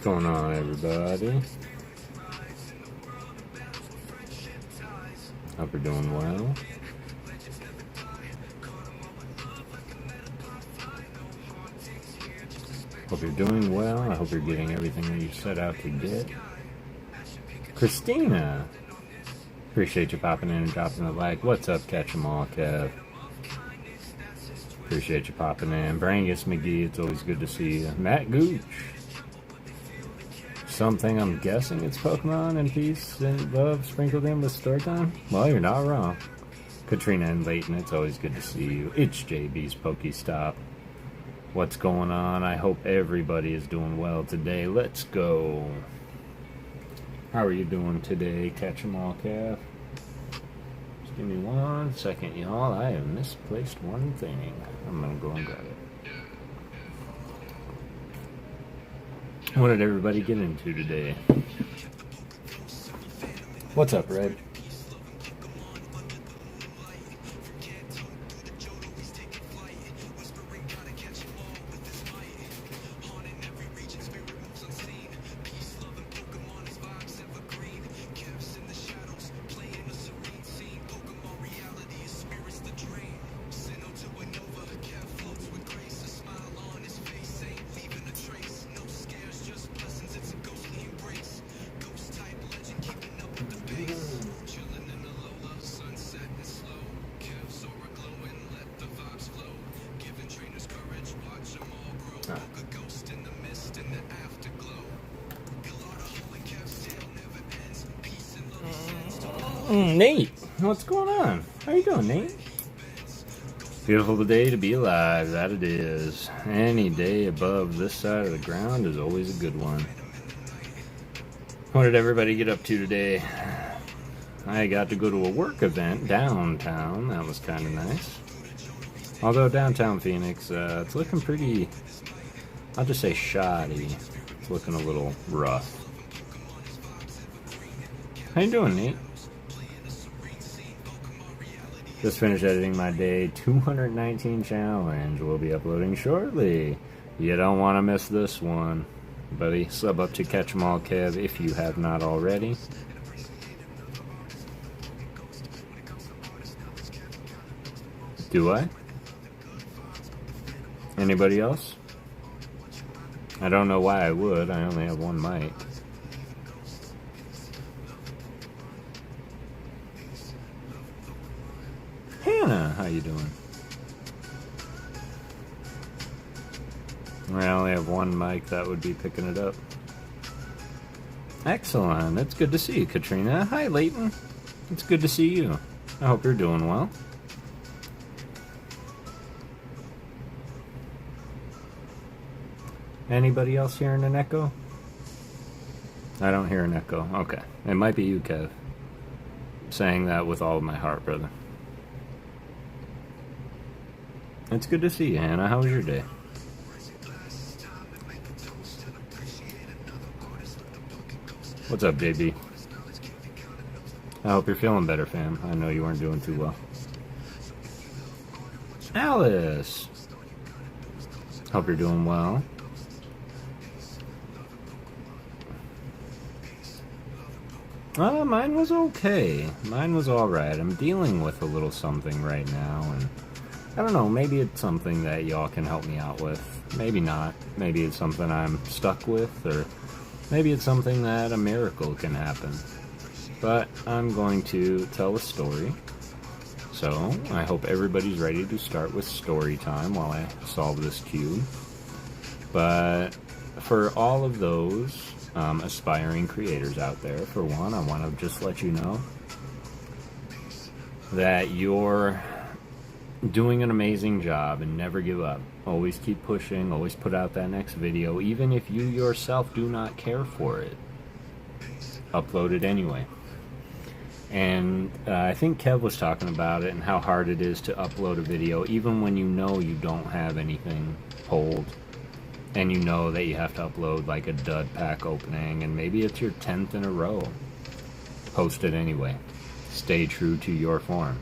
going on, everybody? Hope you're doing well. Hope you're doing well. I hope you're getting everything that you set out to get. Christina, appreciate you popping in and dropping the like. What's up, Catch 'em all, Kev? Appreciate you popping in. Brangus McGee, it's always good to see you. Matt Gooch. Something, I'm guessing it's Pokemon and peace and love sprinkled in with story time? Well, you're not wrong. Katrina and Leighton, it's always good to see you. It's JB's Pokestop. What's going on? I hope everybody is doing well today. Let's go. How are you doing today? Catch 'em all, Kev. Just give me 1 second, y'all. I have misplaced one thing. I'm gonna go and grab it. What did everybody get into today? What's up, Red? Nate, what's going on? How you doing, Nate? Beautiful day to be alive, that it is. Any day above this side of the ground is always a good one. What did everybody get up to today? I got to go to a work event downtown. That was kind of nice. Although downtown Phoenix, it's looking pretty, I'll just say shoddy. It's looking a little rough. How you doing, Nate? Just finished editing my day 219 challenge. We'll be uploading shortly. You don't want to miss this one. Buddy, sub up to Catch 'em all, Kev, if you have not already. Do I? Anybody else? I don't know why I would. I only have one mic. Hannah, how you doing? I only have one mic that would be picking it up. Excellent. It's good to see you, Katrina. Hi, Leighton. It's good to see you. I hope you're doing well. Anybody else hearing an echo? I don't hear an echo. Okay. It might be you, Kev. I'm saying that with all of my heart, brother. It's good to see you, Hannah. How was your day? What's up, JB? I hope you're feeling better, fam. I know you weren't doing too well. Alice! Hope you're doing well. Mine was okay. Mine was alright. I'm dealing with a little something right now, and I don't know, maybe it's something that y'all can help me out with. Maybe not. Maybe it's something I'm stuck with, or maybe it's something that a miracle can happen. But I'm going to tell a story. So, I hope everybody's ready to start with story time while I solve this cube. But for all of those aspiring creators out there, for one, I want to just let you know that you're doing an amazing job, and never give up. Always keep pushing, always put out that next video, even if you yourself do not care for it. Upload it anyway. And I think Kev was talking about it and how hard it is to upload a video even when you know you don't have anything pulled, and you know that you have to upload like a dud pack opening, and maybe it's your 10th in a row. Post it anyway. Stay true to your form,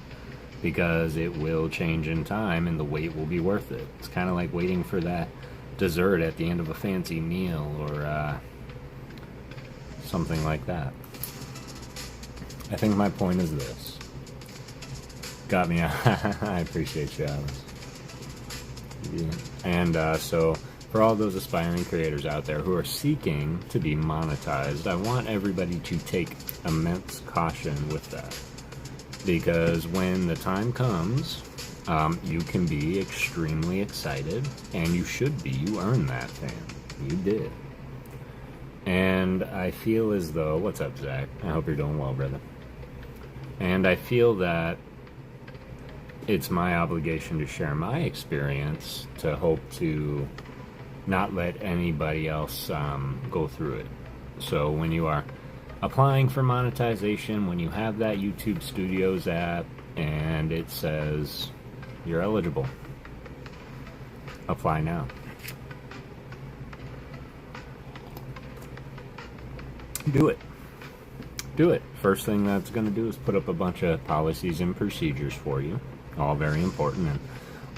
because it will change in time and the wait will be worth it. It's kind of like waiting for that dessert at the end of a fancy meal, or something like that. I think my point is this. Got me. I appreciate you, Alice. Yeah. And so, for all those aspiring creators out there who are seeking to be monetized, I want everybody to take immense caution with that. Because when the time comes, you can be extremely excited, and you should be. You earned that, fam. You did. And I feel as though... What's up, Zach? I hope you're doing well, brother. And I feel that it's my obligation to share my experience to hope to not let anybody else go through it. So when you are applying for monetization, when you have that YouTube Studios app and it says you're eligible, apply now. Do it. Do it. First thing that's going to do is put up a bunch of policies and procedures for you. All very important, and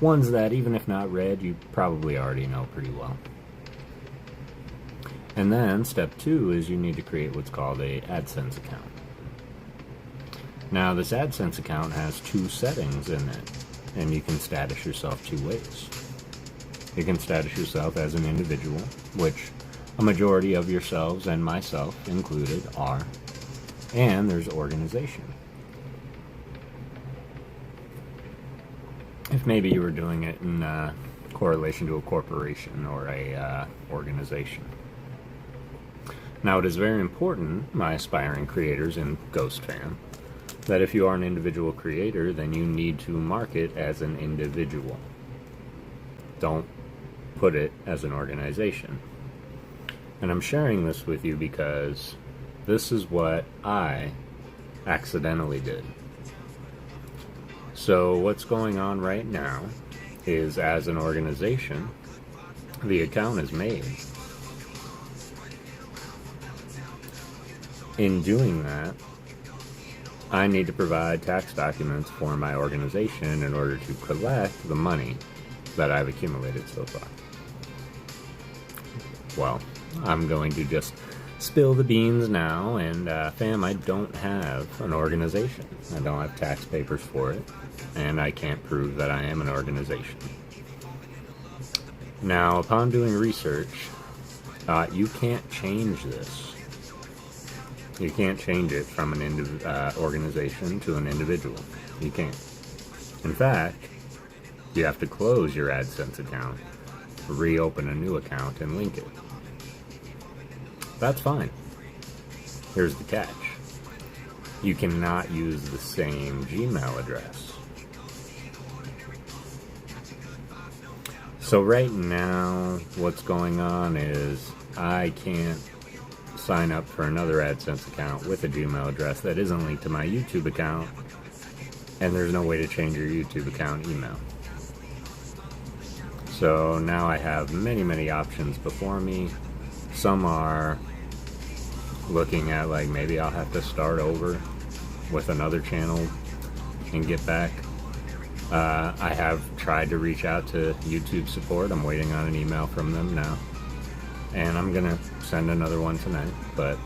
ones that, even if not read, you probably already know pretty well. And then, step 2 is you need to create what's called a AdSense account. Now, this AdSense account has 2 settings in it, and you can status yourself 2 ways. You can status yourself as an individual, which a majority of yourselves, and myself included, are. And there's organization. If maybe you were doing it in correlation to a corporation or a organization. Now, it is very important, my aspiring creators and Ghost fan, that if you are an individual creator, then you need to market as an individual. Don't put it as an organization. And I'm sharing this with you because this is what I accidentally did. So what's going on right now is, as an organization, the account is made. In doing that, I need to provide tax documents for my organization in order to collect the money that I've accumulated so far. Well, I'm going to just spill the beans now, and fam, I don't have an organization. I don't have tax papers for it, and I can't prove that I am an organization. Now, upon doing research, you can't change this. You can't change it from an organization to an individual. You can't. In fact, you have to close your AdSense account, reopen a new account, and link it. That's fine. Here's the catch. You cannot use the same Gmail address. So right now, what's going on is I can't sign up for another AdSense account with a Gmail address that isn't linked to my YouTube account, and there's no way to change your YouTube account email. So now I have many, many options before me. Some are looking at, like, maybe I'll have to start over with another channel and get back. I have tried to reach out to YouTube support. I'm waiting on an email from them now, and I'm gonna send another one tonight. But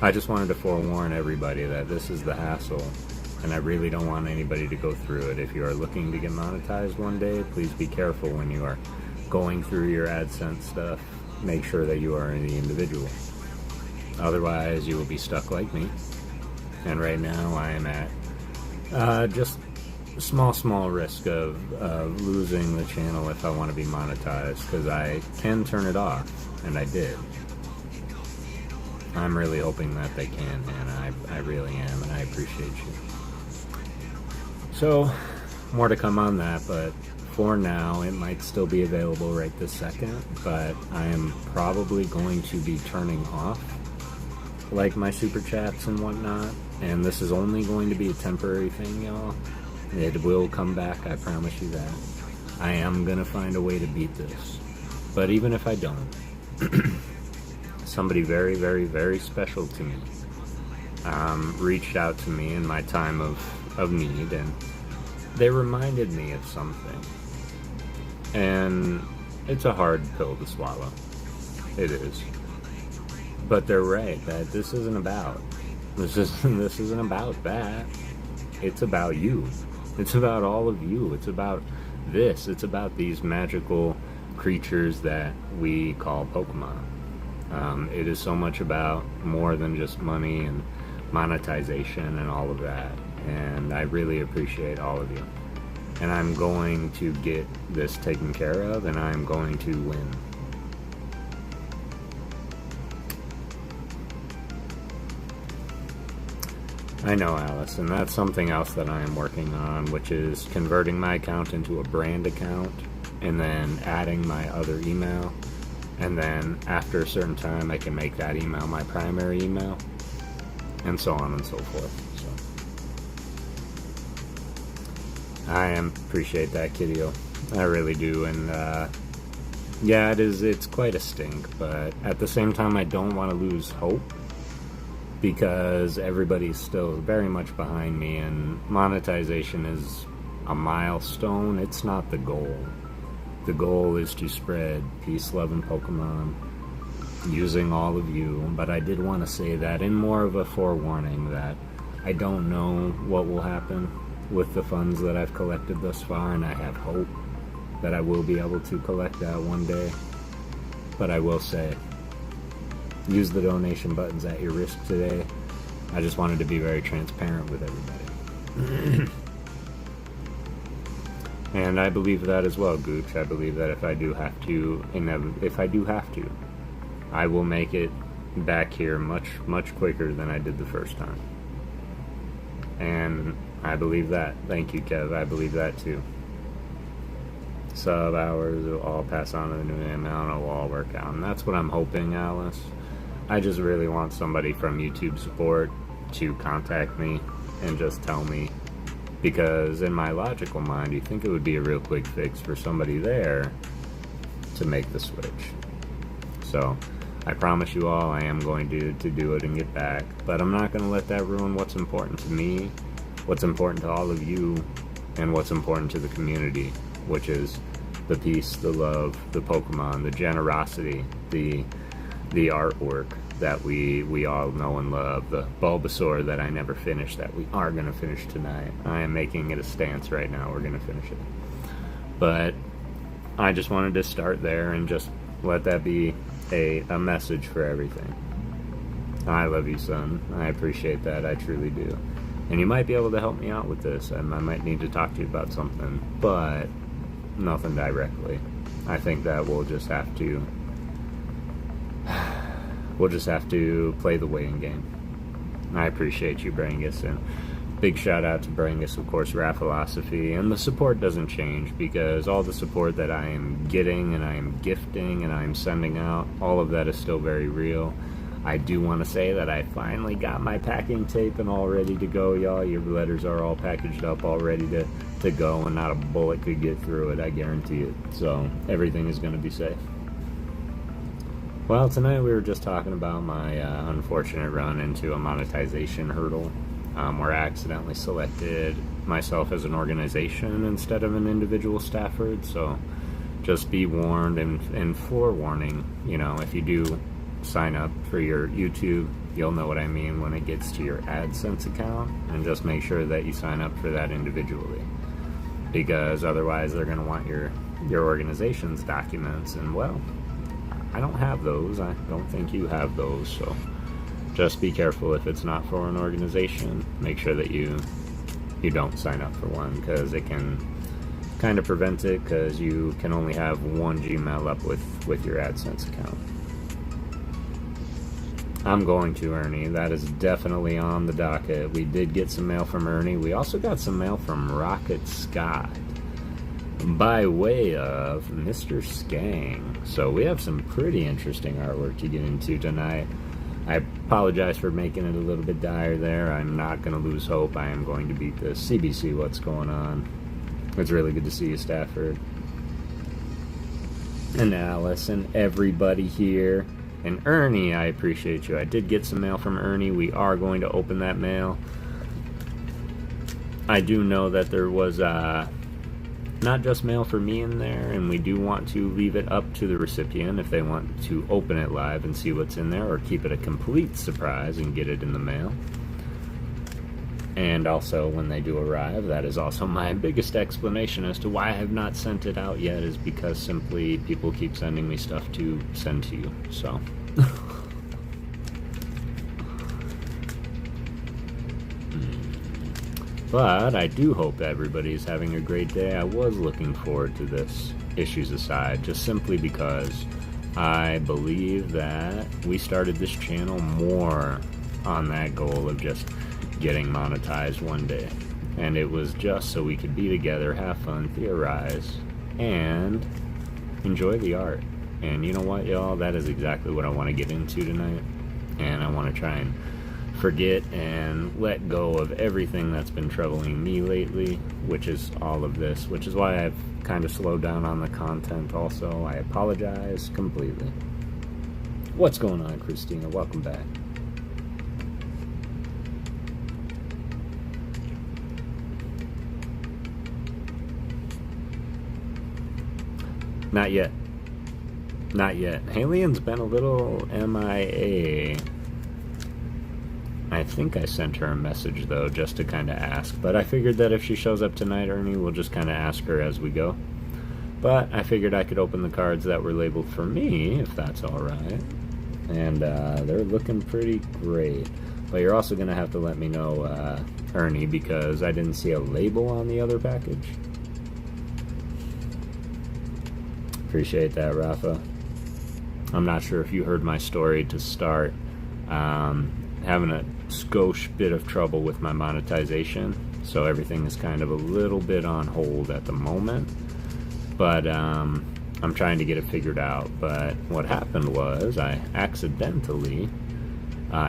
I just wanted to forewarn everybody that this is the hassle, and I really don't want anybody to go through it. If you are looking to get monetized one day, please be careful when you are going through your AdSense stuff. Make sure that you are the individual. Otherwise, you will be stuck like me. And right now, I am at just small risk of losing the channel if I want to be monetized, because I can turn it off, and I did. I'm really hoping that they can, and I really am, and I appreciate you. So, more to come on that, but for now, it might still be available right this second, but I am probably going to be turning off, like, my super chats and whatnot, and this is only going to be a temporary thing, y'all. It will come back, I promise you that. I am gonna find a way to beat this. But even if I don't, somebody very, very, very special to me reached out to me in my time of need, and they reminded me of something. And it's a hard pill to swallow. It is. But they're right that this isn't about. This isn't about that. It's about you. It's about all of you. It's about this. It's about these magical creatures that we call Pokemon. It is so much about more than just money and monetization and all of that. And I really appreciate all of you. And I'm going to get this taken care of, and I'm going to win. I know, Alice, and that's something else that I am working on, which is converting my account into a brand account, and then adding my other email, and then after a certain time I can make that email my primary email, and so on and so forth. So I appreciate that, Kiddio. I really do, and yeah, it's quite a stink, but at the same time I don't want to lose hope, because everybody's still very much behind me, and monetization is a milestone. It's not the goal. The goal is to spread peace, love, and Pokemon using all of you. But I did want to say that in more of a forewarning that I don't know what will happen with the funds that I've collected thus far, and I have hope that I will be able to collect that one day. But I will say, use the donation buttons at your risk today. I just wanted to be very transparent with everybody. And I believe that as well, Gooch. I believe that if I do have to, I will make it back here much, much quicker than I did the first time. And I believe that. Thank you, Kev. I believe that too. Sub hours will all pass on to the new amount. It will all work out. And that's what I'm hoping, Alice. I just really want somebody from YouTube support to contact me and just tell me, because in my logical mind, you think it would be a real quick fix for somebody there to make the switch. So I promise you all I am going to do it and get back, but I'm not going to let that ruin what's important to me, what's important to all of you, and what's important to the community, which is the peace, the love, the Pokemon, the generosity, the artwork that we all know and love, the Bulbasaur that I never finished that we are going to finish tonight. I am making it a stance right now, we're going to finish it. But I just wanted to start there and just let that be a message for everything. I love you, son. I appreciate that, I truly do. And you might be able to help me out with this, and I might need to talk to you about something, but nothing directly. I think that we'll just have to play the waiting game. I appreciate you, Brangus, and big shout out to Brangus, of course, Rafalosophy, and the support doesn't change, because all the support that I am getting and I am gifting and I am sending out, all of that is still very real. I do want to say that I finally got my packing tape and all ready to go, y'all. Your letters are all packaged up, all ready to go, and not a bullet could get through it, I guarantee it. So everything is going to be safe. Well, tonight we were just talking about my unfortunate run into a monetization hurdle, where I accidentally selected myself as an organization instead of an individual Stafford. So just be warned, and forewarning, you know, if you do sign up for your YouTube, you'll know what I mean when it gets to your AdSense account, and just make sure that you sign up for that individually, because otherwise they're going to want your organization's documents, and well, I don't have those. I don't think you have those, so just be careful if it's not for an organization. Make sure that you don't sign up for one, because it can kind of prevent it, because you can only have one Gmail up with your AdSense account. I'm going to Ernie. That is definitely on the docket. We did get some mail from Ernie. We also got some mail from Rocket Scott by way of Mr. Skang. So we have some pretty interesting artwork to get into tonight. I apologize for making it a little bit dire there. I'm not going to lose hope. I am going to beat this. CBC, what's going on? It's really good to see you, Stafford. And Alice, and everybody here. And Ernie, I appreciate you. I did get some mail from Ernie. We are going to open that mail. I do know that there was not just Mail From Me in there, and we do want to leave it up to the recipient if they want to open it live and see what's in there, or keep it a complete surprise and get it in the mail. And also, when they do arrive, that is also my biggest explanation as to why I have not sent it out yet, is because simply people keep sending me stuff to send to you, so. But I do hope everybody's having a great day. I was looking forward to this, issues aside, just simply because I believe that we started this channel more on that goal of just getting monetized one day. And it was just so we could be together, have fun, theorize, and enjoy the art. And you know what, y'all? That is exactly what I want to get into tonight. And I want to try and forget and let go of everything that's been troubling me lately, which is all of this, which is why I've kind of slowed down on the content also. I apologize completely. What's going on, Christina? Welcome back. Not yet. Not yet. Halien's been a little MIA. I think I sent her a message, though, just to kind of ask. But I figured that if she shows up tonight, Ernie, we'll just kind of ask her as we go. But I figured I could open the cards that were labeled for me, if that's alright. And they're looking pretty great. But you're also going to have to let me know, Ernie, because I didn't see a label on the other package. Appreciate that, Rafa. I'm not sure if you heard my story to start. Having a skosh bit of trouble with my monetization, so everything is kind of a little bit on hold at the moment. But I'm trying to get it figured out. But what happened was I accidentally,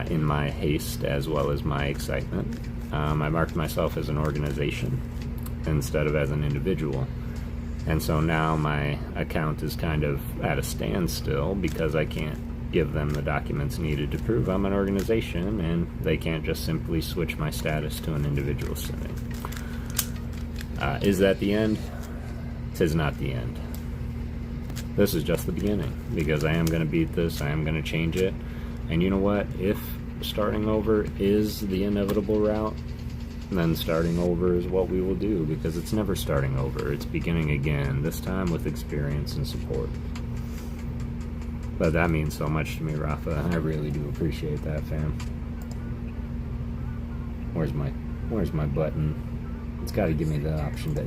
in my haste as well as my excitement, I marked myself as an organization instead of as an individual. And so now my account is kind of at a standstill because I can't give them the documents needed to prove I'm an organization, and they can't just simply switch my status to an individual setting. Is that the end? 'Tis not the end. This is just the beginning, because I am going to beat this, I am going to change it, and you know what? If starting over is the inevitable route, then starting over is what we will do, because it's never starting over, it's beginning again, this time with experience and support. But that means so much to me, Rafa. I really do appreciate that, fam. Where's my button? It's got to give me the option to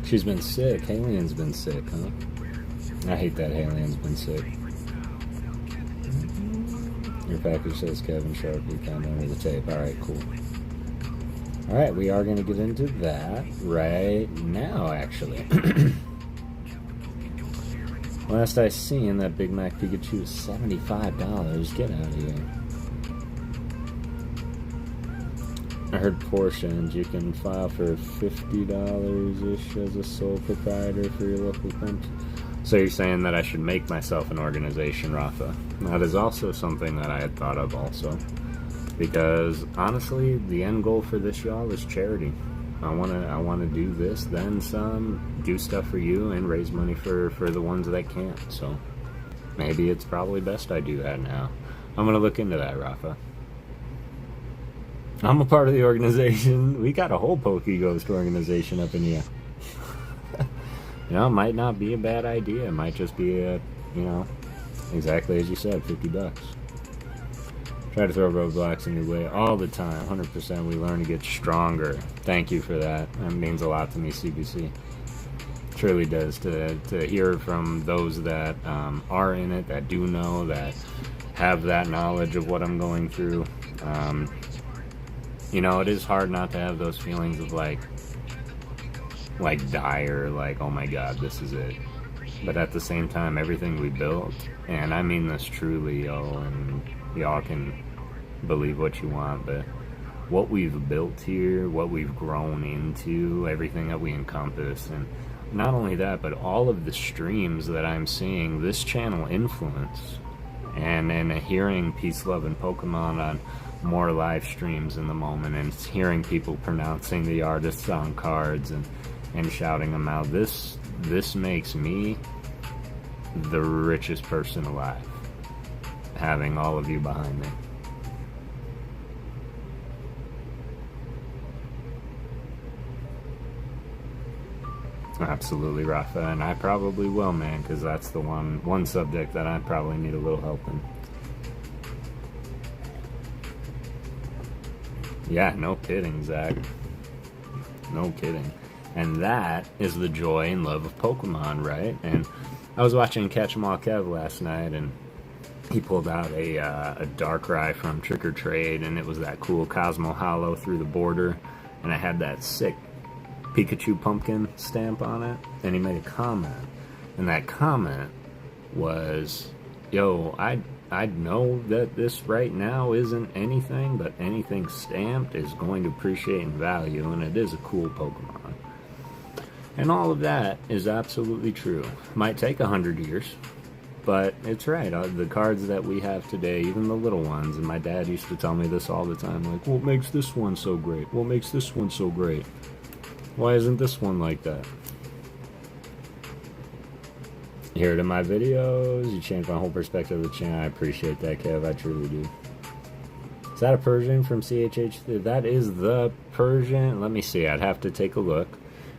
She's been sick. Halien's been sick, huh? I hate that Halien's been sick. Your package says Kevin Sharpie found under the tape. Alright, cool. Alright, we are going to get into that right now, actually. Last I seen, that Big Mac Pikachu was $75. Get out of here. I heard portions. You can file for $50-ish as a sole proprietor for your local print. So you're saying that I should make myself an organization, Rafa. That is also something that I had thought of also. Because, honestly, the end goal for this, y'all, is charity. I wanna do this, then some, do stuff for you, and raise money for the ones that can't. So, maybe it's probably best I do that now. I'm gonna look into that, Rafa. I'm a part of the organization. We got a whole PokéGhost organization up in here. You know, it might not be a bad idea. It might just be a, you know, exactly as you said, $50. Try to throw roadblocks in your way all the time. 100%. We learn to get stronger. Thank you for that. That means a lot to me, CBC. It truly does. To hear from those that are in it, that do know, that have that knowledge of what I'm going through. You know, it is hard not to have those feelings of like dire, like, oh my god, this is it. But at the same time, everything we built, and I mean this truly, y'all, and y'all can believe what you want, but what we've built here, what we've grown into, everything that we encompass, and not only that, but all of the streams that I'm seeing this channel influence, and hearing Peace, Love, and Pokemon on more live streams in the moment and hearing people pronouncing the artists on cards and shouting them out. This makes me the richest person alive, having all of you behind me. Absolutely, Rafa, and I probably will, man, because that's the one subject that I probably need a little help in. Yeah, no kidding, Zach. No kidding. And that is the joy and love of Pokemon, right? And I was watching Catch 'em All Kev last night, and he pulled out a Darkrai from Trick or Trade, and it was that cool Cosmo Hollow through the border, and it had that sick Pikachu pumpkin stamp on it, and he made a comment, and that comment was, yo, I know that this right now isn't anything, but anything stamped is going to appreciate in value, and it is a cool Pokemon. And all of that is absolutely true. Might take 100 years, but it's right. The cards that we have today, even the little ones, and my dad used to tell me this all the time, like, what makes this one so great? What makes this one so great? Why isn't this one like that? Here to my videos, you changed my whole perspective of the channel. I appreciate that, Kev. I truly do. Is that a Persian from CHH? That is the Persian. Let me see. I'd have to take a look,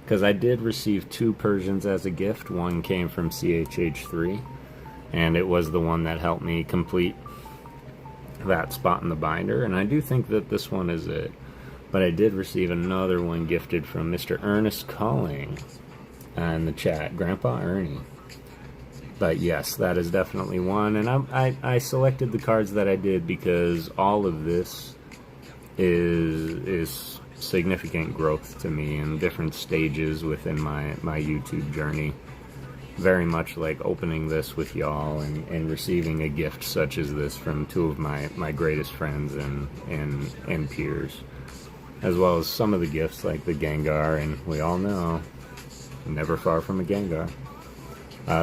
because I did receive 2 Persians as a gift. One came from CHH3, and it was the one that helped me complete that spot in the binder. And I do think that this one is it. But I did receive another one gifted from Mr. Ernest Calling in the chat, Grandpa Ernie. But yes, that is definitely one. And I selected the cards that I did because all of this is significant growth to me in different stages within my YouTube journey. Very much like opening this with y'all and receiving a gift such as this from 2 of my greatest friends and peers. As well as some of the gifts like the Gengar, and we all know, never far from a Gengar.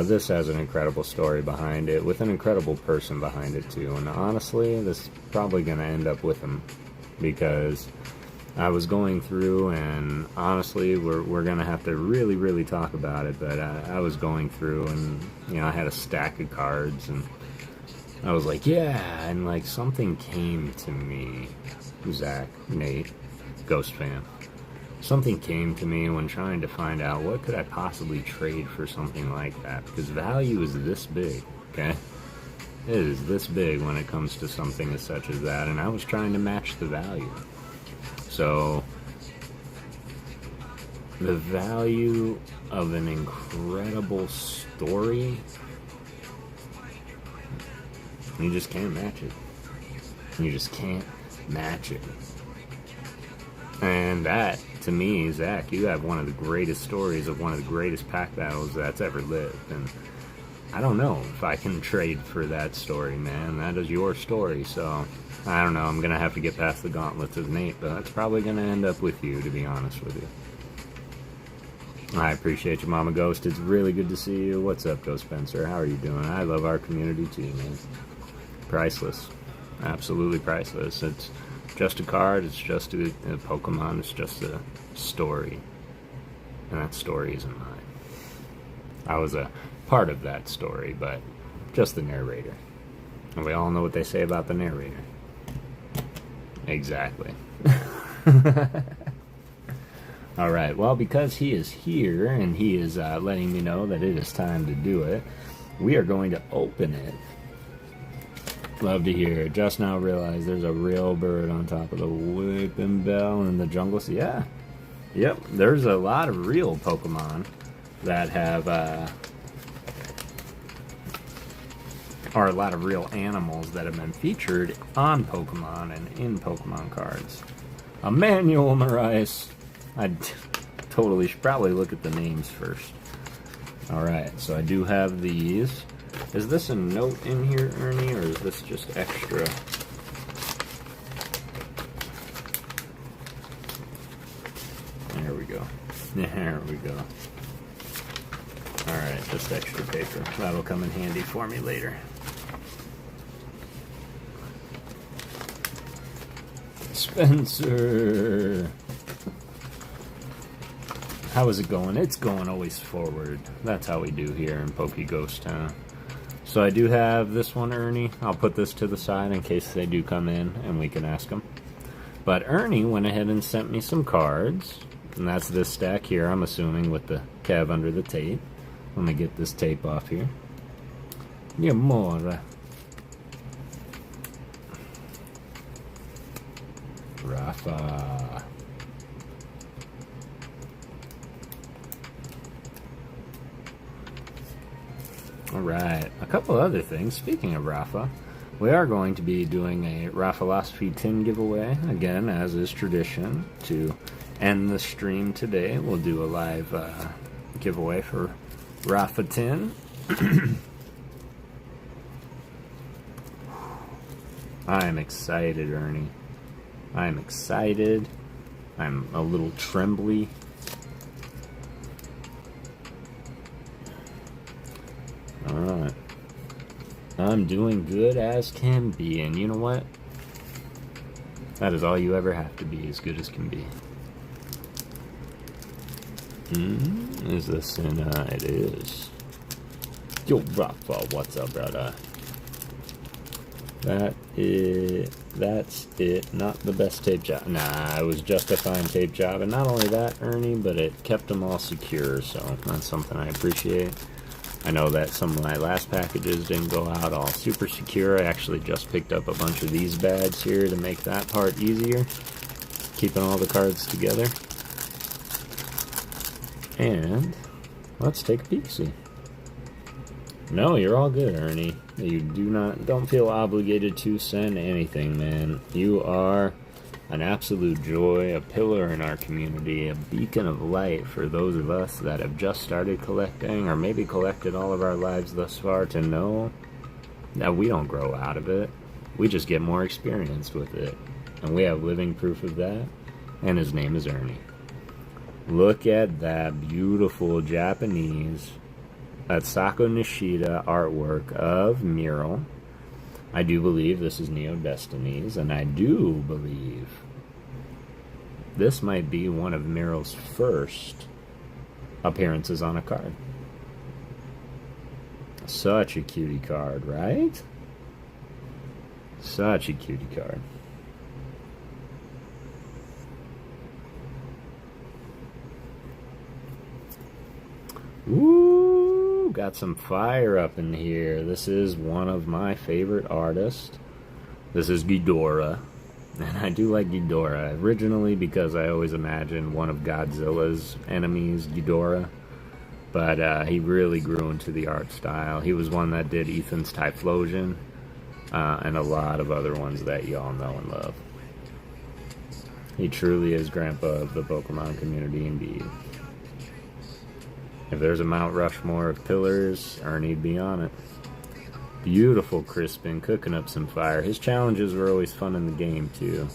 This has an incredible story behind it, with an incredible person behind it too, and honestly, this is probably going to end up with him, because I was going through, and honestly, we're going to have to really, really talk about it, but I was going through, and, you know, I had a stack of cards, and I was like, yeah, and like something came to me, Zach, Nate, Ghost fan. Something came to me when trying to find out what could I possibly trade for something like that, because value is this big, okay? It is this big when it comes to something as such as that, and I was trying to match the value. So the value of an incredible story, you just can't match it. You just can't match it. And that, to me, Zach, you have one of the greatest stories of one of the greatest pack battles that's ever lived. And I don't know if I can trade for that story, man. That is your story, so I don't know. I'm going to have to get past the gauntlets of Nate, but that's probably going to end up with you, to be honest with you. I appreciate you, Mama Ghost. It's really good to see you. What's up, Ghost Spencer? How are you doing? I love our community too, man. Priceless. Absolutely priceless. It's just a card, it's just a Pokemon, it's just a story. And that story isn't mine. I was a part of that story, but just the narrator. And we all know what they say about the narrator. Exactly. Alright, well, because he is here, and he is letting me know that it is time to do it, we are going to open it. Love to hear it. Just now realized there's a real bird on top of the whipping bell in the jungle. So yeah, yep, there's a lot of real Pokemon that have, or a lot of real animals that have been featured on Pokemon and in Pokemon cards. Emmanuel Morais. I totally should probably look at the names first. Alright, so I do have these. Is this a note in here, Ernie, or is this just extra? There we go. There we go. Alright, just extra paper. That'll come in handy for me later. Spencer. How is it going? It's going always forward. That's how we do here in PokéGhost Town. So I do have this one, Ernie. I'll put this to the side in case they do come in and we can ask them. But Ernie went ahead and sent me some cards. And that's this stack here, I'm assuming, with the Kev under the tape. Let me get this tape off here. Yeah, more. Rafa. Alright, a couple other things. Speaking of Rafa, we are going to be doing a Rafalosophy tin giveaway, again, as is tradition. To end the stream today, we'll do a live giveaway for Rafa tin. I am excited, Ernie. I am excited. I'm a little trembly. Alright. I'm doing good as can be, and you know what? That is all you ever have to be, as good as can be. Is this in, it is. Yo, Rafa, what's up, brother? That's it. Not the best tape job. Nah, it was just a fine tape job, and not only that, Ernie, but it kept them all secure, so that's something I appreciate. I know that some of my last packages didn't go out all super secure. I actually just picked up a bunch of these bags here to make that part easier, keeping all the cards together. And let's take a peek-see. No, you're all good, Ernie. You don't feel obligated to send anything, man. You are an absolute joy, a pillar in our community, a beacon of light for those of us that have just started collecting, or maybe collected all of our lives thus far, to know that we don't grow out of it. We just get more experienced with it. And we have living proof of that, and his name is Ernie. Look at that beautiful Japanese, that Sako Nishida artwork of Mural. I do believe this is Neo Destinies, and I do believe this might be one of Mural's first appearances on a card. Such a cutie card, right? Such a cutie card. Ooh, got some fire up in here. This is one of my favorite artists. This is Ghidorah. And I do like Ghidorah, originally because I always imagined one of Godzilla's enemies, Ghidorah. But he really grew into the art style. He was one that did Ethan's Typhlosion, and a lot of other ones that you all know and love. He truly is Grandpa of the Pokemon community indeed. If there's a Mount Rushmore of pillars, Ernie'd be on it. Beautiful Crispin, cooking up some fire. His challenges were always fun in the game, too.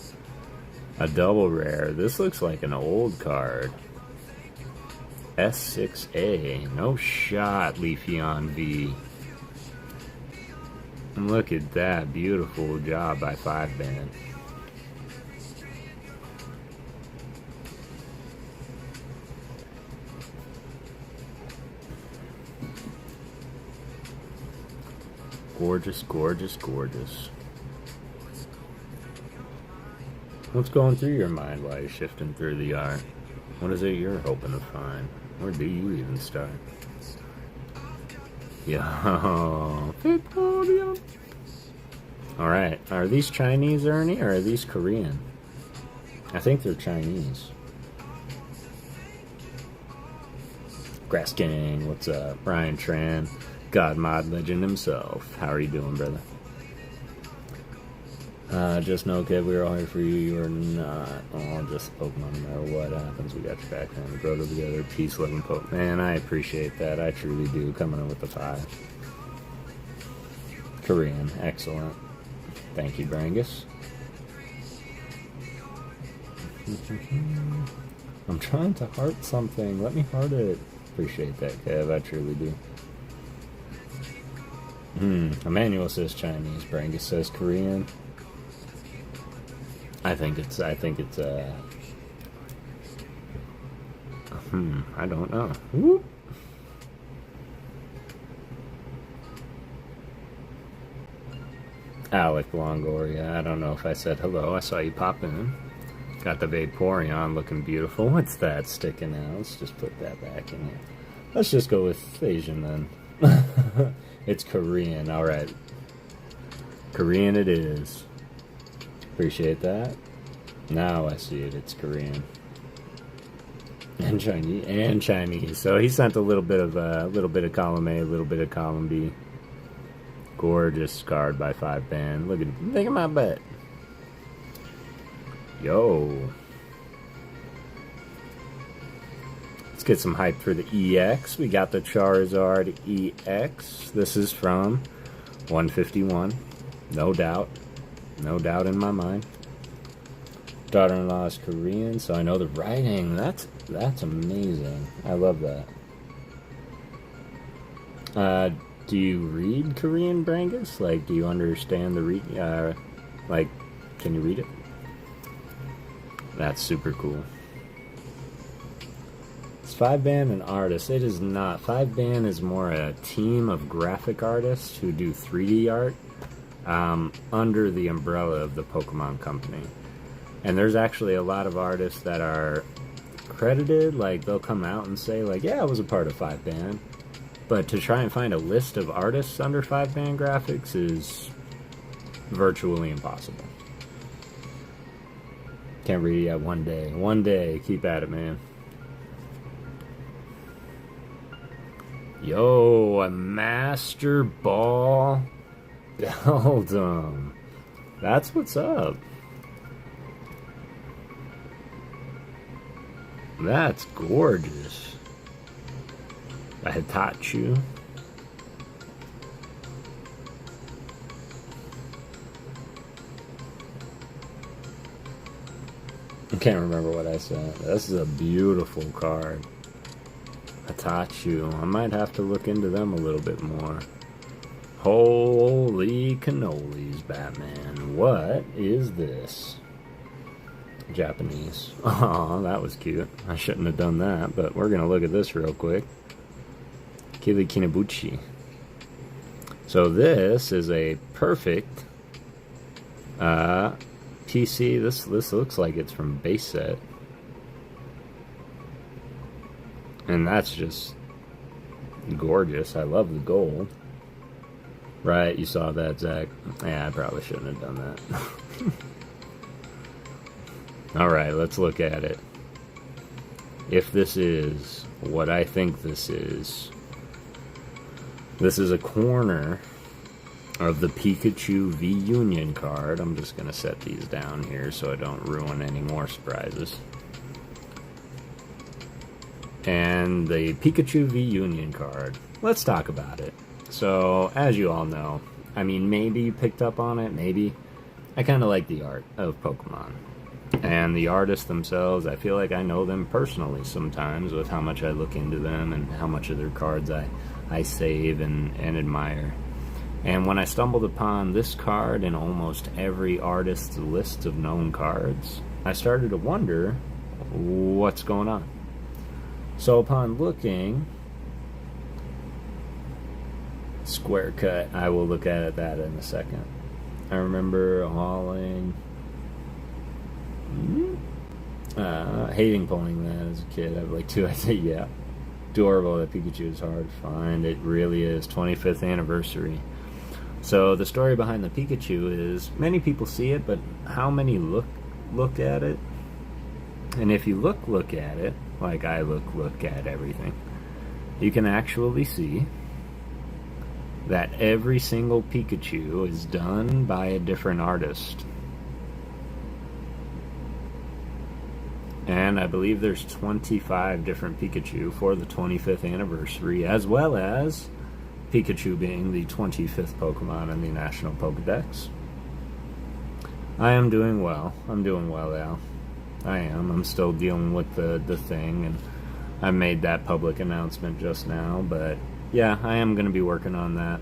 A double rare. This looks like an old card. S6A. No shot, Leafeon V. And look at that. Beautiful job by 5-Band. Gorgeous, gorgeous, gorgeous. What's going through your mind while you're shifting through the art? What is it you're hoping to find? Where do you even start? Yo, Victoria. Alright, are these Chinese, Ernie, or are these Korean? I think they're Chinese. Grass King, what's up? Ryan Tran. God Mod Legend himself. How are you doing, brother? Just know, Kev, we're all here for you. You are not all just Pokemon. No matter what happens, we got your back, man. We grow together. Peace, love, and Pokemon. Man, I appreciate that. I truly do. Coming in with the 5. Korean. Excellent. Thank you, Brangus. I'm trying to heart something. Let me heart it. Appreciate that, Kev. I truly do. Emmanuel says Chinese. Brangus says Korean. I think it's I don't know. Whoop. Alec Longoria, I don't know if I said hello. I saw you pop in. Got the Vaporeon looking beautiful. What's that sticking out? Let's just put that back in here. Let's just go with Asian then. It's Korean, alright. Korean it is. Appreciate that. Now I see it, it's Korean. And Chinese. So he sent a little bit of column A, a little bit of column B. Gorgeous, scarred by 5-band. Look at my butt. Yo. Let's get some hype for the EX. We got the Charizard EX. This is from 151. No doubt. No doubt in my mind. Daughter-in-law is Korean, so I know the writing. That's amazing. I love that. Do you read Korean, Brangus? Like, do you understand the like, can you read it? That's super cool. Is 5-band an artist? It is not. 5-band is more a team of graphic artists who do 3D art under the umbrella of the Pokemon Company. And there's actually a lot of artists that are credited, like they'll come out and say like, yeah, I was a part of 5-band. But to try and find a list of artists under 5-band graphics is virtually impossible. Can't read yet. One day. One day. Keep at it, man. Yo, a Master Ball Beldum. That's what's up. That's gorgeous. I had taught you. I can't remember what I said. This is a beautiful card. Hitachu. I might have to look into them a little bit more. Holy cannolis, Batman. What is this? Japanese. Oh, that was cute. I shouldn't have done that, but we're going to look at this real quick. Kili Kinabuchi. So this is a perfect PC. This looks like it's from base set. And that's just gorgeous. I love the gold. Right, you saw that, Zach. Yeah, I probably shouldn't have done that. Alright, let's look at it. If this is what I think this is a corner of the Pikachu V Union card. I'm just going to set these down here so I don't ruin any more surprises. And the Pikachu V Union card. Let's talk about it. So, as you all know, I mean, maybe you picked up on it, maybe. I kind of like the art of Pokemon. And the artists themselves, I feel like I know them personally sometimes with how much I look into them and how much of their cards I save and admire. And when I stumbled upon this card in almost every artist's list of known cards, I started to wonder what's going on. So upon looking, square cut, I will look at that in a second. I remember hauling, hating pulling that as a kid. I have like two, I say, yeah. Adorable that Pikachu is hard to find. It really is. 25th anniversary. So the story behind the Pikachu is many people see it, but how many look at it? And if you look at it, like I look at everything, you can actually see that every single Pikachu is done by a different artist. And I believe there's 25 different Pikachu for the 25th anniversary, as well as Pikachu being the 25th Pokemon in the National Pokedex. I am doing well. I'm doing well, Al. I am. I'm still dealing with the thing, and I made that public announcement just now, but yeah, I am going to be working on that.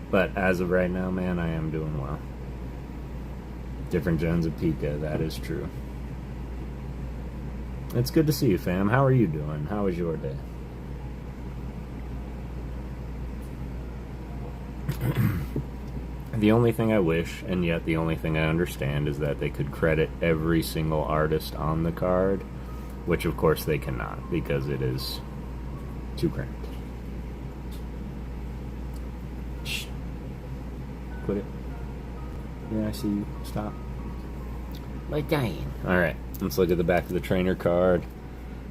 But as of right now, man, I am doing well. Different gens of Pika, that is true. It's good to see you, fam. How are you doing? How was your day? The only thing I wish, and yet the only thing I understand, is that they could credit every single artist on the card, which of course they cannot, because it is too cramped. Shh. Quit it. Yeah, I see you. Stop. My dying. Alright, let's look at the back of the trainer card.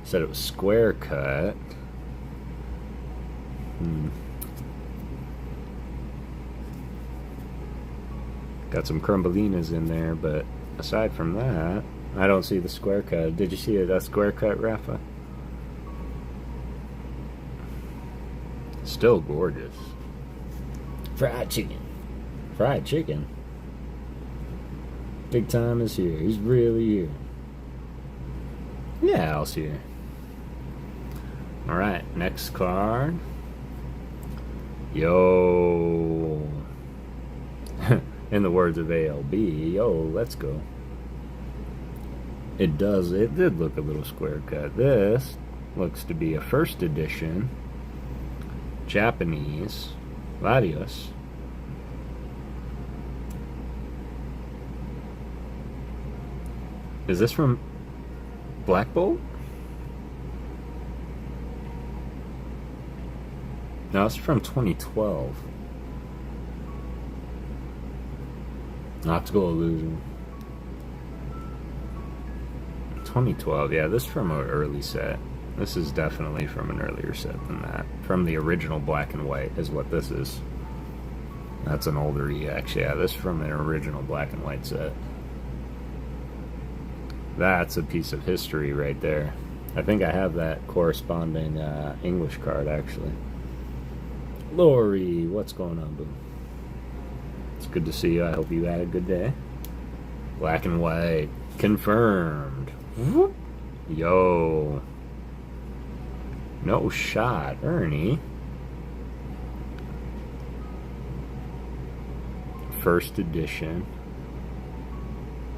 Said it was square cut. Got some Crumbalinas in there, but aside from that, I don't see the square cut. Did you see that square cut, Rafa? Still gorgeous. Fried chicken. Fried chicken? Big time is here. He's really here. Yeah, Al's here. Alright, next card. Yo. In the words of ALB, yo, let's go. It did look a little square cut. This looks to be a first edition Japanese Latios. Is this from Black Bolt? No, it's from 2012. Optical Illusion. 2012, yeah, this is from an early set. This is definitely from an earlier set than that. From the original Black and White is what this is. That's an older EX, yeah, this is from an original Black and White set. That's a piece of history right there. I think I have that corresponding English card, actually. Lori, what's going on, boo? It's good to see you. I hope you had a good day. Black and White. Confirmed. Whoop. Yo. No shot, Ernie. First edition.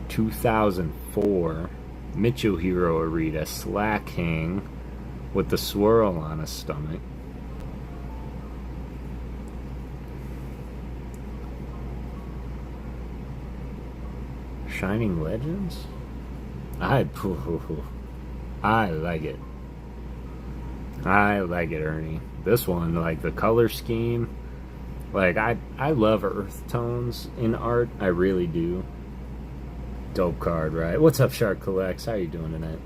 2004. Michohiro Arita. Slacking with the swirl on his stomach. Shining Legends? I like it. I like it, Ernie. This one, like the color scheme, like I love earth tones in art. I really do. Dope card, right? What's up, Shark Collects? How you doing tonight?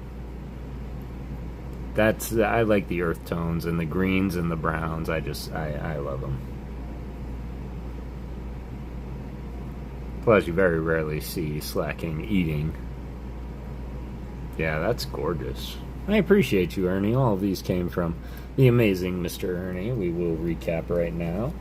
I like the earth tones and the greens and the browns. I love them. Plus, you very rarely see Slacking eating. Yeah, that's gorgeous. I appreciate you, Ernie. All of these came from the amazing Mr. Ernie. We will recap right now.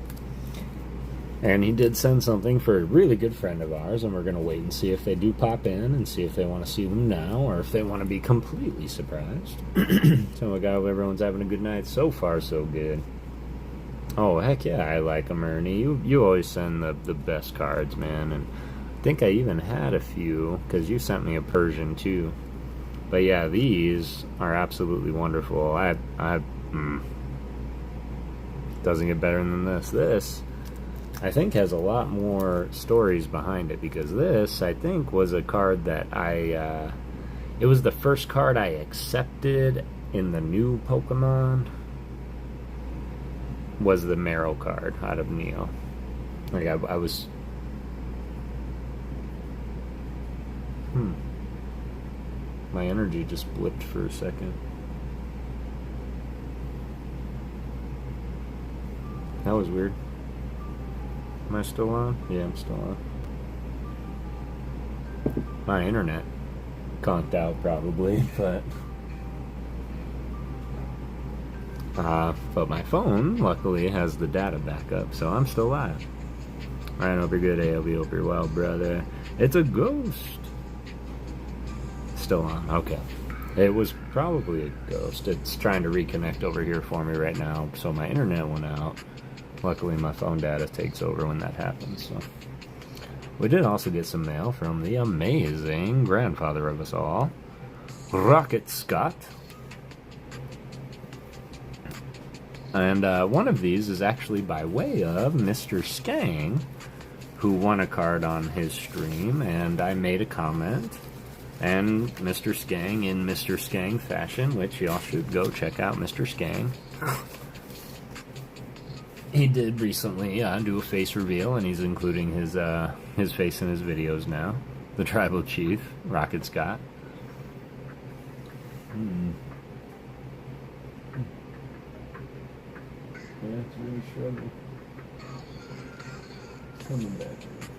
And he did send something for a really good friend of ours, and we're going to wait and see if they do pop in and see if they want to see them now or if they want to be completely surprised. So, I hope everyone's having a good night. So far, so good. Oh, heck yeah, I like them, Ernie. You always send the best cards, man. And I think I even had a few, because you sent me a Persian, too. But yeah, these are absolutely wonderful. Doesn't get better than this. This, I think, has a lot more stories behind it, because this, I think, was a card that it was the first card I accepted in the new Pokemon. Was the Marrow card out of Neo. Like, I was... My energy just blipped for a second. That was weird. Am I still on? Yeah, I'm still on. My internet conked out, probably, but... but my phone, luckily, has the data backup, so I'm still live. Alright, hope you're good, ALB, hope you're well, brother. It's a ghost. Still on, okay. It was probably a ghost. It's trying to reconnect over here for me right now, so my internet went out. Luckily, my phone data takes over when that happens, so... We did also get some mail from the amazing grandfather of us all, Rocket Scott. And one of these is actually by way of Mr. Skang, who won a card on his stream, and I made a comment. And Mr. Skang, in Mr. Skang fashion, which y'all should go check out Mr. Skang. He did recently do a face reveal, and he's including his face in his videos now. The tribal chief, Rocket Scott. Yeah, it's really struggling. Coming back here.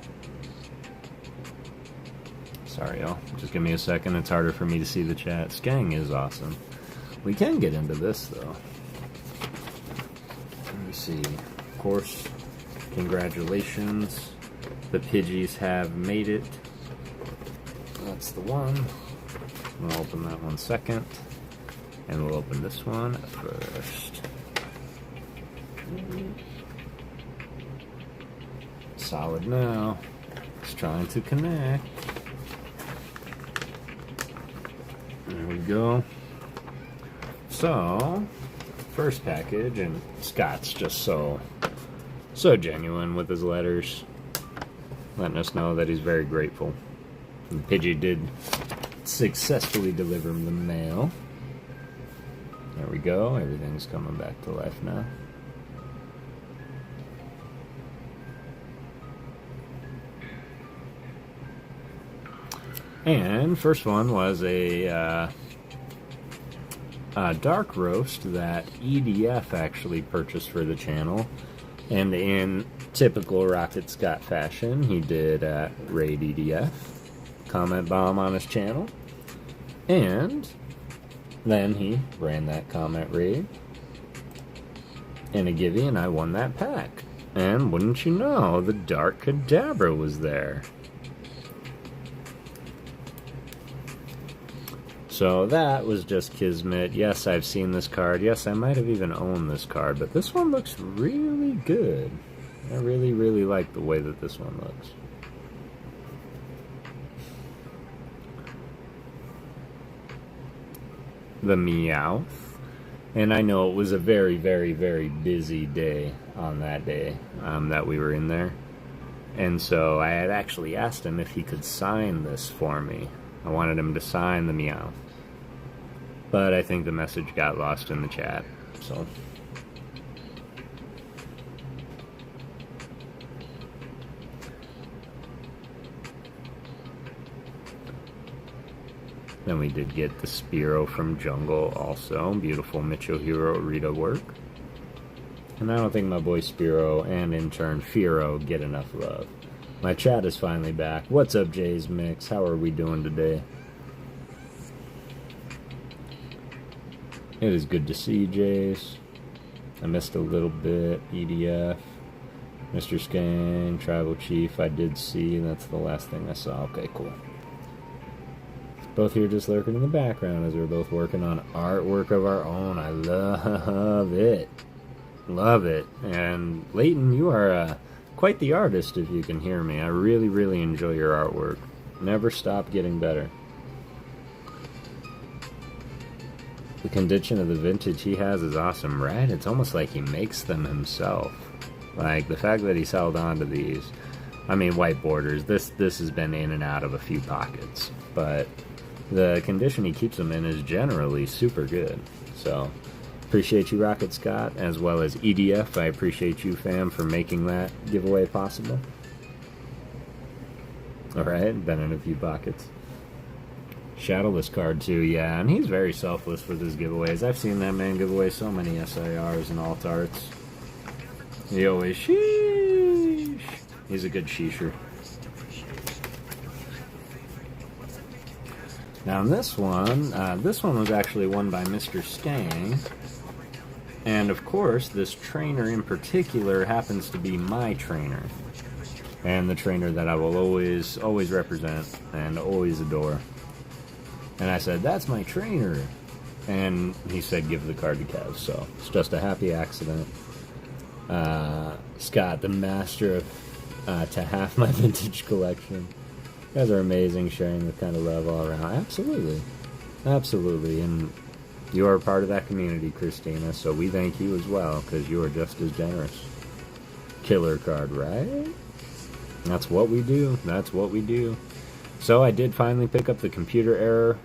Sorry, y'all. Just give me a second. It's harder for me to see the chat. Skang is awesome. We can get into this, though. Let me see. Of course, congratulations. The Pidgeys have made it. That's the one. We'll open that one second. And we'll open this one first. Solid now. It's trying to connect. There we go. So, first package, and Scott's just so genuine with his letters, letting us know that he's very grateful. And Pidgey did successfully deliver him the mail. There we go. Everything's coming back to life now. And first one was a dark roast that EDF actually purchased for the channel. And in typical Rocket Scott fashion, he did raid EDF, comment bomb on his channel, and then he ran that comment raid in a Givey, and I won that pack. And wouldn't you know, the Dark Kadabra was there. So that was just kismet. Yes, I've seen this card. Yes, I might have even owned this card, but this one looks really good. I really, really like the way that this one looks. The Meowth. And I know it was a very, very, very busy day on that day that we were in there. And so I had actually asked him if he could sign this for me. I wanted him to sign the Meowth. But I think the message got lost in the chat, so. Then we did get the Spearow from Jungle also. Beautiful Michohiro Rita work. And I don't think my boy Spearow and in turn Fearow get enough love. My chat is finally back. What's up, Jay's Mix? How are we doing today? It is good to see you, Jace. I missed a little bit. EDF, Mr. Skang, Tribal Chief, I did see. That's the last thing I saw. Okay, cool. Both here just lurking in the background as we're both working on artwork of our own. I love it. Love it. And Leighton, you are quite the artist if you can hear me. I really, really enjoy your artwork. Never stop getting better. The condition of the vintage he has is awesome, right? It's almost like he makes them himself. Like, the fact that he's held on to these. I mean, white borders. This has been in and out of a few pockets. But the condition he keeps them in is generally super good. So, appreciate you, Rocket Scott, as well as EDF. I appreciate you, fam, for making that giveaway possible. Alright, been in a few pockets. Shadowless card too, yeah, and he's very selfless with his giveaways. I've seen that man give away so many SIRs and alt arts. He always sheesh. He's a good sheesher. Now this one was actually won by Mr. Skang. And of course, this trainer in particular happens to be my trainer. And the trainer that I will always represent and always adore. And I said, that's my trainer. And he said, give the card to Kev. So it's just a happy accident. Scott, the master of to half my vintage collection. You guys are amazing, sharing the kind of love all around. Absolutely. Absolutely. And you are part of that community, Christina, so we thank you as well, because you are just as generous. Killer card, right? That's what we do. That's what we do. So I did finally pick up the computer error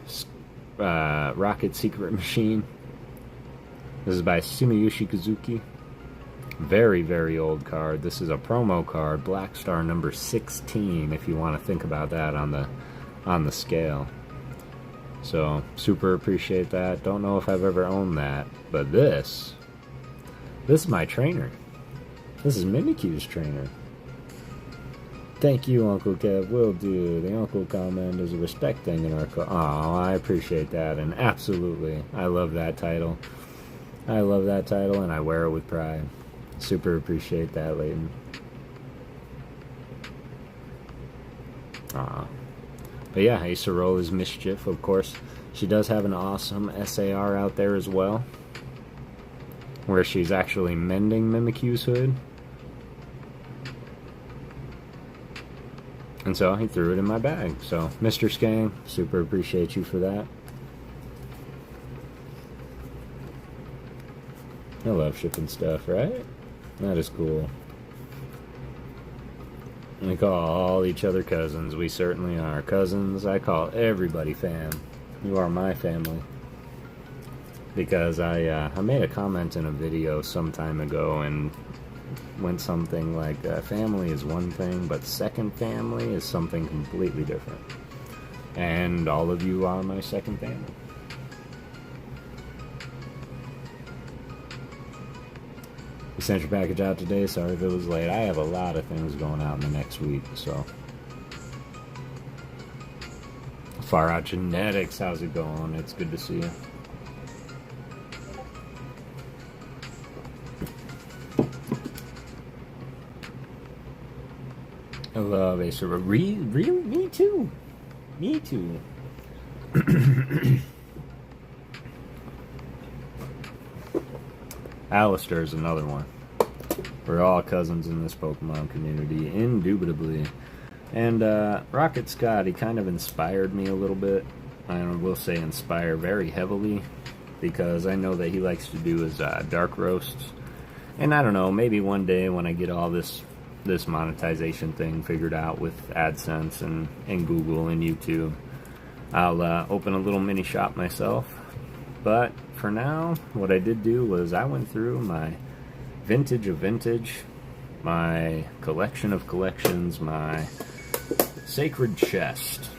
Rocket Secret Machine. This is by Sumiyoshi Kazuki. Very, very old card. This is a promo card, Black Star number 16, if you want to think about that on the scale. So, super appreciate that. Don't know if I've ever owned that, but this is my trainer. This is Mimikyu's trainer. Thank you, Uncle Kev. Will do. The uncle comment is a respect thing in our oh, I appreciate that, and absolutely, I love that title. I love that title, and I wear it with pride. Super appreciate that, Leighton. But yeah, Acerola is Mischief, of course. She does have an awesome SAR out there as well, where she's actually mending Mimikyu's hood. And so he threw it in my bag. So, Mr. Skang, super appreciate you for that. I love shipping stuff, right? That is cool. We call all each other cousins. We certainly are cousins. I call everybody fam. You are my family. Because I made a comment in a video some time ago and went something like, family is one thing, but second family is something completely different. And all of you are my second family. We sent your package out today. Sorry if it was late. I have a lot of things going out in the next week, so. Far Out Genetics, how's it going? It's good to see you. I love Acer. Really? Me too. Me too. Alistair's another one. We're all cousins in this Pokemon community, indubitably. And Rocket Scott, he kind of inspired me a little bit. I will say inspire very heavily, because I know that he likes to do his dark roasts. And I don't know, maybe one day when I get all this monetization thing figured out with AdSense and Google and YouTube, I'll open a little mini shop myself. But for now, what I did do was I went through my vintage of vintage, my collection of collections, my sacred chest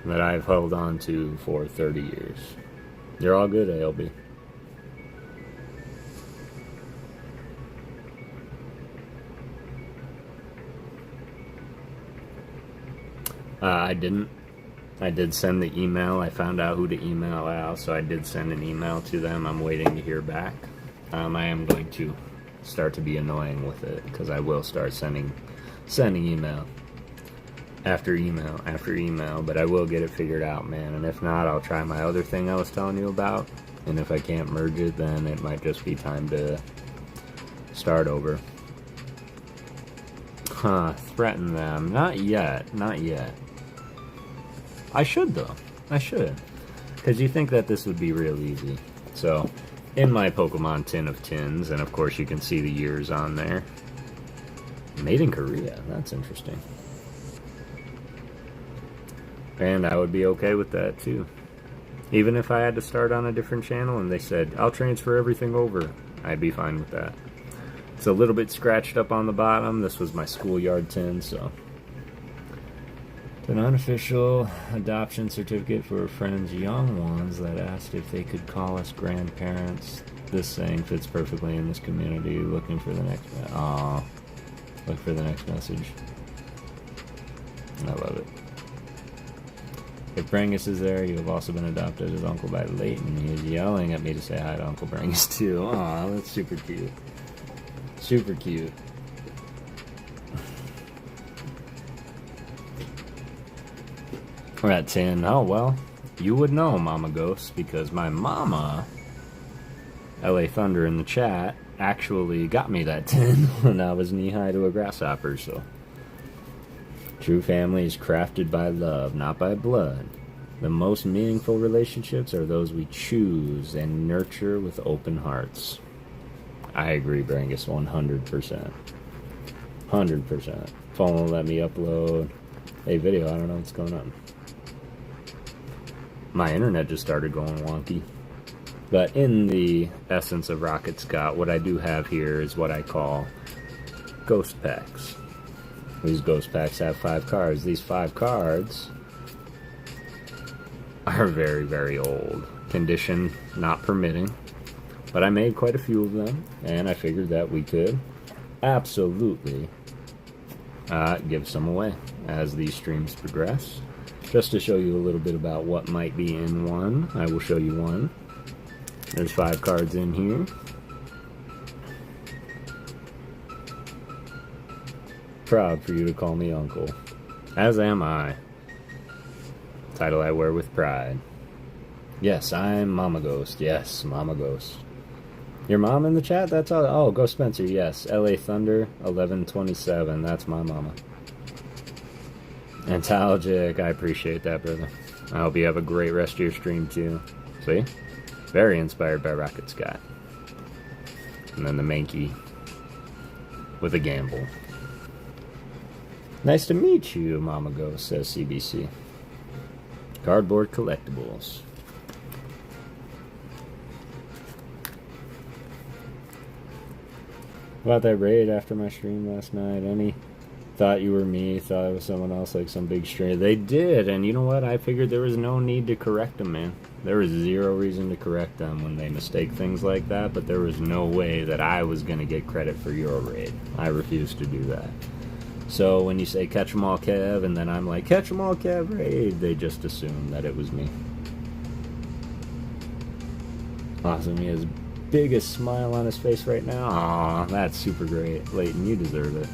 that I've held on to for 30 years. You're all good, ALB. I didn't. I did send the email. I found out who to email out, so I did send an email to them. I'm waiting to hear back. I am going to start to be annoying with it, because I will start sending email after email after email, but I will get it figured out, man. And if not, I'll try my other thing I was telling you about, and if I can't merge it, then it might just be time to start over. Threaten them. Not yet. Not yet. I should, though. I should. Because you think that this would be real easy. So, in my Pokemon tin of tins, and of course you can see the years on there. Made in Korea. That's interesting. And I would be okay with that, too. Even if I had to start on a different channel and they said, I'll transfer everything over, I'd be fine with that. It's a little bit scratched up on the bottom. This was my schoolyard tin, so. An unofficial adoption certificate for friends' young ones that asked if they could call us grandparents. This saying fits perfectly in this community. Looking for the next... Aww. Look for the next message. I love it. If Brangus is there, you have also been adopted as uncle by Leighton. He is yelling at me to say hi to Uncle Brangus too. Aw, that's super cute. Super cute. We're at 10. Oh, well, you would know, Mama Ghost, because my mama, LA Thunder in the chat, actually got me that 10 when I was knee-high to a grasshopper, so. True family is crafted by love, not by blood. The most meaningful relationships are those we choose and nurture with open hearts. I agree, Brangus, 100%. 100%. Phone won't let me upload a video. I don't know what's going on. My internet just started going wonky. But in the essence of Rocket Scott, what I do have here is what I call ghost packs. These ghost packs have 5 cards. These 5 cards are very, very old. Condition not permitting. But I made quite a few of them, and I figured that we could absolutely give some away as these streams progress. Just to show you a little bit about what might be in one, I will show you one. There's 5 cards in here. Proud for you to call me uncle. As am I. Title I wear with pride. Yes, I'm Mama Ghost. Yes, Mama Ghost. Your mom in the chat? That's all. Oh, Ghost Spencer, yes. LA Thunder, 1127. That's my mama. And Talgic, I appreciate that, brother. I hope you have a great rest of your stream, too. See? Very inspired by Rocket Scott. And then the Mankey with a gamble. Nice to meet you, Mama Ghost, says CBC. Cardboard collectibles. About that raid after my stream last night, any thought you were me, thought it was someone else, like some big streamer. They did, and you know what? I figured there was no need to correct them, man. There was zero reason to correct them when they mistake things like that, but there was no way that I was going to get credit for your raid. I refused to do that. So when you say catch 'em all Kev, and then I'm like, catch 'em all Kev raid, they just assume that it was me. Awesome, he has biggest smile on his face right now. Aw, that's super great. Leighton, you deserve it.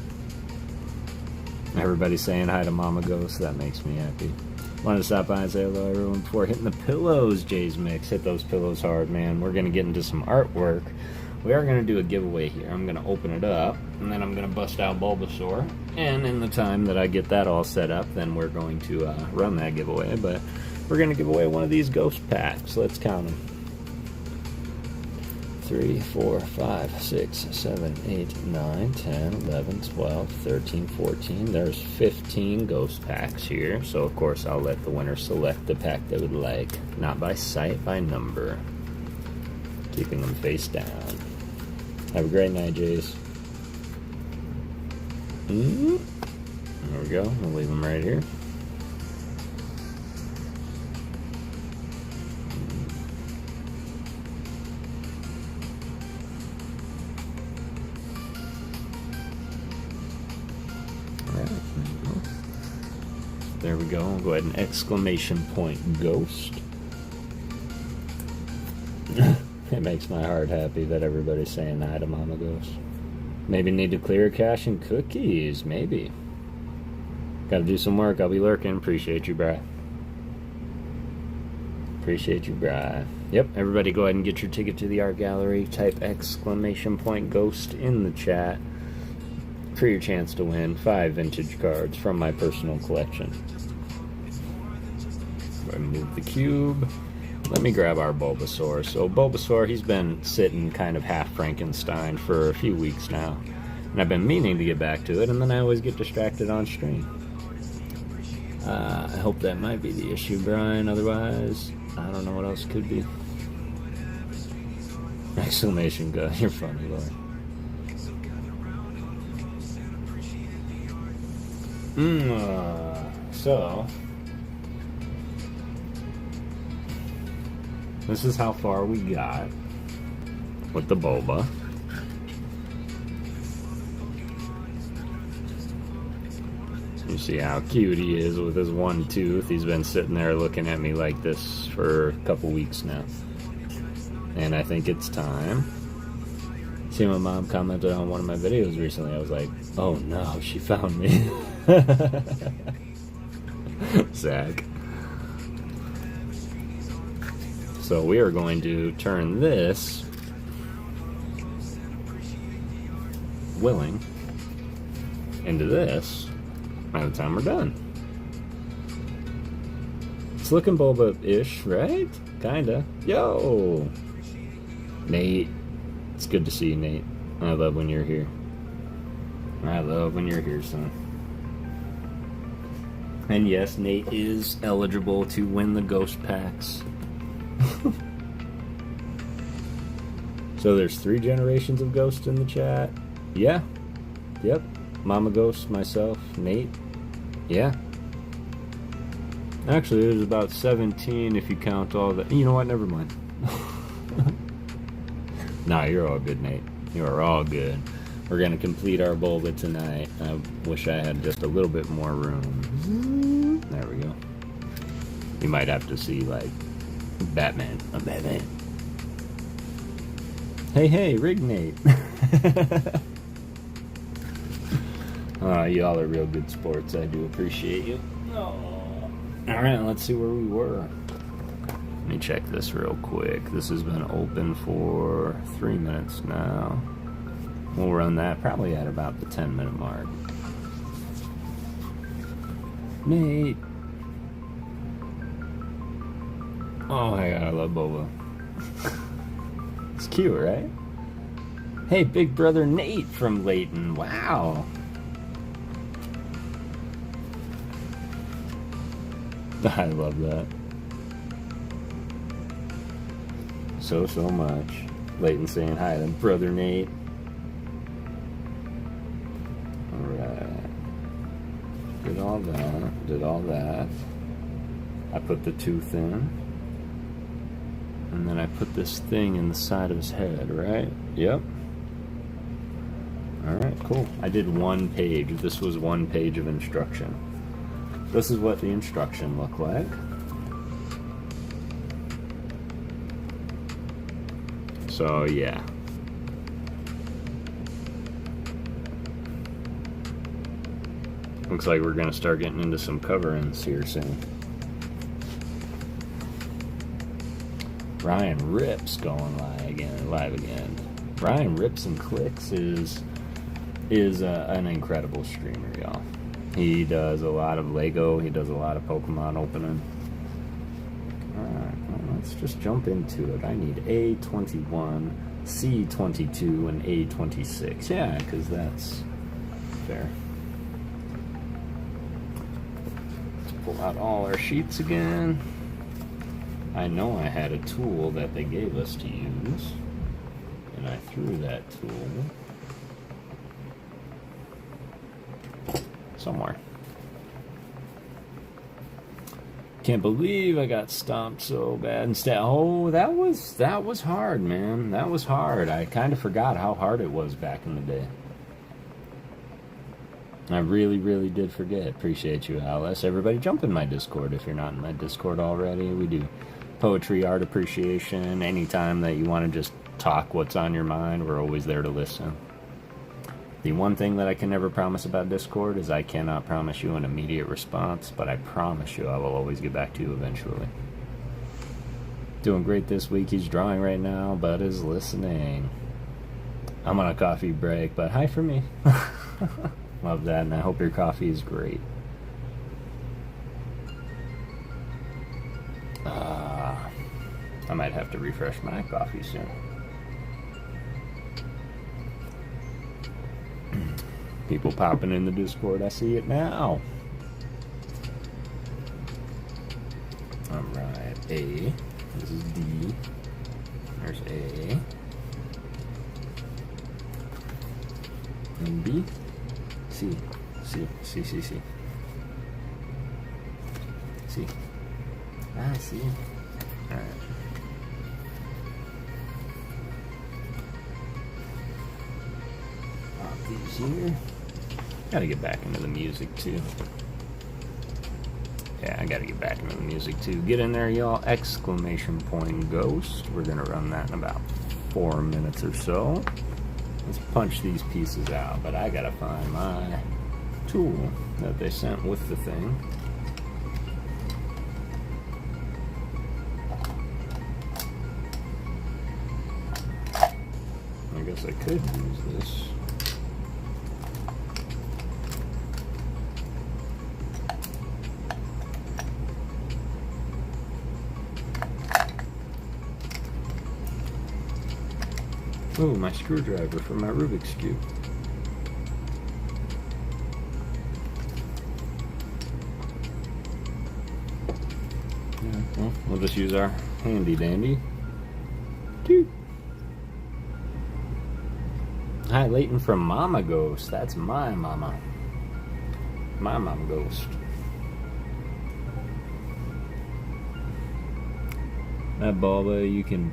Everybody saying hi to Mama Ghost, that makes me happy. Wanted to stop by and say hello everyone before hitting the pillows, Jay's Mix. Hit those pillows hard, man. We're going to get into some artwork. We are going to do a giveaway here. I'm going to open it up, and then I'm going to bust out Bulbasaur. And in the time that I get that all set up, then we're going to run that giveaway. But we're going to give away one of these ghost packs. Let's count them. 3, 4, 5, 6, 7, 8, 9, 10, 11, 12, 13, 14. There's 15 ghost packs here. So, of course, I'll let the winner select the pack they would like. Not by sight, by number. Keeping them face down. Have a great night, Jace. There we go. We'll leave them right here. There we go. We'll go ahead and exclamation point ghost. It makes my heart happy that everybody's saying hi to Mama Ghost. Maybe need to clear cache and cookies. Maybe. Gotta do some work. I'll be lurking. Appreciate you, brah. Appreciate you, brah. Yep, everybody go ahead and get your ticket to the art gallery. Type exclamation point ghost in the chat for your chance to win 5 vintage cards from my personal collection. Go ahead and move the cube. Let me grab our Bulbasaur. So Bulbasaur, he's been sitting kind of half Frankenstein for a few weeks now. And I've been meaning to get back to it, and then I always get distracted on stream. I hope that might be the issue, Brian. Otherwise, I don't know what else could be. Exclamation God, you're funny, Lord. So this is how far we got with the Bulba. You see how cute he is with his one tooth. He's been sitting there looking at me like this for a couple weeks now. And I think it's time. See, my mom commented on one of my videos recently. I was like, oh no, she found me. Zach. So we are going to turn this willing, into this by the time we're done. It's looking Bulba-ish, right? Kinda. Yo! Nate. It's good to see you, Nate. I love when you're here. I love when you're here, son. And yes, Nate is eligible to win the ghost packs. So there's 3 generations of ghosts in the chat. Yeah. Yep. Mama Ghost, myself, Nate. Yeah. Actually, there's about 17 if you count all the... You know what? Never mind. Nah, you're all good, Nate. You are all good. We're going to complete our Bulba tonight. I wish I had just a little bit more room. There we go. You might have to see, like, Batman. A Batman. Hey, Rig Nate. Y'all are real good sports. I do appreciate you. Alright, let's see where we were. Let me check this real quick. This has been open for 3 minutes now. We'll run that probably at about the 10-minute mark. Nate. Oh my god, I love Boba. It's cute, right? Hey, big brother Nate from Layton. Wow. I love that. So much. Layton saying hi to brother Nate. Alright. Did all that. I put the tooth in. And then I put this thing in the side of his head, right? Yep. Alright, cool. I did 1 page. This was 1 page of instruction. This is what the instruction looked like. So, yeah. Looks like we're going to start getting into some cover-ins here soon. Ryan Rips going live again. Ryan Rips and Clicks is an incredible streamer, y'all. He does a lot of Lego. He does a lot of Pokemon opening. Alright, well, let's just jump into it. I need A21, C22, and A26. Yeah, because that's fair. Let's pull out all our sheets again. I know I had a tool that they gave us to use, and I threw that tool somewhere. Can't believe I got stomped so bad instead. Oh, that was hard, man. That was hard. I kind of forgot how hard it was back in the day. I really did forget. Appreciate you, Alice. Everybody jump in my Discord if you're not in my Discord already. We do poetry, art appreciation. Anytime that you want to just talk what's on your mind, we're always there to listen. The one thing that I can never promise about Discord is I cannot promise you an immediate response, but I promise you I will always get back to you eventually. Doing great this week. He's drawing right now, but is listening. I'm on a coffee break, but hi for me. Love that, and I hope your coffee is great. I might have to refresh my coffee soon. People popping in the Discord, I see it now. Alright, A. This is D. There's A. And B. C. C. C. C. C. C. Ah, C. Alright. Pop these here. Gotta get back into the music too. Yeah, I gotta get back into the music too. Get in there, y'all. Exclamation point ghost. We're gonna run that in about 4 minutes or so. Let's punch these pieces out, but I gotta find my tool that they sent with the thing. I guess I could use this. Ooh, my screwdriver for my Rubik's Cube. Yeah, well, we'll just use our handy dandy. Toot. Hi, Leighton from Mama Ghost. That's my mama. My Mama Ghost. That Bulba, you can...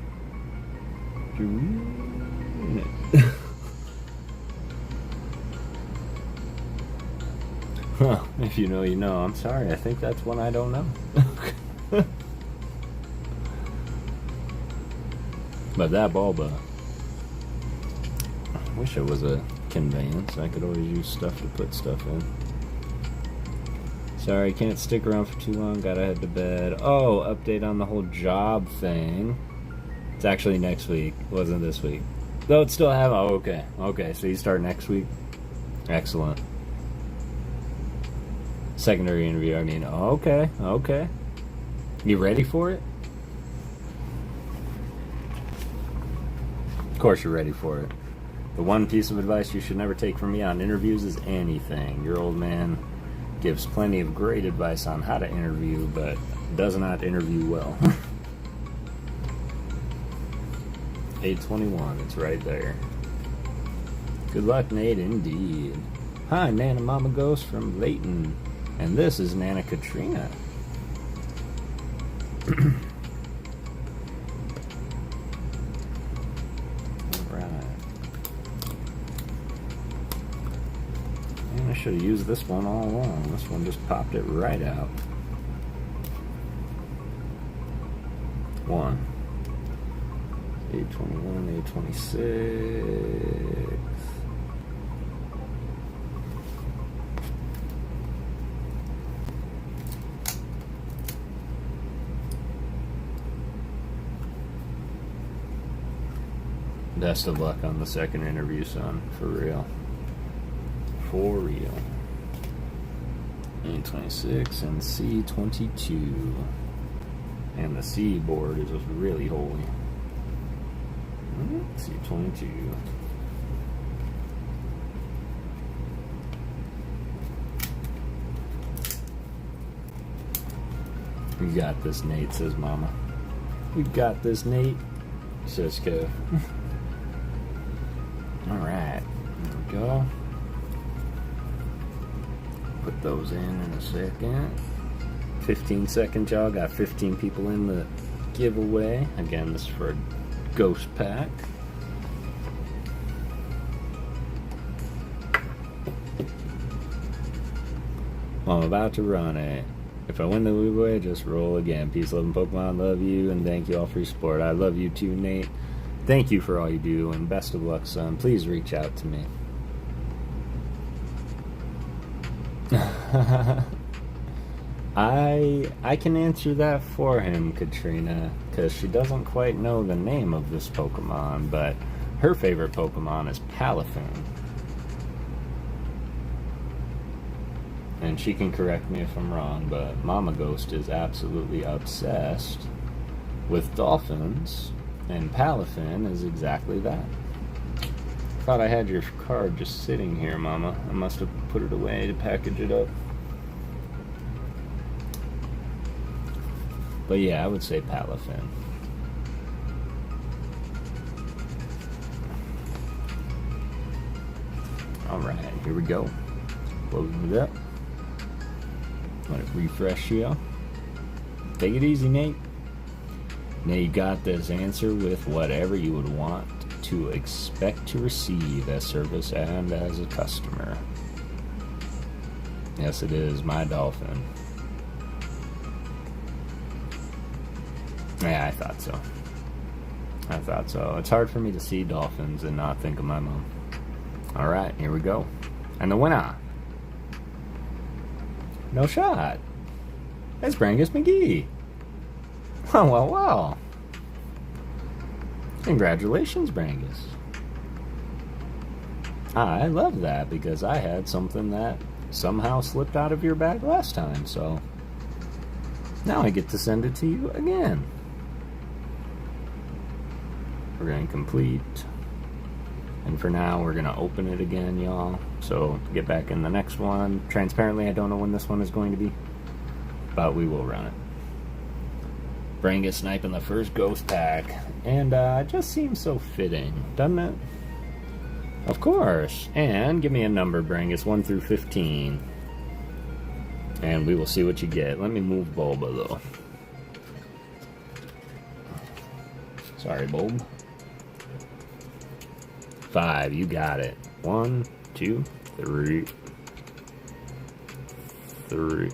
Well, if you know, you know. I'm sorry, I think that's one I don't know. But that Bulba... I wish it was a conveyance. I could always use stuff to put stuff in. Sorry, can't stick around for too long. Gotta head to bed. Oh, update on the whole job thing. It's actually next week. It wasn't this week. Though it's still have... Oh, okay. Okay, so you start next week? Excellent. Secondary interview, I mean. Okay, okay. You ready for it? Of course you're ready for it. The one piece of advice you should never take from me on interviews is anything. Your old man gives plenty of great advice on how to interview, but does not interview well. 8:21, it's right there. Good luck, Nate, indeed. Hi, Nana Mama Ghost from Leighton, and this is Nana Katrina. I should have used this one all along. This one just popped it right out. 1. 8:21, 8:26. Best of luck on the second interview, son. For real. For real. 8:26 and C22. And the C board is just really holy. C22. We got this, Nate, says Mama. We got this, Nate, says Kev. Alright, there we go. Put those in a second. 15-second y'all. Got 15 people in the giveaway. Again, this is for a ghost pack. Well, I'm about to run it. If I win the giveaway, just roll again. Peace, love, and Pokemon. Love you, and thank you all for your support. I love you too, Nate. Thank you for all you do, and best of luck, son. Please reach out to me. I can answer that for him, Katrina, because she doesn't quite know the name of this Pokemon, but her favorite Pokemon is Palafin. And she can correct me if I'm wrong, but Mama Ghost is absolutely obsessed with dolphins, and Palafin is exactly that. Thought I had your card just sitting here, Mama. I must have put it away to package it up. But yeah, I would say Palafin. Alright, here we go. Closing it up. Let it refresh here. Take it easy, Nate. Now you got this. Answer with whatever you would want to expect to receive as service and as a customer. Yes, it is my dolphin. Yeah, I thought so. I thought so. It's hard for me to see dolphins and not think of my mom. Alright, here we go. And the winner. No shot. It's Brangus McGee. Oh, well, well. Congratulations, Brangus. I love that because I had something that somehow slipped out of your bag last time, so now I get to send it to you again. We're going to complete And for now, we're going to open it again, y'all. So, get back in the next one. Transparently, I don't know when this one is going to be, but we will run it. Brangus sniping the first ghost pack. And it just seems so fitting, doesn't it? Of course. And give me a number, Brangus, 1 through 15. And we will see what you get. Let me move Bulba, though. Sorry, Bulb. 5, you got it. 1, 2, 3. 3,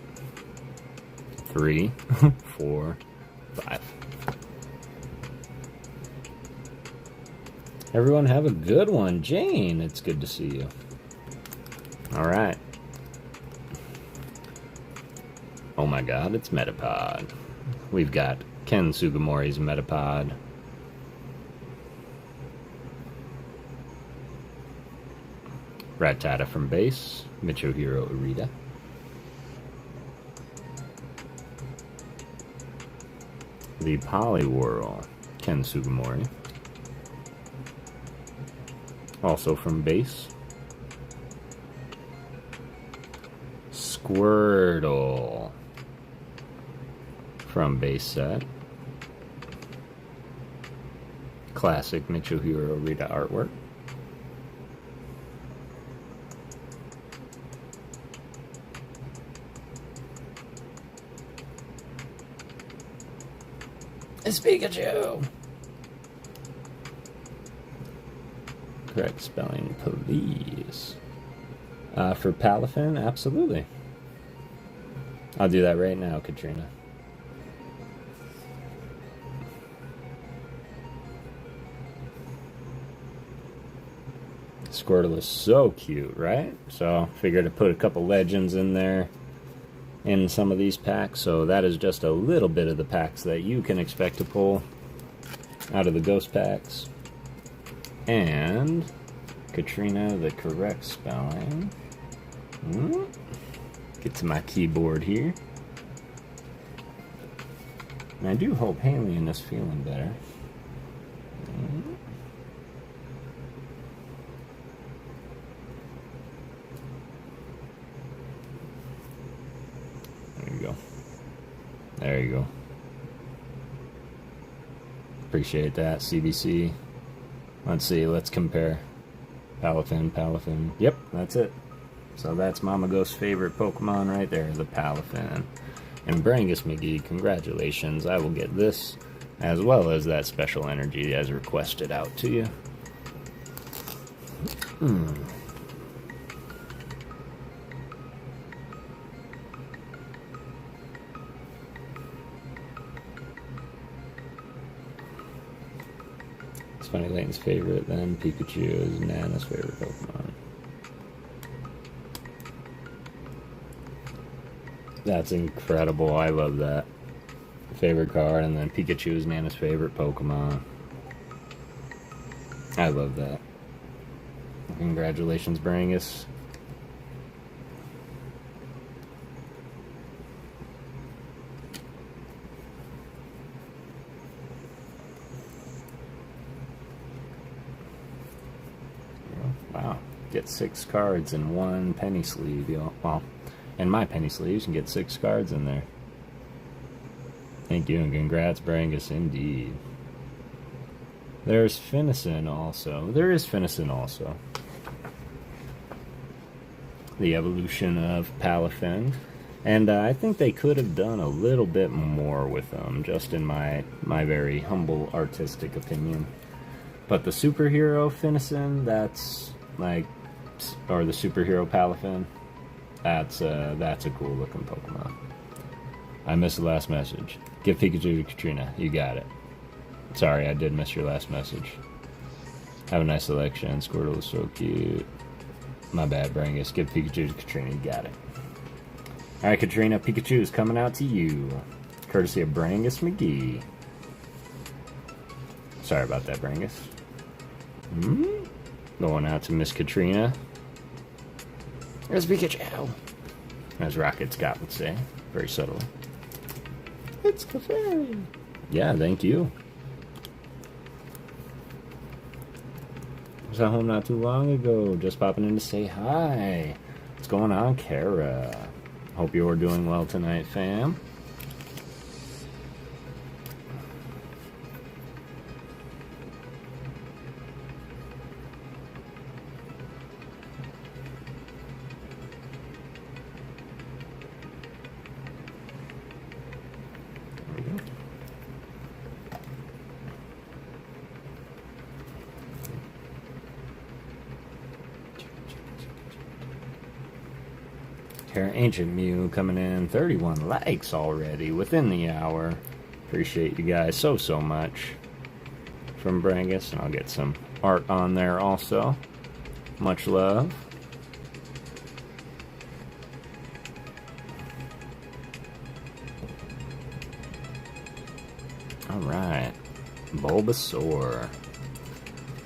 4, 5. Everyone have a good one. Jane, it's good to see you. Alright. Oh my god, it's Metapod. We've got Ken Sugimori's Metapod. Rattata from base. Michohiro Urita. The Poliwhirl, Ken Sugimori. Also from base. Squirtle from base set. Classic Michohiro Urita artwork. It's Pikachu! Correct spelling, please. For Palafin, absolutely. I'll do that right now, Katrina. Squirtle is so cute, right? So, figured to put a couple legends in there in some of these packs. So that is just a little bit of the packs that you can expect to pull out of the ghost packs. And Katrina, the correct spelling. Get to my keyboard here. And I do hope Halion is feeling better. There you go. There you go. Appreciate that, CBC. Let's see, let's compare. Palafin. Yep, that's it. So that's Mama Ghost's favorite Pokemon right there, the Palafin. And Brangus McGee, congratulations. I will get this, as well as that special energy as requested out to you. It's funny, Layton's favorite, then Pikachu is Nana's favorite Pokemon. That's incredible. I love that. Favorite card, and then Pikachu is Nana's favorite Pokemon. I love that. Congratulations, Brangus. Wow. Get 6 cards in one penny sleeve, y'all. Well, in my penny sleeves, you can get 6 cards in there. Thank you, and congrats, Brangus, indeed. There's Finnison also. There is Finnison also. The evolution of Palafin. And I think they could have done a little bit more with them, just in my very humble artistic opinion. But the superhero Finnison, that's like, or the superhero Palafin, that's a cool looking Pokemon. I missed the last message. Give Pikachu to Katrina. You got it. Sorry, I did miss your last message. Have a nice selection. Squirtle is so cute. My bad, Brangus. Give Pikachu to Katrina. You got it. Alright, Katrina. Pikachu is coming out to you. Courtesy of Brangus McGee. Sorry about that, Brangus. Going out to Miss Katrina. There's Pikachu. As Rocket Scott would say. Very subtly. It's Clefairy. Yeah, thank you. at home not too long ago. Just popping in to say hi. What's going on, Kara? Hope you're doing well tonight, fam. Ancient Mew coming in, 31 likes already within the hour. Appreciate you guys so much. From Brangus, and I'll get some art on there also. Much love. Alright, Bulbasaur.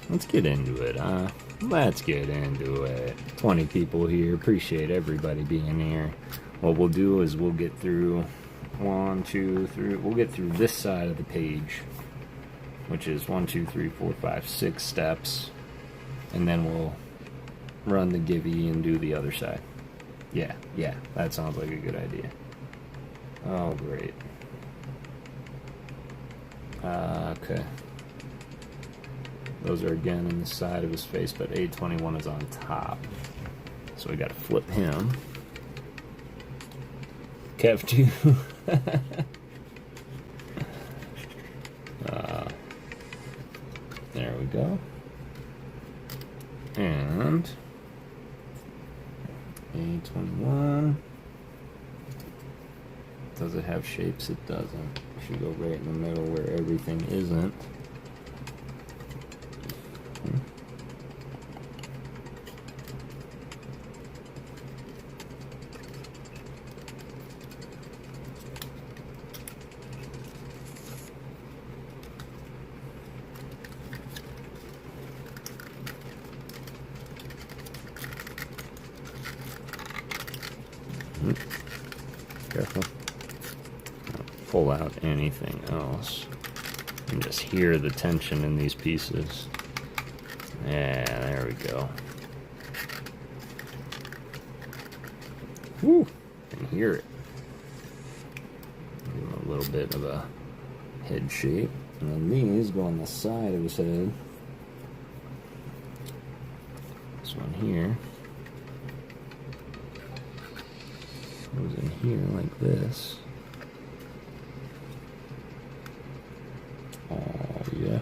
Let's get into it, huh? Let's get into it. 20 people here. Appreciate everybody being here. What we'll do is we'll get through 1, 2, 3. We'll get through this side of the page, which is 1, 2, 3, 4, 5, 6 steps, and then we'll run the Givey and do the other side. Yeah, that sounds like a good idea. Oh, great. Okay. Those are again in the side of his face, but A21 is on top. So we gotta flip him. Kev too. There we go. And A21. Does it have shapes? It doesn't. Should go right in the middle where everything isn't. Careful. Don't pull out anything else. You can just hear the tension in these pieces. Yeah, there we go. Woo! I can hear it. Give him a little bit of a head shape. And then these go on the side of his head. This one here goes in here like this. Oh, yeah.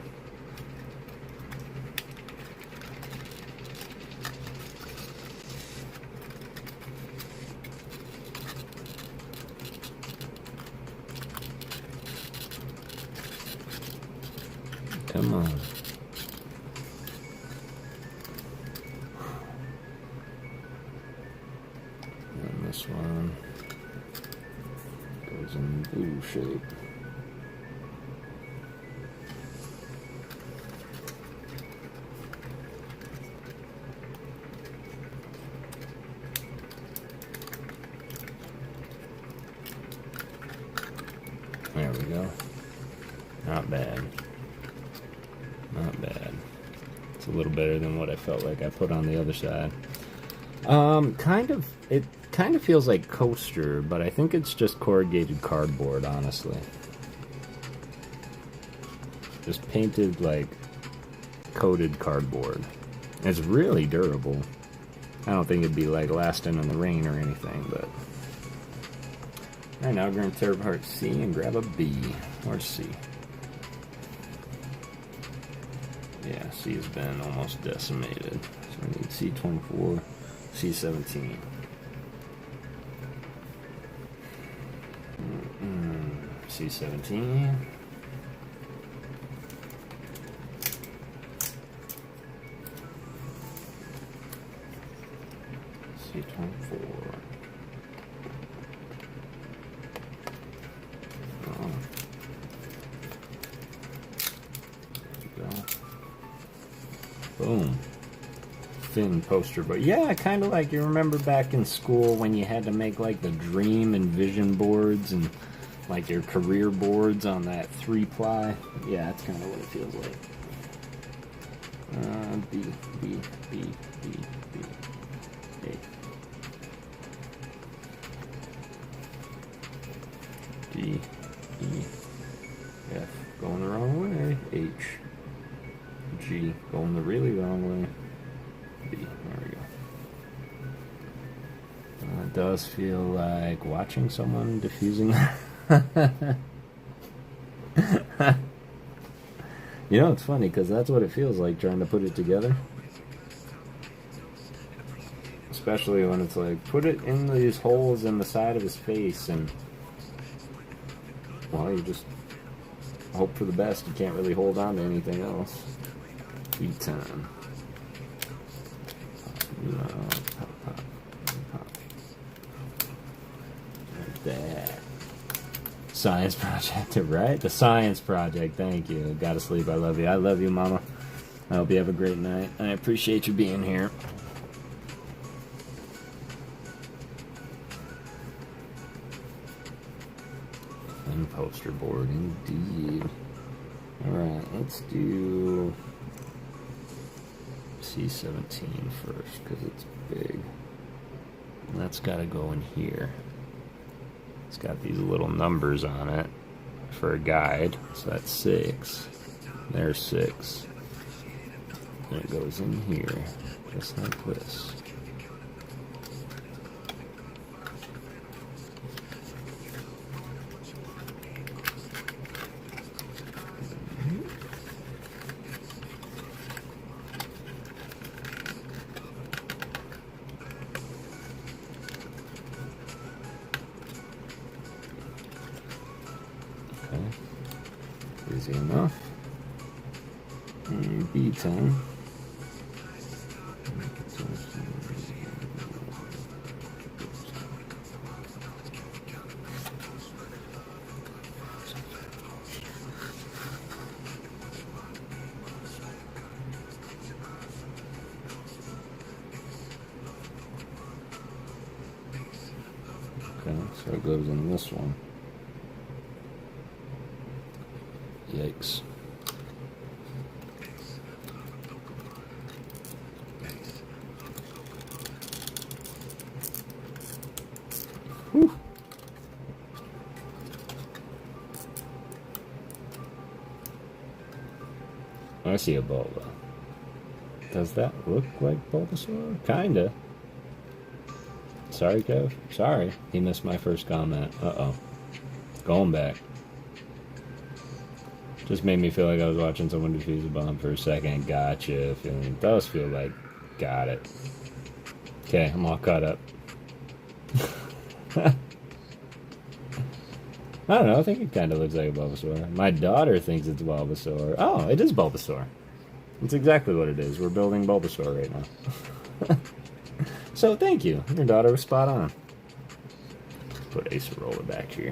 Come on. And this one goes in blue shape. There we go. Not bad. Not bad. It's a little better than what I felt like I put on the other side. It kind of feels like coaster, but I think it's just corrugated cardboard, honestly. Just painted, like, coated cardboard. It's really durable. I don't think it'd be, like, lasting in the rain or anything, but... Alright, now we're going to tear apart C and grab a B. Or C. Yeah, C has been almost decimated. So we need C24, C17. C17. C24. Oh. There we go. Boom. Thin poster, but yeah, kind of like you remember back in school when you had to make like the dream and vision boards and like your career boards on that 3-ply. Yeah, that's kind of what it feels like. B, B, B, B, B, A. D, E, F, going the wrong way, H, G, going the really wrong way, B, there we go. It does feel like watching someone diffusing. You know, it's funny, because that's what it feels like trying to put it together. Especially when it's like, put it in these holes in the side of his face, and, well, you just hope for the best. You can't really hold on to anything else. B-time. Like that. Science project, right? The science project, thank you. Gotta sleep, I love you. I love you, Mama. I hope you have a great night. I appreciate you being here. And poster board, indeed. Alright, let's do C17 first, because it's big. And that's gotta go in here. It's got these little numbers on it for a guide, so that's 6. There's 6. And it goes in here, just like this. Easy enough. And B time. Okay, so it goes in this one. Yikes. Whew. I see a Bulba. Does that look like Bulbasaur? Kinda. Sorry, Kev. Sorry. He missed my first comment. Uh-oh. Going back. Just made me feel like I was watching someone defuse a bomb for a second. Gotcha. Feeling it does feel like. Got it. Okay, I'm all caught up. I don't know. I think it kind of looks like a Bulbasaur. My daughter thinks it's Bulbasaur. Oh, it is Bulbasaur. It's exactly what it is. We're building Bulbasaur right now. So, thank you. Your daughter was spot on. Put Acerola back here.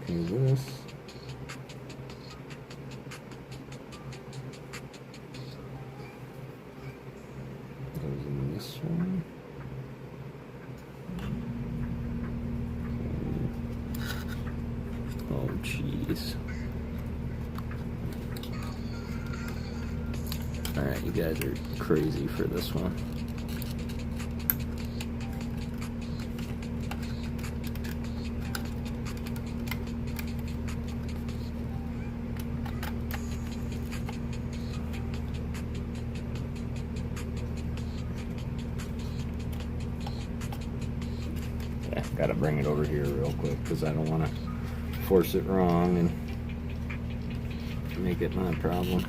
This goes in this one. Oh jeez. Alright, you guys are crazy for this one. Gotta bring it over here real quick because I don't want to force it wrong and make it my problem.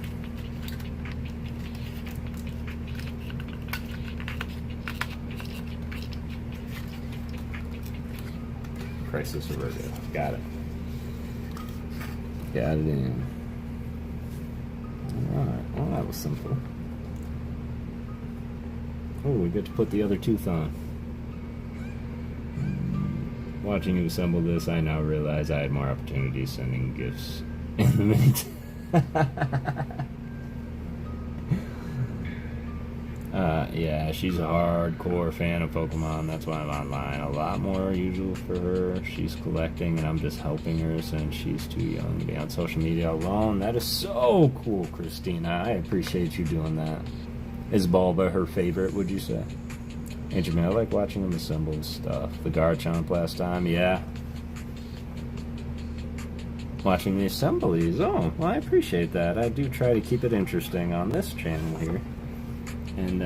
Crisis averted. Got it. Got it in. Alright, well that was simple. Oh, we get to put the other tooth on. Watching you assemble this, I now realize I had more opportunities sending gifts in the minute. Yeah, she's a hardcore fan of Pokemon. That's why I'm online. A lot more usual for her. She's collecting, and I'm just helping her since she's too young to be on social media alone. That is so cool, Christina. I appreciate you doing that. Is Bulba her favorite, would you say? Andrew, man, I like watching them assemble stuff. The Garchomp last time, yeah. Watching the assemblies. Oh, well, I appreciate that. I do try to keep it interesting on this channel here. And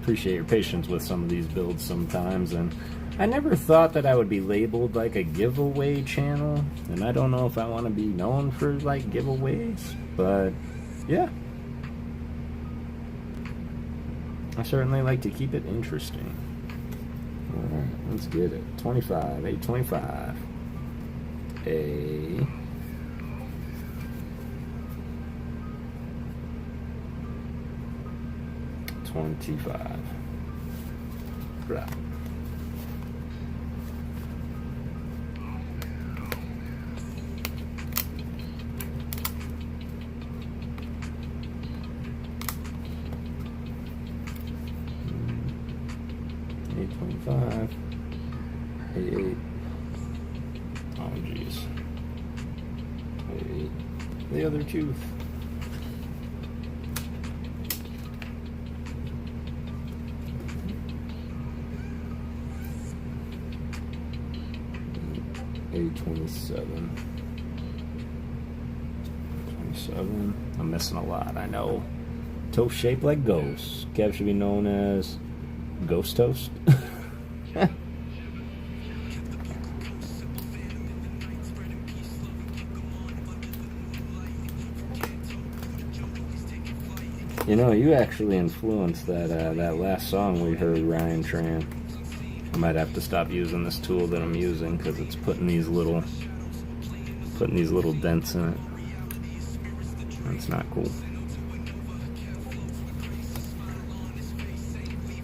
appreciate your patience with some of these builds sometimes. And I never thought that I would be labeled like a giveaway channel. And I don't know if I want to be known for like giveaways. But yeah. I certainly like to keep it interesting. Alright, let's get it. 25, 825. A 25. Right. $8.25. $8. Oh jeez. $8. The other tooth. $8.27. 27. I'm missing a lot, I know. Toast shaped like ghosts. Kev should be known as Ghost Toast. You know, you actually influenced that that last song we heard, Ryan Tran. I might have to stop using this tool that I'm using because it's putting these little dents in it. That's not cool.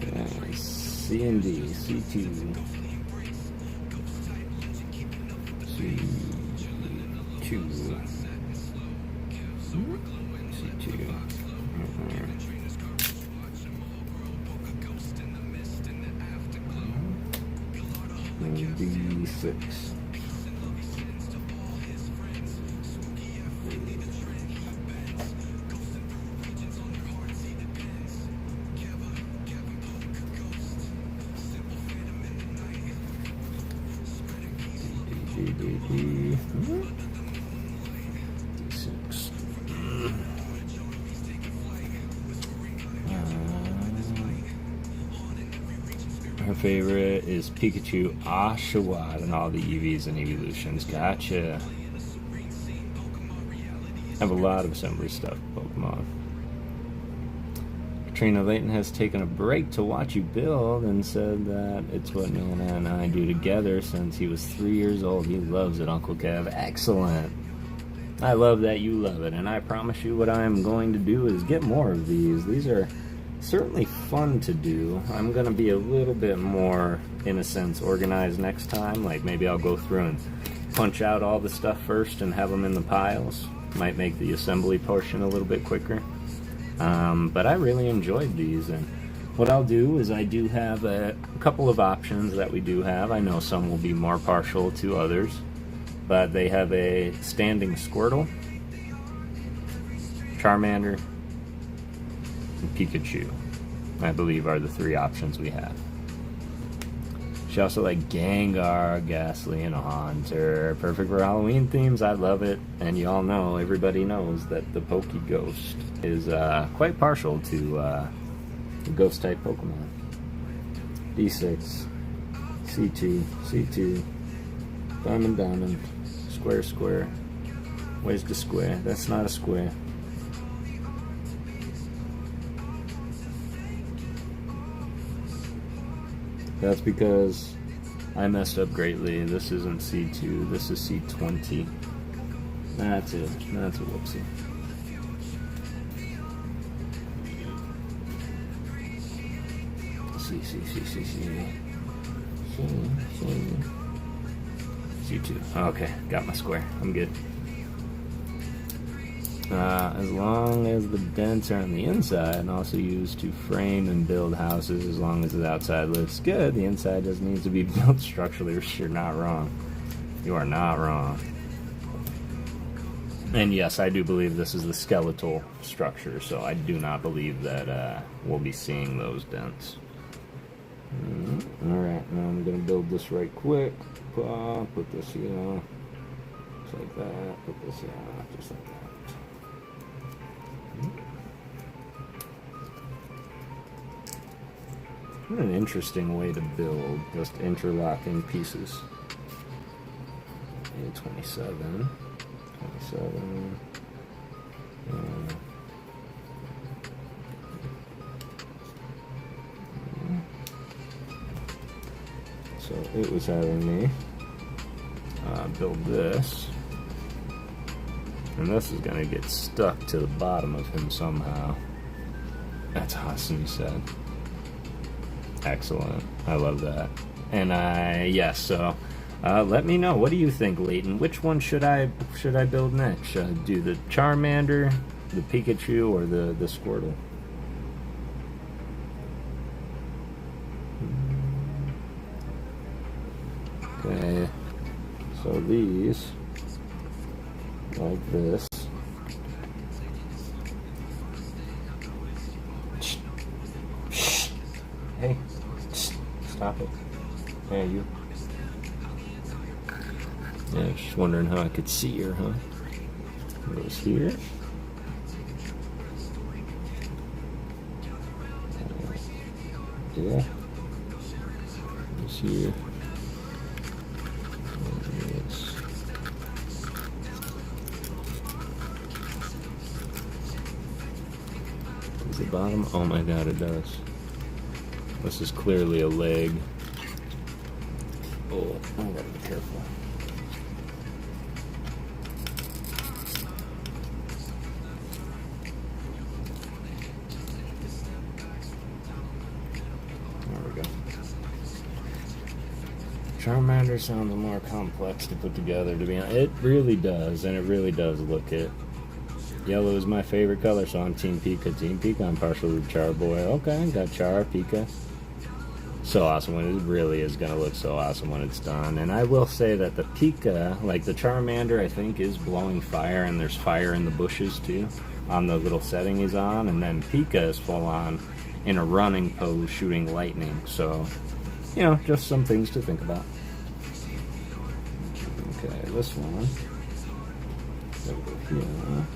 Okay, C and D, C2, C2, C2. D6. Her favorite is Pikachu, Oshawott, and all the EVs and evolutions. Gotcha. I have a lot of assembly stuff, Pokemon. Katrina Layton has taken a break to watch you build and said that it's what Nona and I do together since he was 3 years old. He loves it, Uncle Kev. Excellent. I love that you love it, and I promise you what I'm going to do is get more of these. These are certainly fun to do. I'm going to be a little bit more, in a sense, organized next time. Like maybe I'll go through and punch out all the stuff first and have them in the piles. Might make the assembly portion a little bit quicker. But I really enjoyed these, and what I'll do is I do have a couple of options that we do have. I know some will be more partial to others, but they have a standing Squirtle, Charmander, and Pikachu, I believe, are the three options we have. She also like Gengar, Ghastly, and Haunter. Perfect for Halloween themes. I love it. And you all know, everybody knows that the PokéGhost is quite partial to ghost type Pokemon. D6, C2, C2, Diamond, Diamond, Square, Square. Where's the square? That's not a square. That's because I messed up greatly. This isn't C2, this is C20. That's a whoopsie. C2. Okay, got my square. I'm good. As long as the dents are on the inside and also used to frame and build houses, as long as the outside looks good, the inside just needs to be built structurally. You're not wrong. You are not wrong. And yes, I do believe this is the skeletal structure, so I do not believe that we'll be seeing those dents. Alright, now I'm going to build this right quick. Put this here, just like that. Put this here, just like that. What an interesting way to build, just interlocking pieces. 27. 27. So it was having me build this. And this is going to get stuck to the bottom of him somehow. That's awesome, you said. Excellent. I love that. And yes, so let me know. What do you think, Leighton? Which one should I build next? Should I do the Charmander, the Pikachu, or the Squirtle? Okay. So these, like this. Hey, stop it. Hey, you. Yeah, just wondering how I could see her, huh? Goes here. Yeah. Goes here. Does the bottom? Oh my god, it does. This is clearly a leg. Oh, I gotta be careful. There we go. Charmander sounds more complex to put together, to be honest. It really does, and it really does look it. Yellow is my favorite color, so I'm Team Pika. Team Pika, I'm partial to Charboy. Okay, got Char, Pika. So awesome when it really is going to look so awesome when it's done. And I will say that the Pika, like the Charmander, I think is blowing fire, and there's fire in the bushes too on the little setting he's on. And then Pika is full on in a running pose shooting lightning. So, you know, just some things to think about. Okay, this one. Over here.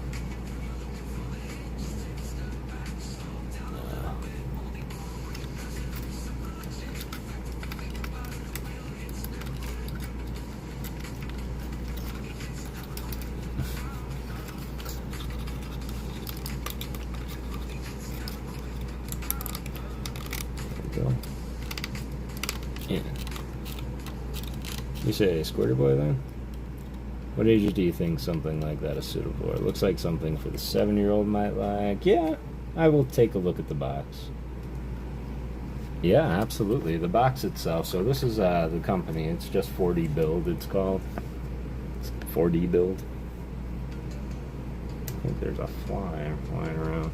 Yeah. You say Squirter Boy then? What ages do you think something like that is suitable for? It looks like something for the 7-year-old might like. Yeah, I will take a look at the box. Yeah, absolutely. The box itself. So this is the company. It's just 4D Build, it's called. It's 4D Build. I think there's a fly flying around.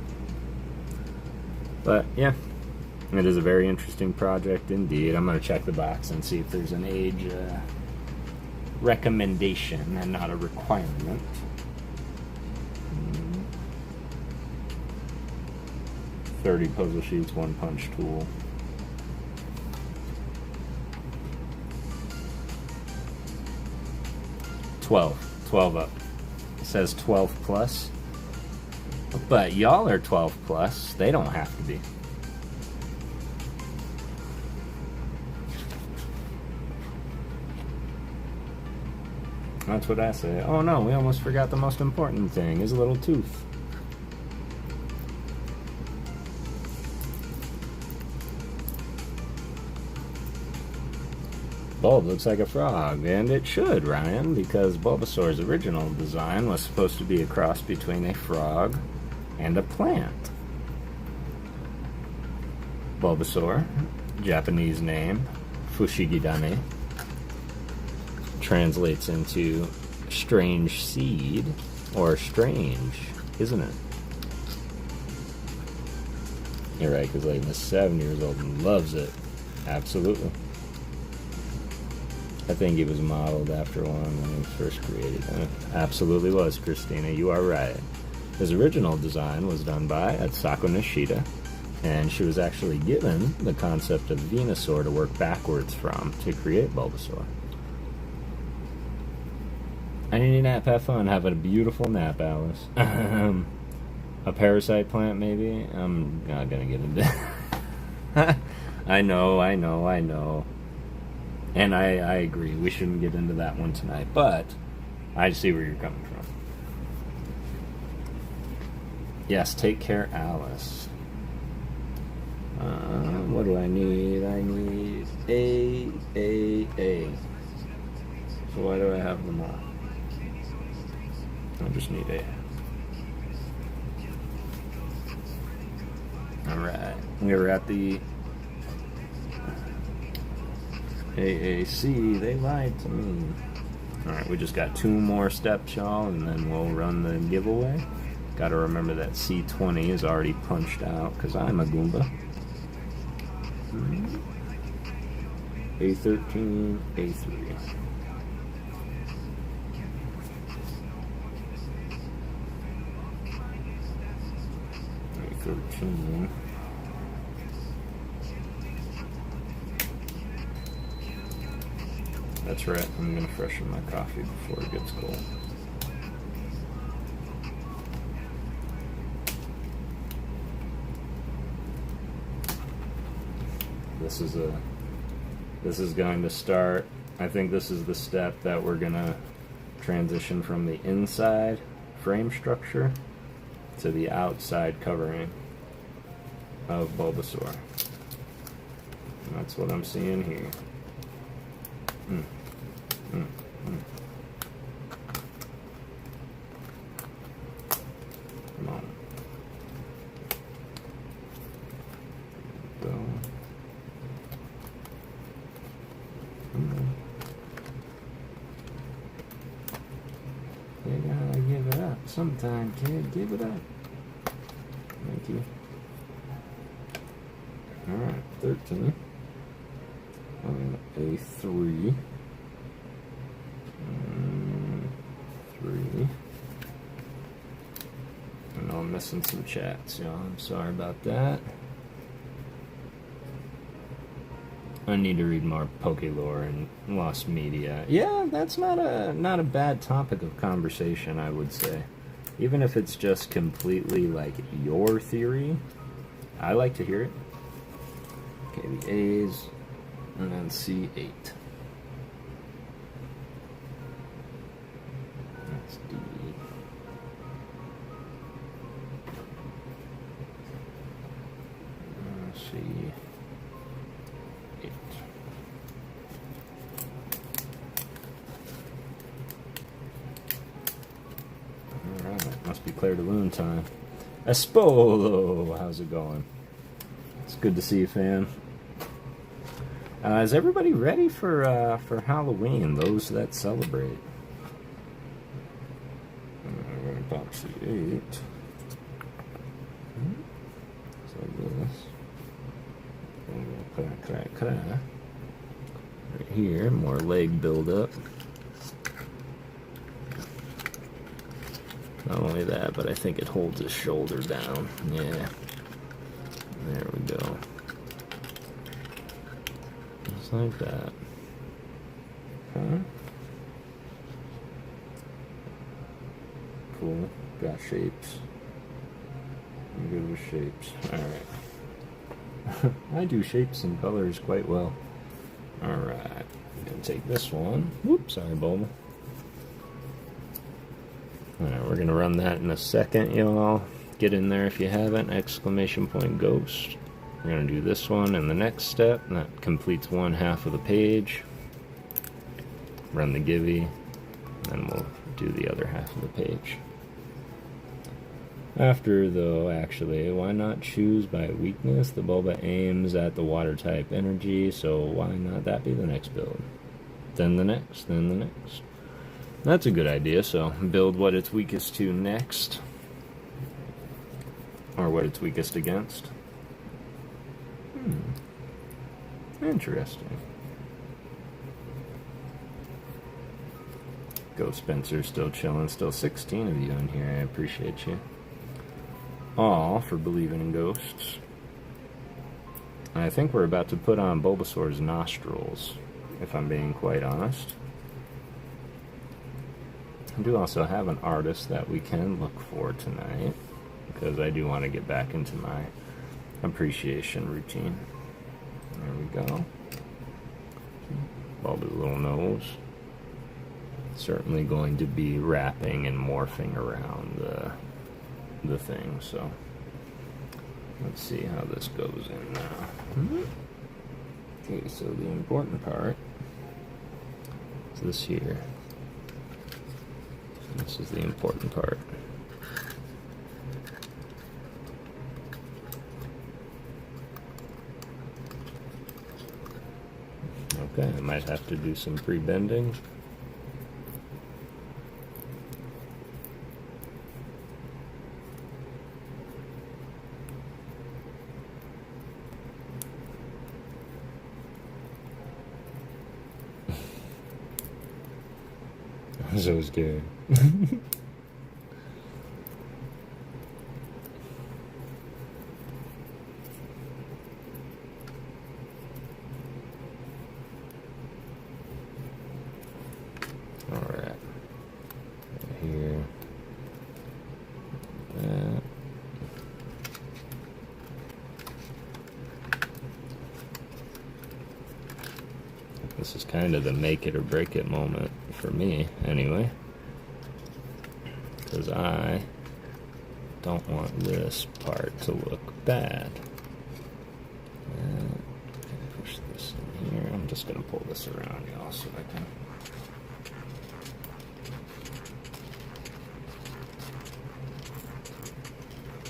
But, yeah. It is a very interesting project indeed. I'm going to check the box and see if there's an age recommendation and not a requirement. 30 puzzle sheets, 1 punch tool. $12 up. It says 12 plus. But y'all are 12 plus. They don't have to be. That's what I say. Oh no, we almost forgot the most important thing, his little tooth. Bulb looks like a frog, and it should, Ryan, because Bulbasaur's original design was supposed to be a cross between a frog and a plant. Bulbasaur, Japanese name, Fushigidane, translates into strange seed or strange. isn't it? You're right, because like, the 7 years old loves it. Absolutely. I think he was modeled after one when he was first created. Absolutely was, Christina. You are right. His original design was done by Sako Nishida, and she was actually given the concept of Venusaur to work backwards from to create Bulbasaur. I need a nap. Have fun. Have a beautiful nap, Alice. A parasite plant, maybe? I'm not gonna get into I know. And I agree. We shouldn't get into that one tonight. But I see where you're coming from. Yes, take care, Alice. What do I need? I need A. So why do I have them all? I just need A. Alright. We were at the AAC. They lied to me. Alright, we just got 2 more steps, y'all, and then we'll run the giveaway. Gotta remember that C20 is already punched out, because I'm a Goomba. A13, A3. A13. That's right, I'm gonna freshen my coffee before it gets cold. This is going to start. I think this is the step that we're gonna transition from the inside frame structure to the outside covering of Bulbasaur. And that's what I'm seeing here. Come on. Go. You gotta give it up sometime, kid. Give it up. Thank you. Alright, 13. A3. 3. I know I'm missing some chats, y'all. I'm sorry about that. I need to read more Pokélore and Lost Media. Yeah, that's not a bad topic of conversation, I would say. Even if it's just completely like your theory, I like to hear it. Okay, the A's, and then C8. That's D. C8. Alright, must be Claire de Lune time. Espolo, how's it going? It's good to see you, fam. Is everybody ready for Halloween? Those that celebrate. We're gonna pop C8. So this. Right here, more leg buildup. Not only that, but I think it holds his shoulder down. Yeah. There we go. Just like that. Okay. Cool. Got shapes. I'm good with shapes. Alright. I do shapes and colors quite well. Alright. I'm gonna take this one. Whoops, sorry, Bulma. Alright, we're gonna run that in a second, y'all. Get in there if you haven't. Exclamation point ghost. We're gonna do this one in the next step. That completes 1/2 of the page. Run the Givey. Then we'll do the other half of the page. After, though, actually, why not choose by weakness? The Bulba aims at the water type energy, so why not that be the next build? Then the next, then the next. That's a good idea, so build what it's weakest to next. or what it's weakest against. Interesting. Ghost Spencer still chilling, still 16 of you in here. I appreciate you all for believing in ghosts. And I think we're about to put on Bulbasaur's nostrils, if I'm being quite honest. I do also have an artist that we can look for tonight, because I do want to get back into my appreciation routine. There we go. Bulby little nose. Certainly going to be wrapping and morphing around the thing, so let's see how this goes in now. Okay, so the important part is this here. This is the important part. Okay, I might have to do some pre-bending. I'm so scared. Alright. Here. That. This is kind of the make it or break it moment for me, anyway. Because I don't want this part to look bad. Push this in here. I'm just going to pull this around, y'all, so I can.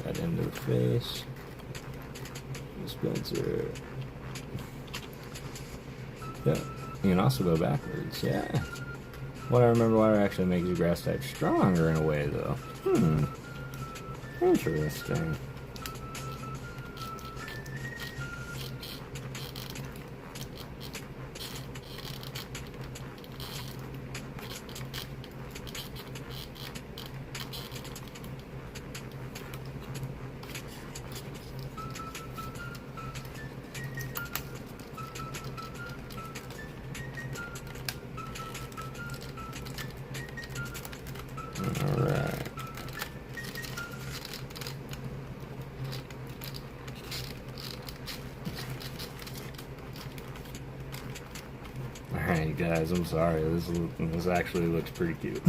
That into the face. Spencer. Yeah, you can also go backwards, yeah. What I remember water actually makes your grass type stronger in a way, though. Interesting. Alright. Alright, guys, I'm sorry. This actually looks pretty cute.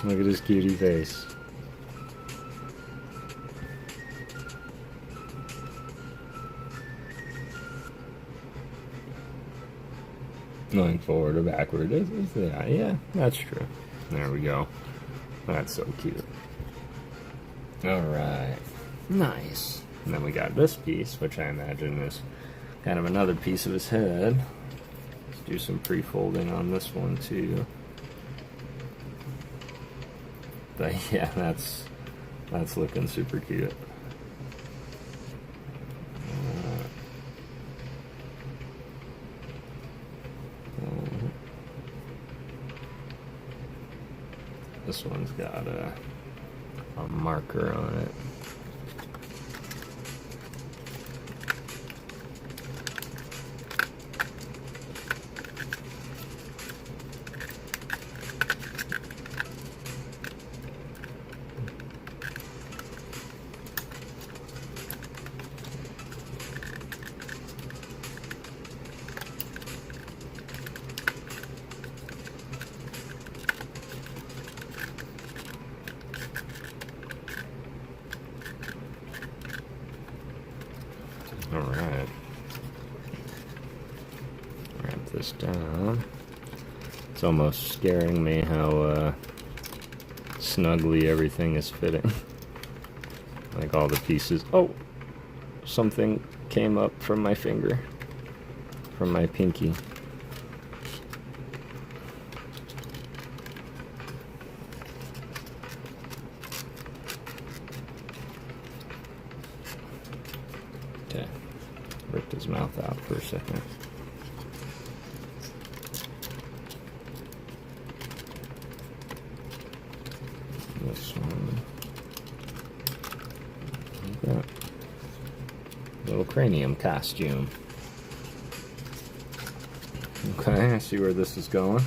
Look at his cutie face. Going forward or backward. Yeah, that's true. There we go. That's so cute. Alright. Nice. And then we got this piece, which I imagine is kind of another piece of his head. Let's do some pre-folding on this one too. But yeah, that's looking super cute. This one's got a marker on it. Alright. Wrap this down. It's almost scaring me how snugly everything is fitting. Like all the pieces. Oh! Something came up from my finger. From my pinky. Okay. Ripped his mouth out for a second. This one. Like that. Little cranium costume. Okay, I see where this is going.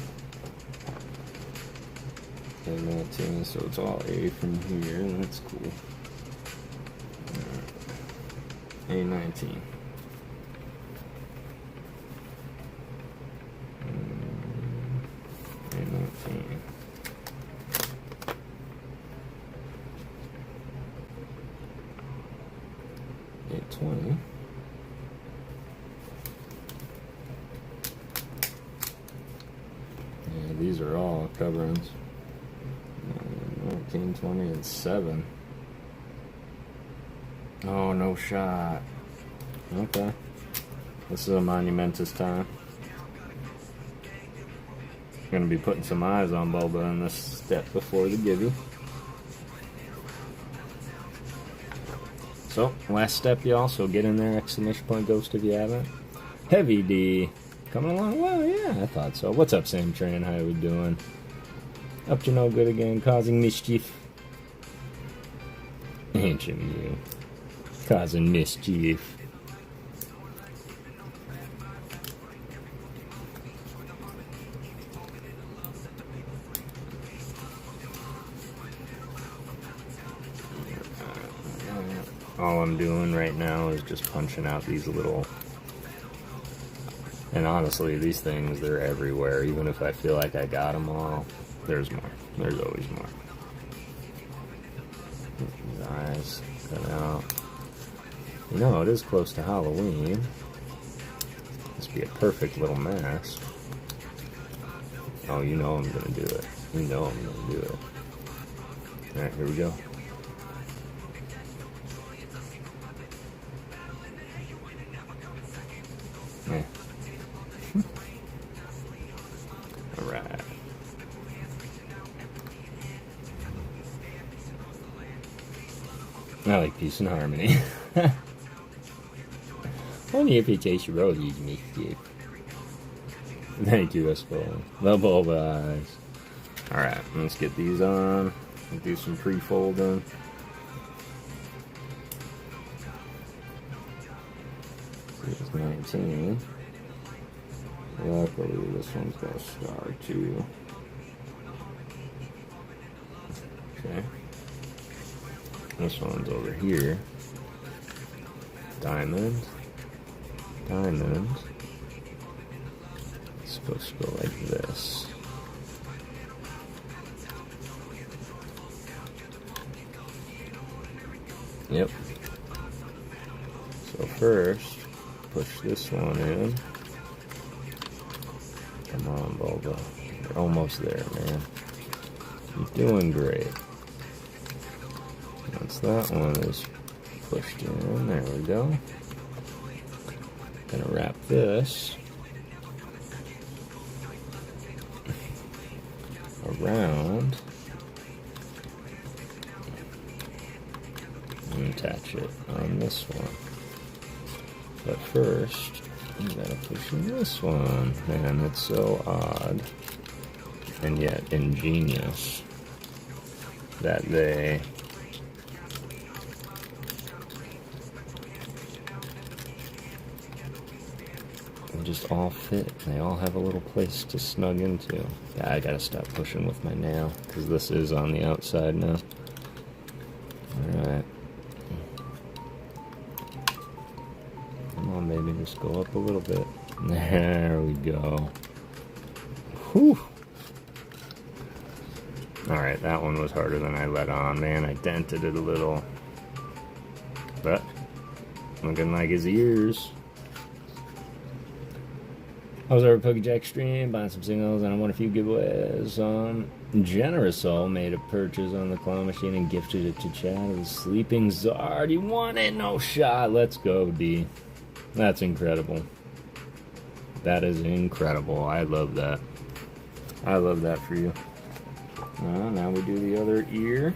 A19, so it's all A from here. That's cool. A19. A19. A20. Yeah, these are all coverings. 19, 20, and 7. Oh, no shot. Okay. This is a monumentous time. Gonna be putting some eyes on Bulba in this step before the Gibby. So, last step, y'all, so get in there, exclamation point ghost if you haven't. Heavy D. Coming along well, yeah, I thought so. What's up, Sam Train? How we doing? Up to no good again, causing mischief. Ancient you. Causing mischief. All I'm doing right now is just punching out these little... And honestly, these things, they're everywhere. Even if I feel like I got them all, there's more. There's always more. His eyes cut out. You know, it is close to Halloween. This would be a perfect little mask. Oh, you know I'm gonna do it. You know I'm gonna do it. Alright, here we go. Yeah. Alright. I like peace and harmony. Only if it takes your road, you make it. Thank you, Espo. The Bulba eyes. Alright, let's get these on. We'll do some pre-folding. Here's 19. Luckily, this one's got a star too. Okay. This one's over here. Diamond. Diamond. It's supposed to go like this. Yep. So first, push this one in. Come on, Bulba. You're almost there, man. You're doing great. Once that one is pushed in, there we go. Gonna wrap this around and attach it on this one. But first, you gotta push in this one. Man, it's so odd and yet ingenious that they just all fit. They all have a little place to snug into. Yeah, I gotta stop pushing with my nail because this is on the outside now. Alright. Come on, baby, just go up a little bit. There we go. Whew. Alright, that one was harder than I let on. Man, I dented it a little. But, looking like his ears. I was over at PokéJack stream, buying some singles, and I won a few giveaways. Generousol made a purchase on the claw machine and gifted it to Chad. It was Sleeping Zard. You won it? No shot. Let's go, D. That's incredible. That is incredible. I love that. I love that for you. Now we do the other ear.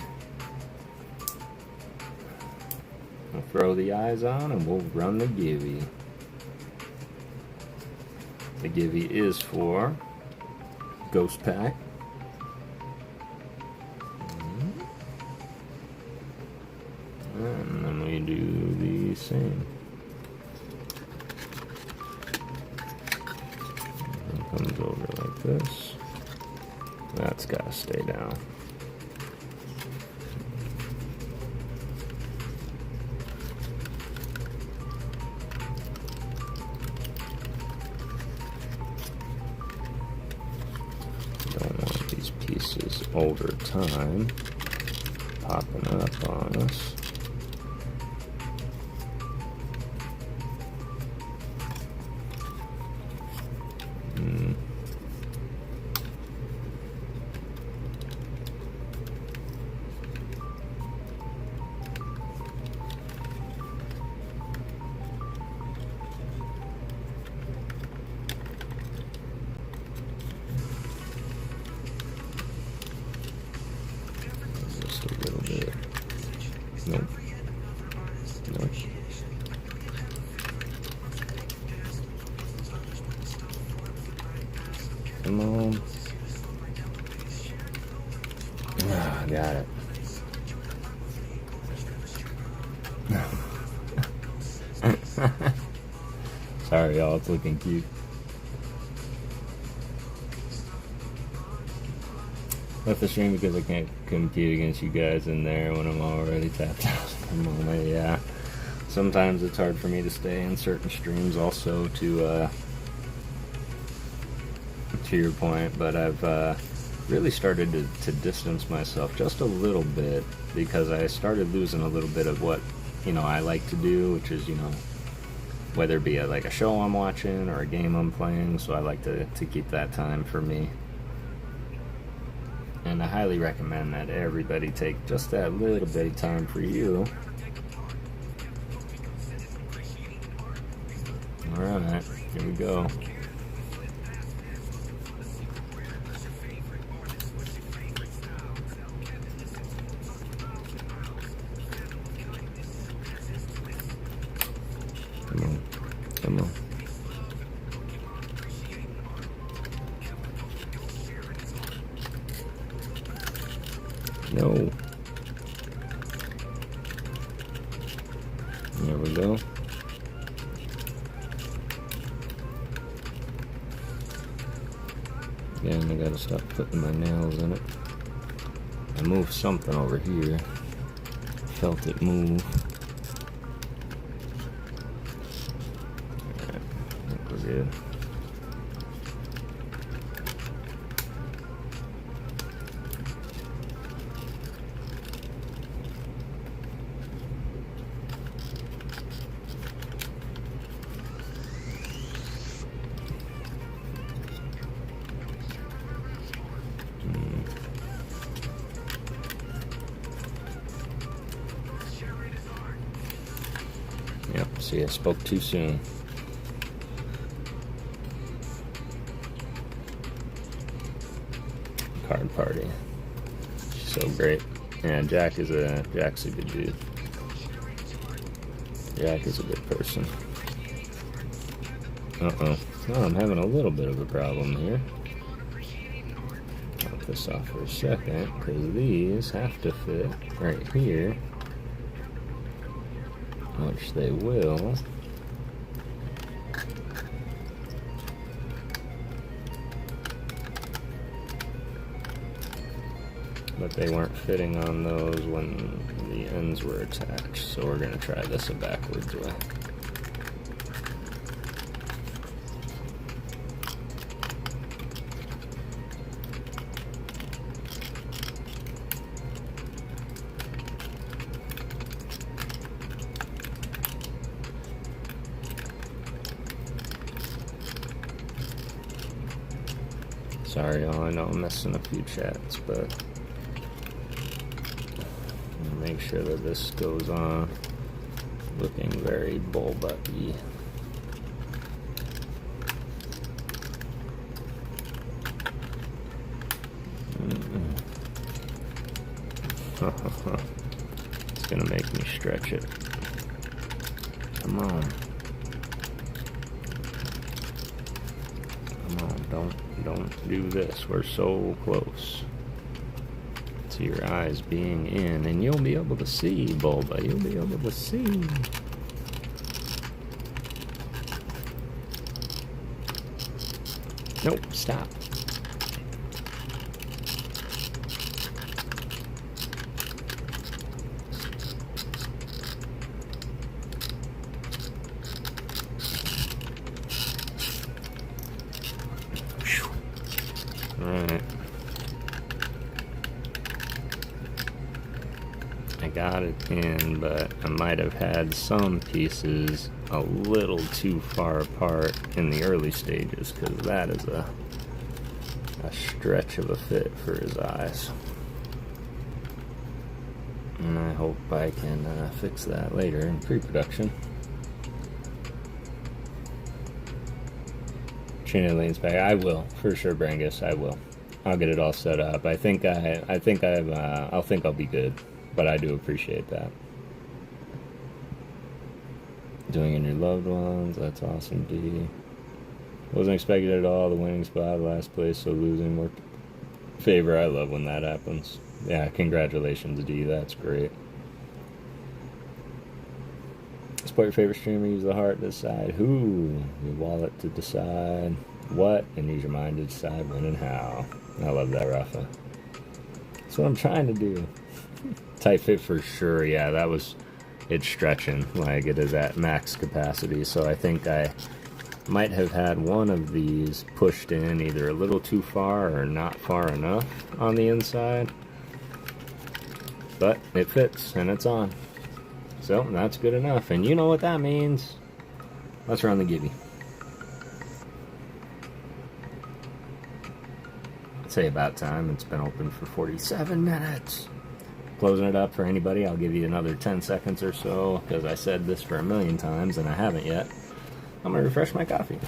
We'll throw the eyes on and we'll run the Givey. The Givey is for Ghost Pack. And then we do the same. It comes over like this. That's gotta stay down. Don't want these pieces over time popping up on us. Just a little bit. Nope. Nope. Come on. Ah, got it. Sorry, y'all. It's looking cute. Left the stream because I can't compete against you guys in there when I'm already tapped out. Yeah. Sometimes it's hard for me to stay in certain streams also to your point, but I've really started to distance myself just a little bit because I started losing a little bit of what, you know, I like to do, which is, you know, whether it be like a show I'm watching or a game I'm playing, so I like to keep that time for me. And I highly recommend that everybody take just that little bit of time for you. Alright, here we go. Come on, come on. No. There we go. Again, I gotta stop putting my nails in it. I moved something over here. Felt it move. Alright, I think we're good. Yep, see, I spoke too soon. Card party. She's so great. And Jack's a good dude. Jack is a good person. Uh-oh. Oh, I'm having a little bit of a problem here. I'll put this off for a second, because these have to fit right here. Which they will. But they weren't fitting on those when the ends were attached, so we're going to try this a backwards way. Sorry, y'all, I know I'm missing a few chats, but make sure that this goes on looking very Bulbasaur-y. It's gonna make me stretch it. Come on. Come on, don't do this. We're so close to your eyes being in, and you'll be able to see, Bulba. You'll be able to see. Nope, stop. Alright. I got it in, but I might have had some pieces a little too far apart in the early stages, because that is a stretch of a fit for his eyes. And I hope I can fix that later in pre-production. Lane's back. I will, for sure, Brangus. I will. I'll get it all set up. I'll think I'll be good, but I do appreciate that. Doing in your loved ones, that's awesome, D. Wasn't expected at all. The winning spot, last place, so losing worked favor. I love when that happens. Yeah, congratulations, D. That's great. Support your favorite streamer, use the heart to decide who, your wallet to decide what, and use your mind to decide when and how. I love that, Rafa. That's what I'm trying to do. Tight fit for sure, yeah, it's stretching, like it is at max capacity, so I think I might have had one of these pushed in either a little too far or not far enough on the inside, but it fits and it's on. So, that's good enough. And you know what that means. Let's run the Gibby. I'd say about time. It's been open for 47 minutes. Closing it up for anybody. I'll give you another 10 seconds or so, because I said this for a million times and I haven't yet. I'm going to refresh my coffee.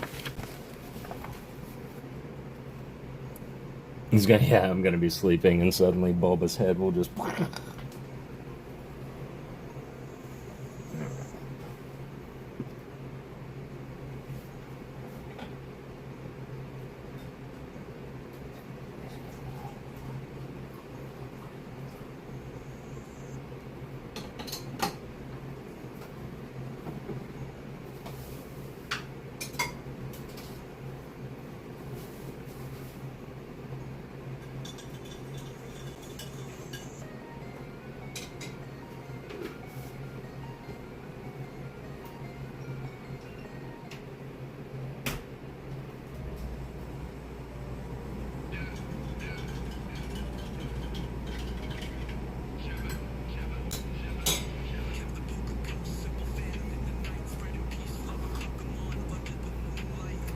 Yeah, I'm going to be sleeping and suddenly Bulba's head will just...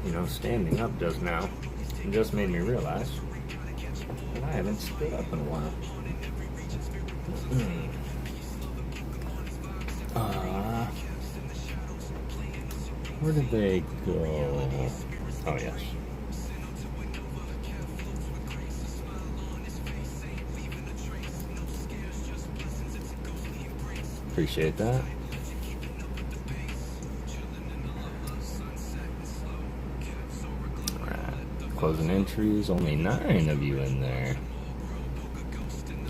You know, standing up just now, it just made me realize that I haven't stood up in a while. Where did they go? Oh, yes. Appreciate that. Closing entries, only 9 of you in there.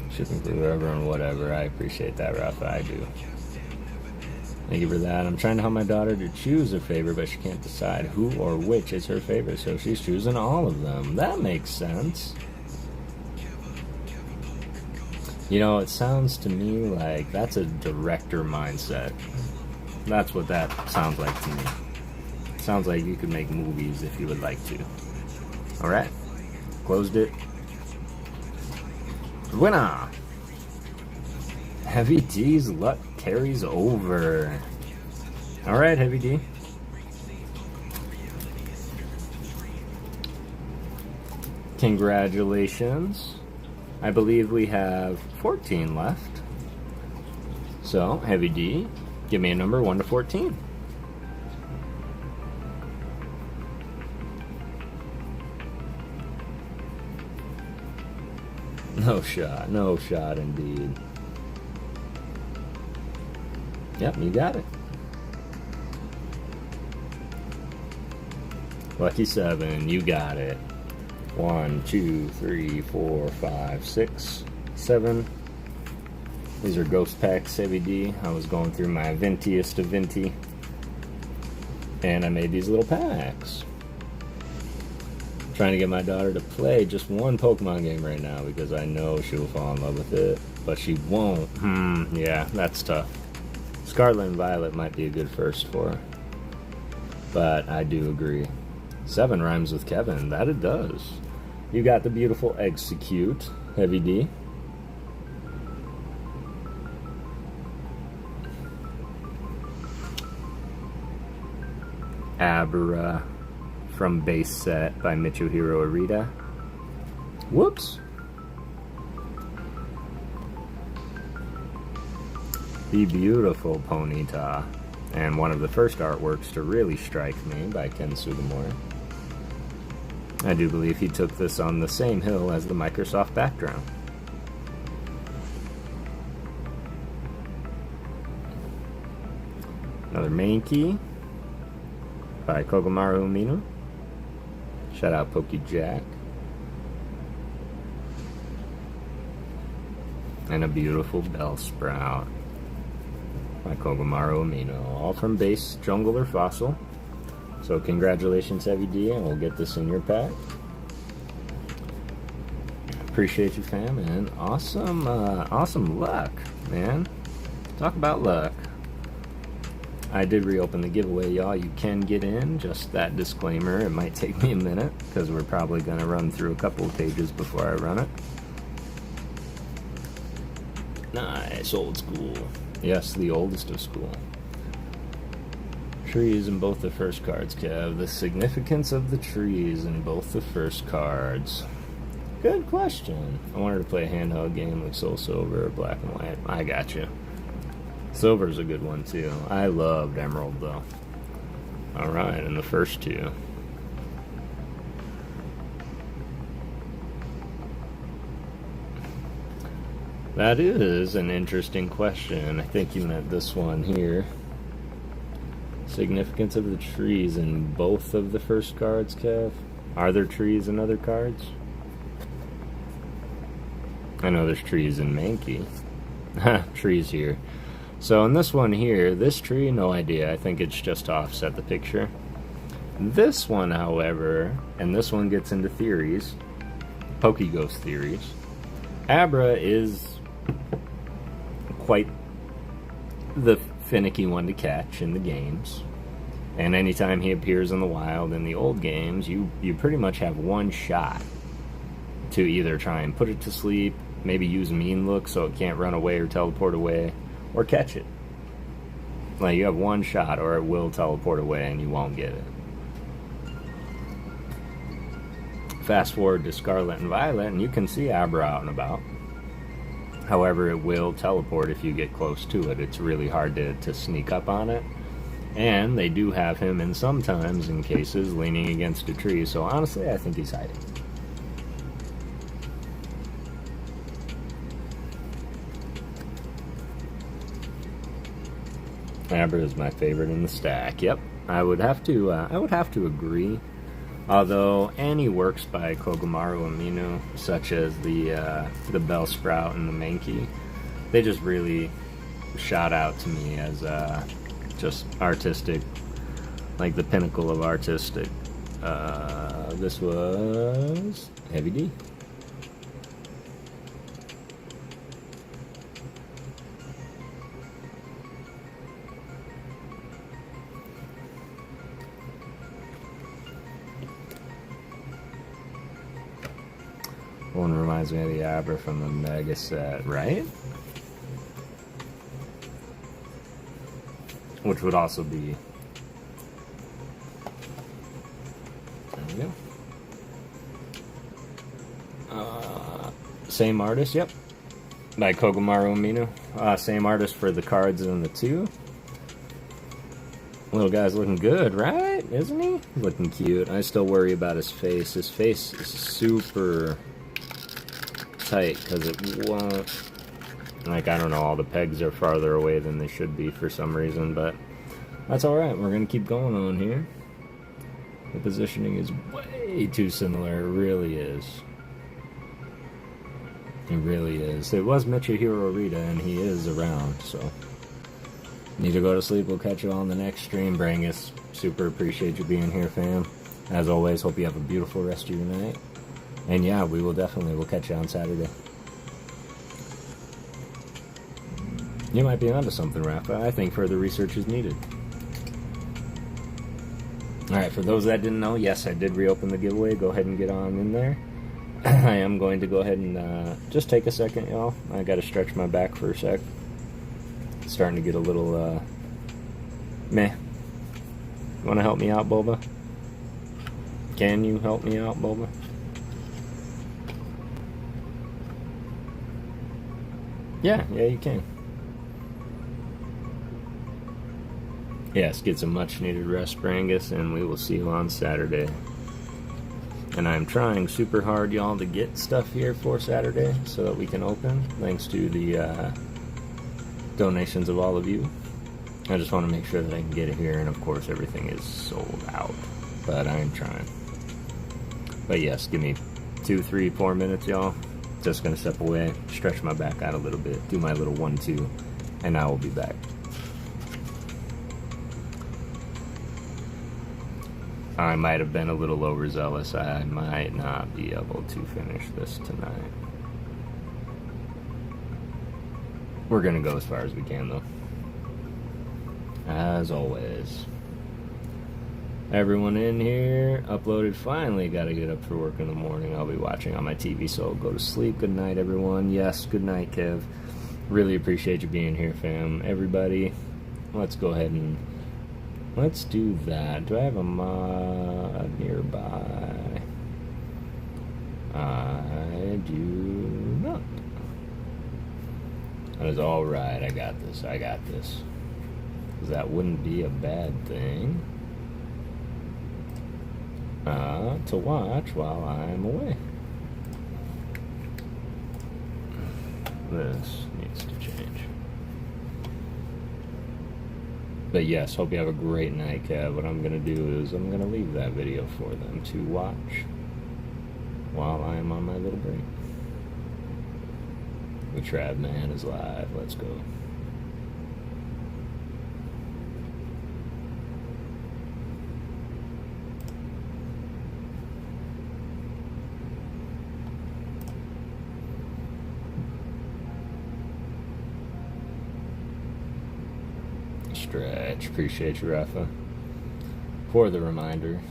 Shipping for whoever and whatever. I appreciate that, Rafa. I do. Thank you for that. I'm trying to help my daughter to choose a favorite, but she can't decide who or which is her favorite, so she's choosing all of them. That makes sense. You know, it sounds to me like that's a director mindset. That's what that sounds like to me. It sounds like you could make movies if you would like to. Alright, closed it. Winner! Heavy D's luck carries over. Alright, Heavy D. Congratulations. I believe we have 14 left. So, Heavy D, give me a number 1 to 14. No shot indeed. Yep, you got it. Lucky 7, you got it. 1, 2, 3, 4, 5, 6, 7. These are Ghost Packs Heavy D. I was going through my Vintiest of Vinti, and I made these little packs. Trying to get my daughter to play just one Pokemon game right now because I know she will fall in love with it, but she won't. Yeah, that's tough. Scarlet and Violet might be a good first for her, but I do agree. 7 rhymes with Kevin. That it does. You got the beautiful Execute Heavy D. Abra from base set by Michohiro Arita. Whoops. The beautiful Ponyta, and one of the first artworks to really strike me by Ken Sugimori. I do believe he took this on the same hill as the Microsoft background. Another Mankey by Kogamaru Umino. Shout out PokéJack. And a beautiful Bellsprout by Kogamaru Umino. All from base, jungle, or fossil. So congratulations, Heavy D, and we'll get this in your pack. Appreciate you, fam, and awesome, awesome luck, man. Talk about luck. I did reopen the giveaway, y'all. You can get in. Just that disclaimer. It might take me a minute because we're probably going to run through a couple of pages before I run it. Nice, old school. Yes, the oldest of school. Trees in both the first cards, Kev. The significance of the trees in both the first cards. Good question. I wanted to play a handheld game like Soul Silver or Black and White. I got you. Silver's a good one too. I loved Emerald though. Alright, and the first two. That is an interesting question. I think you meant this one here. Significance of the trees in both of the first cards, Kev? Are there trees in other cards? I know there's trees in Mankey. Trees here. So in this one here, this tree, no idea. I think it's just to offset the picture. This one, however, and this one gets into theories, PokéGhost theories. Abra is quite the finicky one to catch in the games. And anytime he appears in the wild in the old games, you pretty much have one shot to either try and put it to sleep, maybe use Mean Look so it can't run away or teleport away, or catch it. Like, you have one shot or it will teleport away and you won't get it. Fast forward to Scarlet and Violet and you can see Abra out and about. However, it will teleport if you get close to it. It's really hard to sneak up on it. And they do have him in sometimes in cases leaning against a tree, so honestly I think he's hiding. Abra is my favorite in the stack. Yep, I would have to agree. Although any works by Kogamaru Umino, such as the Bellsprout and the Mankey, they just really shot out to me as just artistic, like the pinnacle of artistic. This was Heavy D. One reminds me of the Abra from the Mega set, right? Which would also be... There we go. Same artist, yep. By Kogamaru Umino. Same artist for the cards in the two. Little guy's looking good, right? Isn't he? Looking cute. I still worry about his face. His face is super tight because it won't, like, I don't know, all the pegs are farther away than they should be for some reason, but that's alright. We're gonna keep going on here. The positioning is way too similar. It really is. It really is. It was Michihiro Rita, and he is around, so. Need to go to sleep. We'll catch you on the next stream, Brangus. Super appreciate you being here, fam. As always, hope you have a beautiful rest of your night. And yeah, we'll catch you on Saturday. You might be onto something, Rafa. I think further research is needed. Alright, for those that didn't know, yes, I did reopen the giveaway. Go ahead and get on in there. I am going to go ahead and just take a second, y'all. I gotta stretch my back for a sec. It's starting to get a little, meh. You wanna help me out, Bulba? Can you help me out, Bulba? Yeah, you can. Yes, get some much needed rest, Brangus, and we will see you on Saturday. And I'm trying super hard, y'all, to get stuff here for Saturday so that we can open, thanks to the donations of all of you. I just want to make sure that I can get it here, and of course everything is sold out, but I'm trying. But yes, give me 2, 3, 4 minutes, y'all. Just gonna step away, stretch my back out a little bit, do my little 1-2, and I will be back. I might have been a little overzealous. I might not be able to finish this tonight. We're gonna go as far as we can, though. As always. Everyone in here, uploaded. Finally gotta get up for work in the morning. I'll be watching on my TV, so I'll go to sleep. Good night, everyone. Yes, good night, Kev. Really appreciate you being here, fam. Everybody, let's go ahead and let's do that. Do I have a mod nearby? I do not. That is alright. I got this. I got this. That wouldn't be a bad thing to watch while I'm away. This needs to change. But yes, hope you have a great night, Kev. What I'm going to do is I'm going to leave that video for them to watch while I'm on my little break. The Trad Man is live. Let's go. Stretch. Appreciate you, Rafa, for the reminder.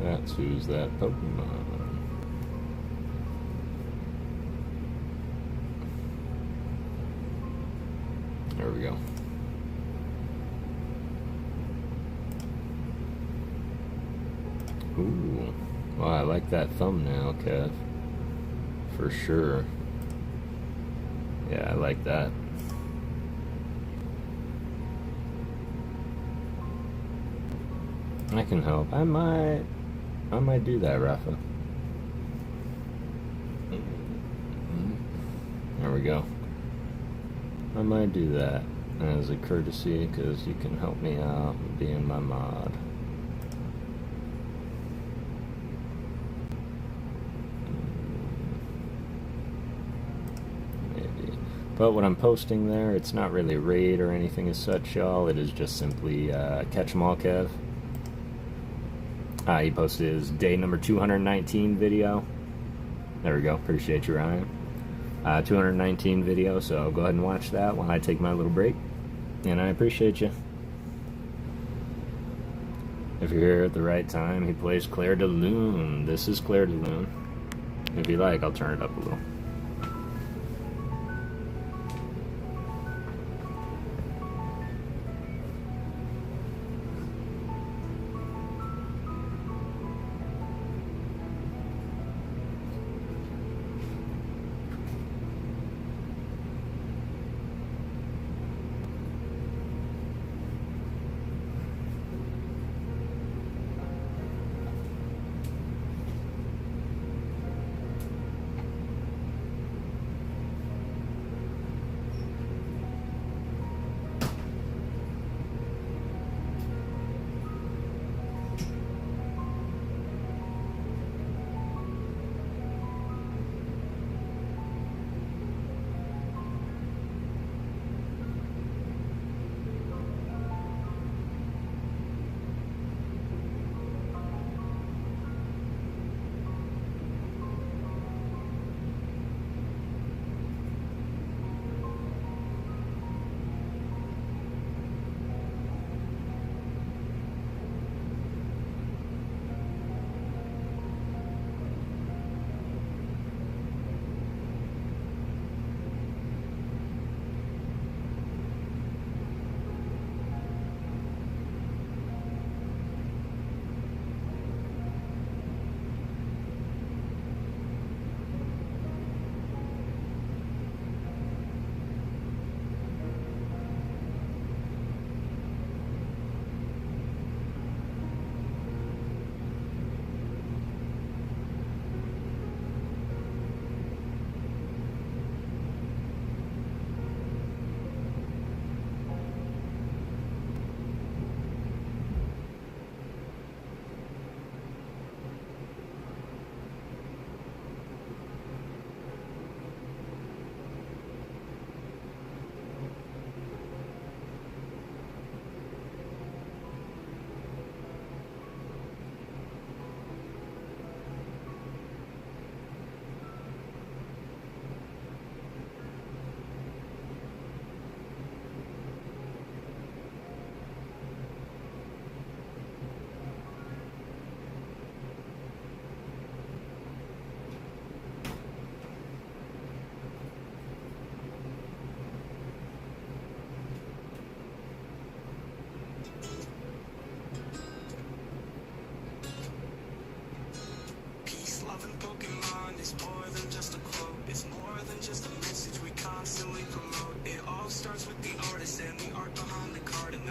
That's who's that Pokemon. There we go. Ooh. Well, I like that thumbnail, Kev. For sure. Yeah, I like that. I can help. I might do that, Rafa. There we go. I might do that as a courtesy, because you can help me out being my mod. Maybe. But what I'm posting there, it's not really a raid or anything as such, y'all. It is just simply Catch 'em all, Kev. He posted his day number 219 video. There we go. Appreciate you, Ryan. 219 video, so go ahead and watch that while I take my little break. And I appreciate you. If you're here at the right time, he plays Clair de Lune. This is Clair de Lune. If you like, I'll turn it up a little.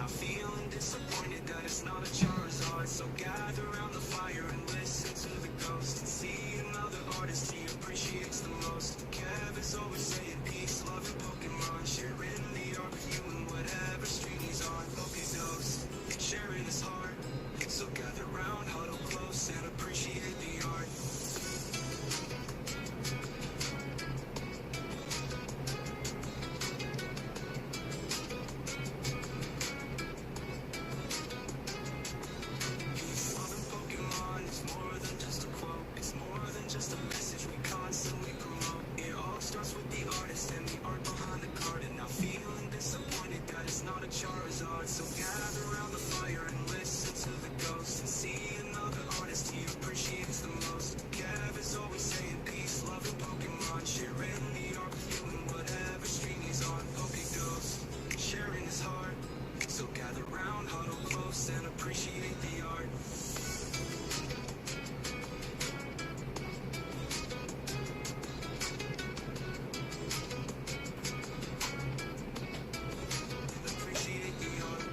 feeling disappointed that it's not a Charizard. So gather around the fire and listen to the ghost and see another artist he appreciates the most. Kev is always saying peace, love, and Pokemon, sharing the art with you and whatever stream he's on. PokéGhost, sharing his heart. So gather round, huddle close, and appreciate the art. Peace, love, and Pokemon is more than just a quote. It's more than just a message we constantly promote. It all starts with the artist and the art behind the card. And now feeling disappointed that it's not a Charizard. So gather around the fire and listen to the ghost and see another artist he appreciates the most. Kev is always saying peace, love, and Pokemon, sharing the art with you and whatever stream he's on. PokéGhost, sharing his heart. So gather round, huddle close, and appreciate the art. Appreciate the art.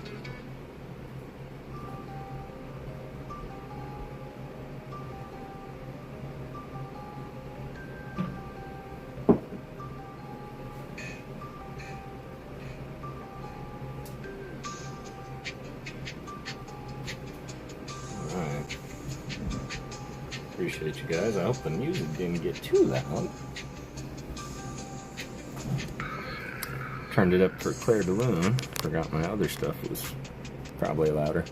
Alright. Appreciate you guys. I hope the music didn't get too loud. Turned it up for Claire de Lune. Forgot my other stuff was probably louder.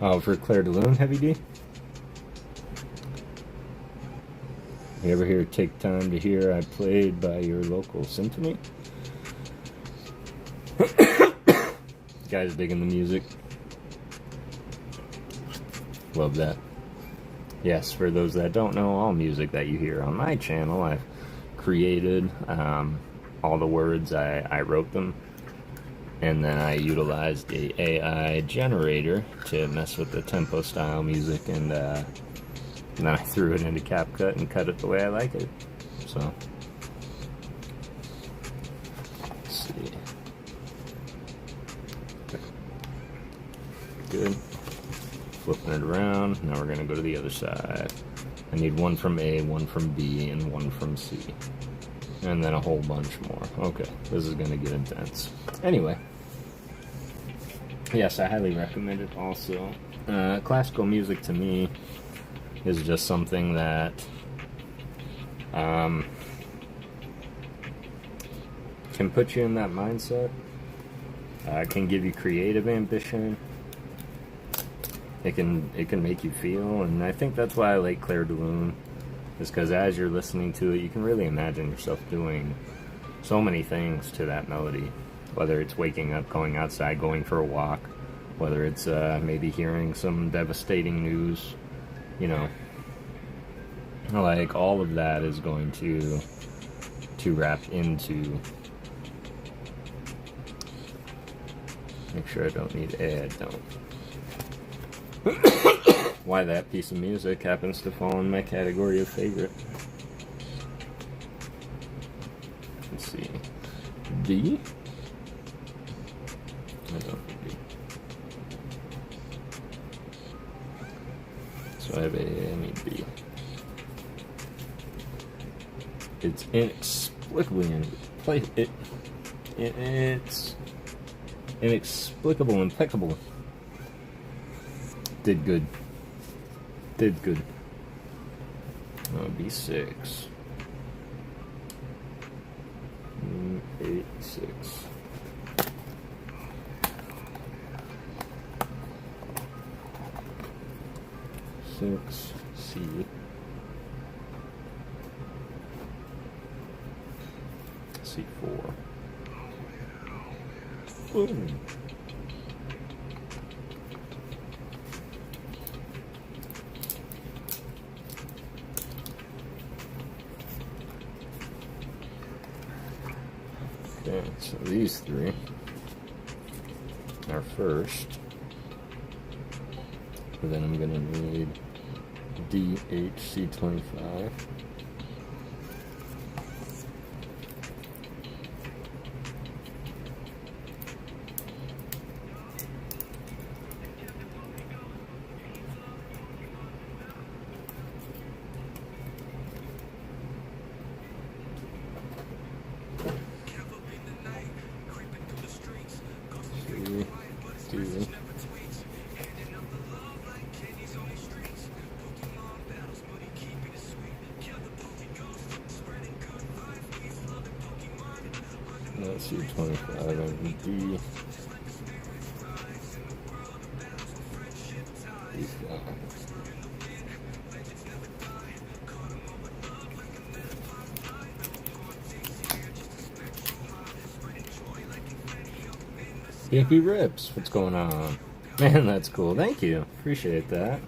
Oh, for Claire de Lune, Heavy D? You ever hear Take Time to Hear I Played by your local symphony? Guys digging the music. Love that. Yes, for those that don't know, all music that you hear on my channel, I've created. All the words, I wrote them. And then I utilized a AI generator to mess with the tempo style music, and then I threw it into CapCut and cut it the way I like it. So, let's see. Good. Flipping it around. Now we're gonna go to the other side. I need one from A, one from B, and one from C. And then a whole bunch more. Okay, this is gonna get intense. Anyway. Yes, I highly recommend it also. Classical music to me is just something that can put you in that mindset. Can give you creative ambition. It can make you feel, and I think that's why I like Claire de Lune, is because as you're listening to it, you can really imagine yourself doing so many things to that melody. Whether it's waking up, going outside, going for a walk, whether it's maybe hearing some devastating news, you know, like all of that is going to wrap into. Make sure I don't need A. I don't. Why that piece of music happens to fall in my category of favorite. Let's see. D? I don't need D. So I have A, I need B. It's inexplicably it's inexplicable, impeccable. Did good. Did good. B6. 8, 6. C. C4. Boom. Okay, so these three. our first. And then I'm going to need DHC25. Let's see, 25 and D. Yippee rips, what's going on? Man, that's cool. Thank you. Appreciate that.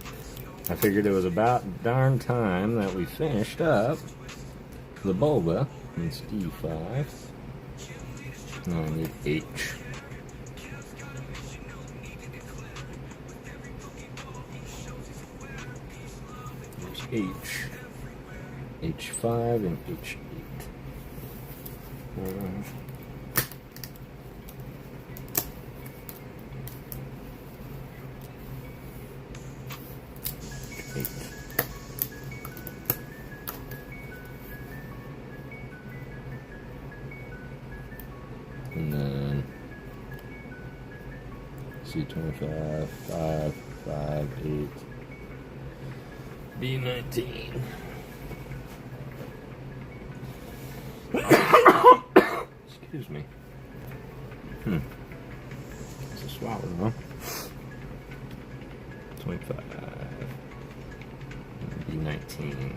I figured it was about darn time that we finished up the Bulba. It's D5. Now I need H. There's H. H5 and H8. And then C25, 5, 5, 8, B19. Excuse me. It's a swallow, huh? 25, B19.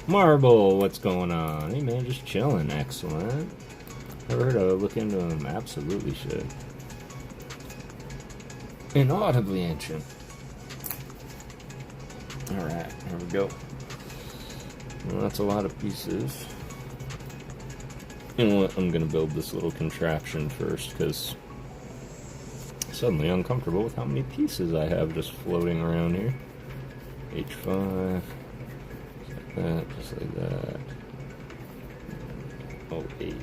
Marble, what's going on? Hey man, just chilling. Excellent. Never heard of it. Look into him. Absolutely should. Inaudibly ancient. Alright, here we go. Well, that's a lot of pieces. You know what? I'm gonna build this little contraption first because I'm suddenly uncomfortable with how many pieces I have just floating around here. H5. Just like that, just like that. Oh, 8.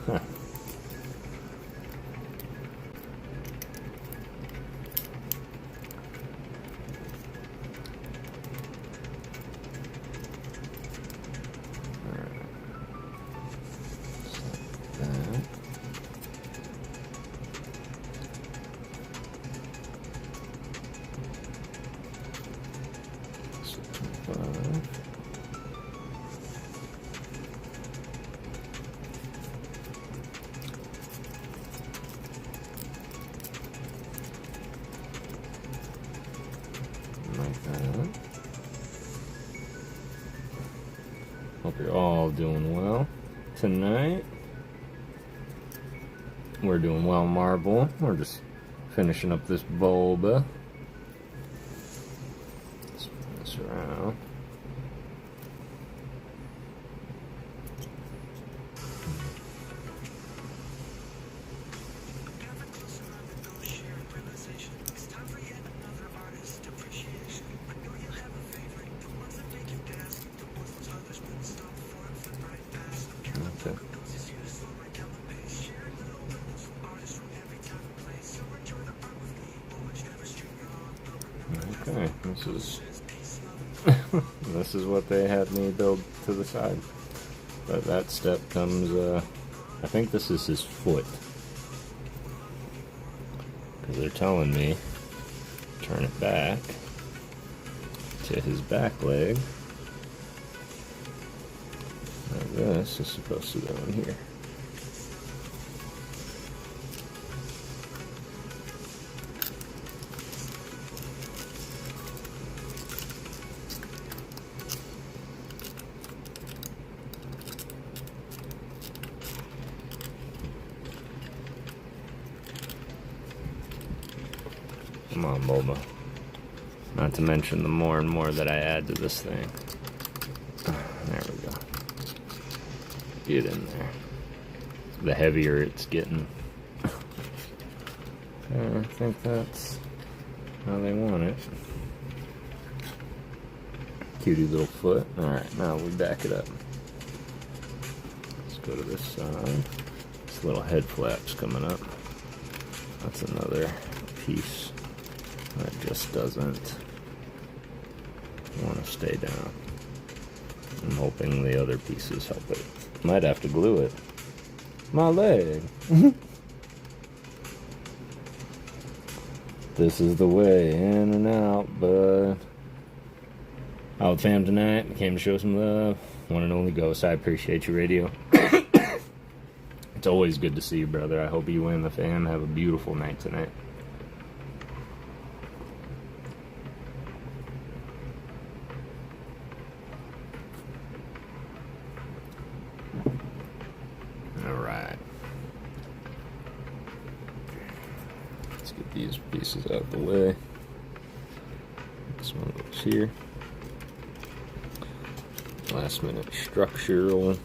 Huh. Hope you're all doing well tonight. We're doing well, Marble. We're just finishing up this Bulba. Spin this around. Okay, this is what they had me build to the side. But that step comes, I think this is his foot. Because they're telling me, turn it back to his back leg. Now this is supposed to go in here. Come on, Bulba. Not to mention the more and more that I add to this thing. There we go. Get in there. The heavier it's getting. I think that's how they want it. Cutie little foot. Alright, now we back it up. Let's go to this side. This little head flap's coming up. That's another piece that just doesn't want to stay down. I'm hoping the other pieces help it. Might have to glue it. My leg! This is the way, in and out, but... Out fam tonight, came to show some love. One and only Ghost, I appreciate you, radio. It's always good to see you, brother. I hope you and the fam have a beautiful night tonight. Alright. Let's get these pieces out of the way. This one goes here. Last minute structural.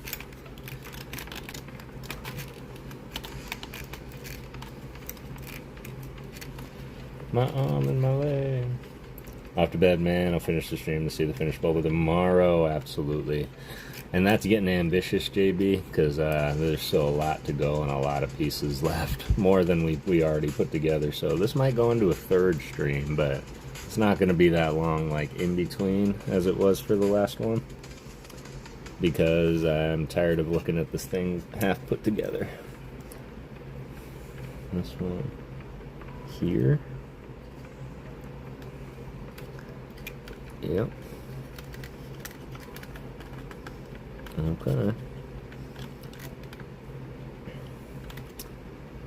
My arm and my leg. Off to bed, man. I'll finish the stream to see the finished Bulba tomorrow. Absolutely. And that's getting ambitious, JB, because there's still a lot to go and a lot of pieces left. More than we already put together. So this might go into a third stream, but it's not going to be that long, like in between, as it was for the last one. Because I'm tired of looking at this thing half put together. This one here. Yep. Okay.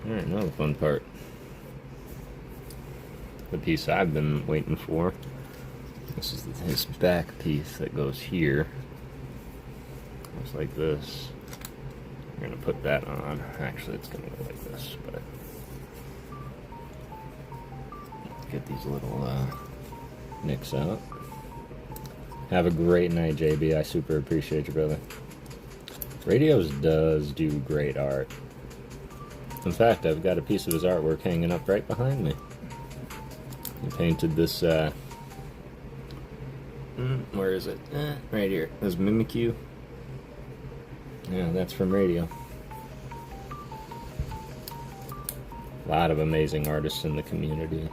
Alright, now the fun part. The piece I've been waiting for. This is his back piece that goes here. Looks like this. I'm gonna put that on. Actually, it's gonna go like this, but get these little nicks out. Have a great night, JB. I super appreciate you, brother. Radios does do great art. In fact, I've got a piece of his artwork hanging up right behind me. He painted this, where is it? Right here. This Mimikyu. Yeah, that's from Radio. A lot of amazing artists in the community.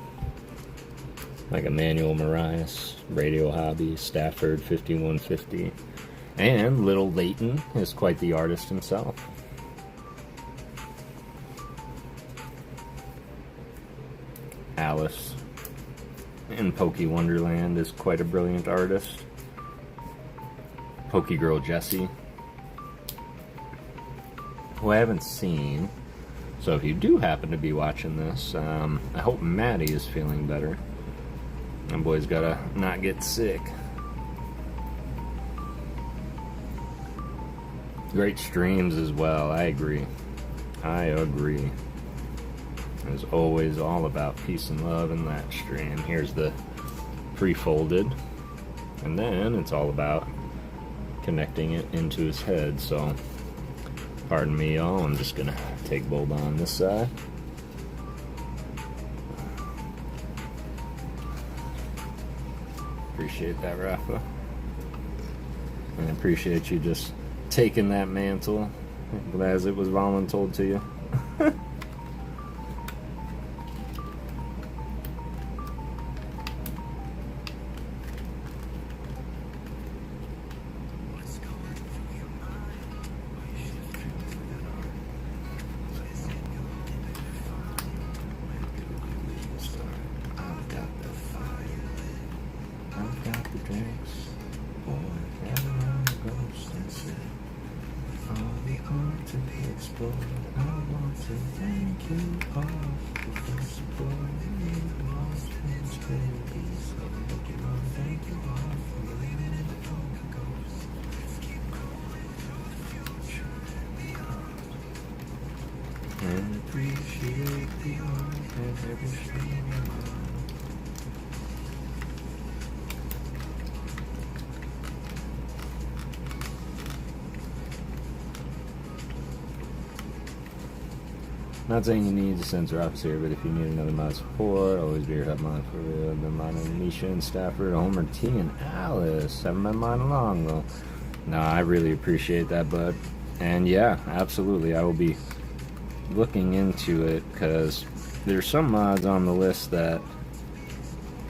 Like Emmanuel Marias, Radio Hobby, Stafford 5150, and Little Leighton is quite the artist himself. Alice in Poke Wonderland is quite a brilliant artist. Pokegirl Jessie, who I haven't seen, so if you do happen to be watching this, I hope Maddie is feeling better. My boy's gotta not get sick. Great streams as well, I agree. I agree. It's always all about peace and love in that stream. Here's the pre-folded. And then it's all about connecting it into his head, so pardon me, y'all. I'm just gonna take Bulba on this side. Appreciate that, Rafa. And I appreciate you just taking that mantle as it was voluntold to you. Not saying you need to censor officer, but if you need another mod support, always be your hub mod for the mod of Misha and Stafford, Homer T, and Alice. Haven't been mine long, though. No, I really appreciate that, bud. And yeah, absolutely, I will be looking into it, because there's some mods on the list that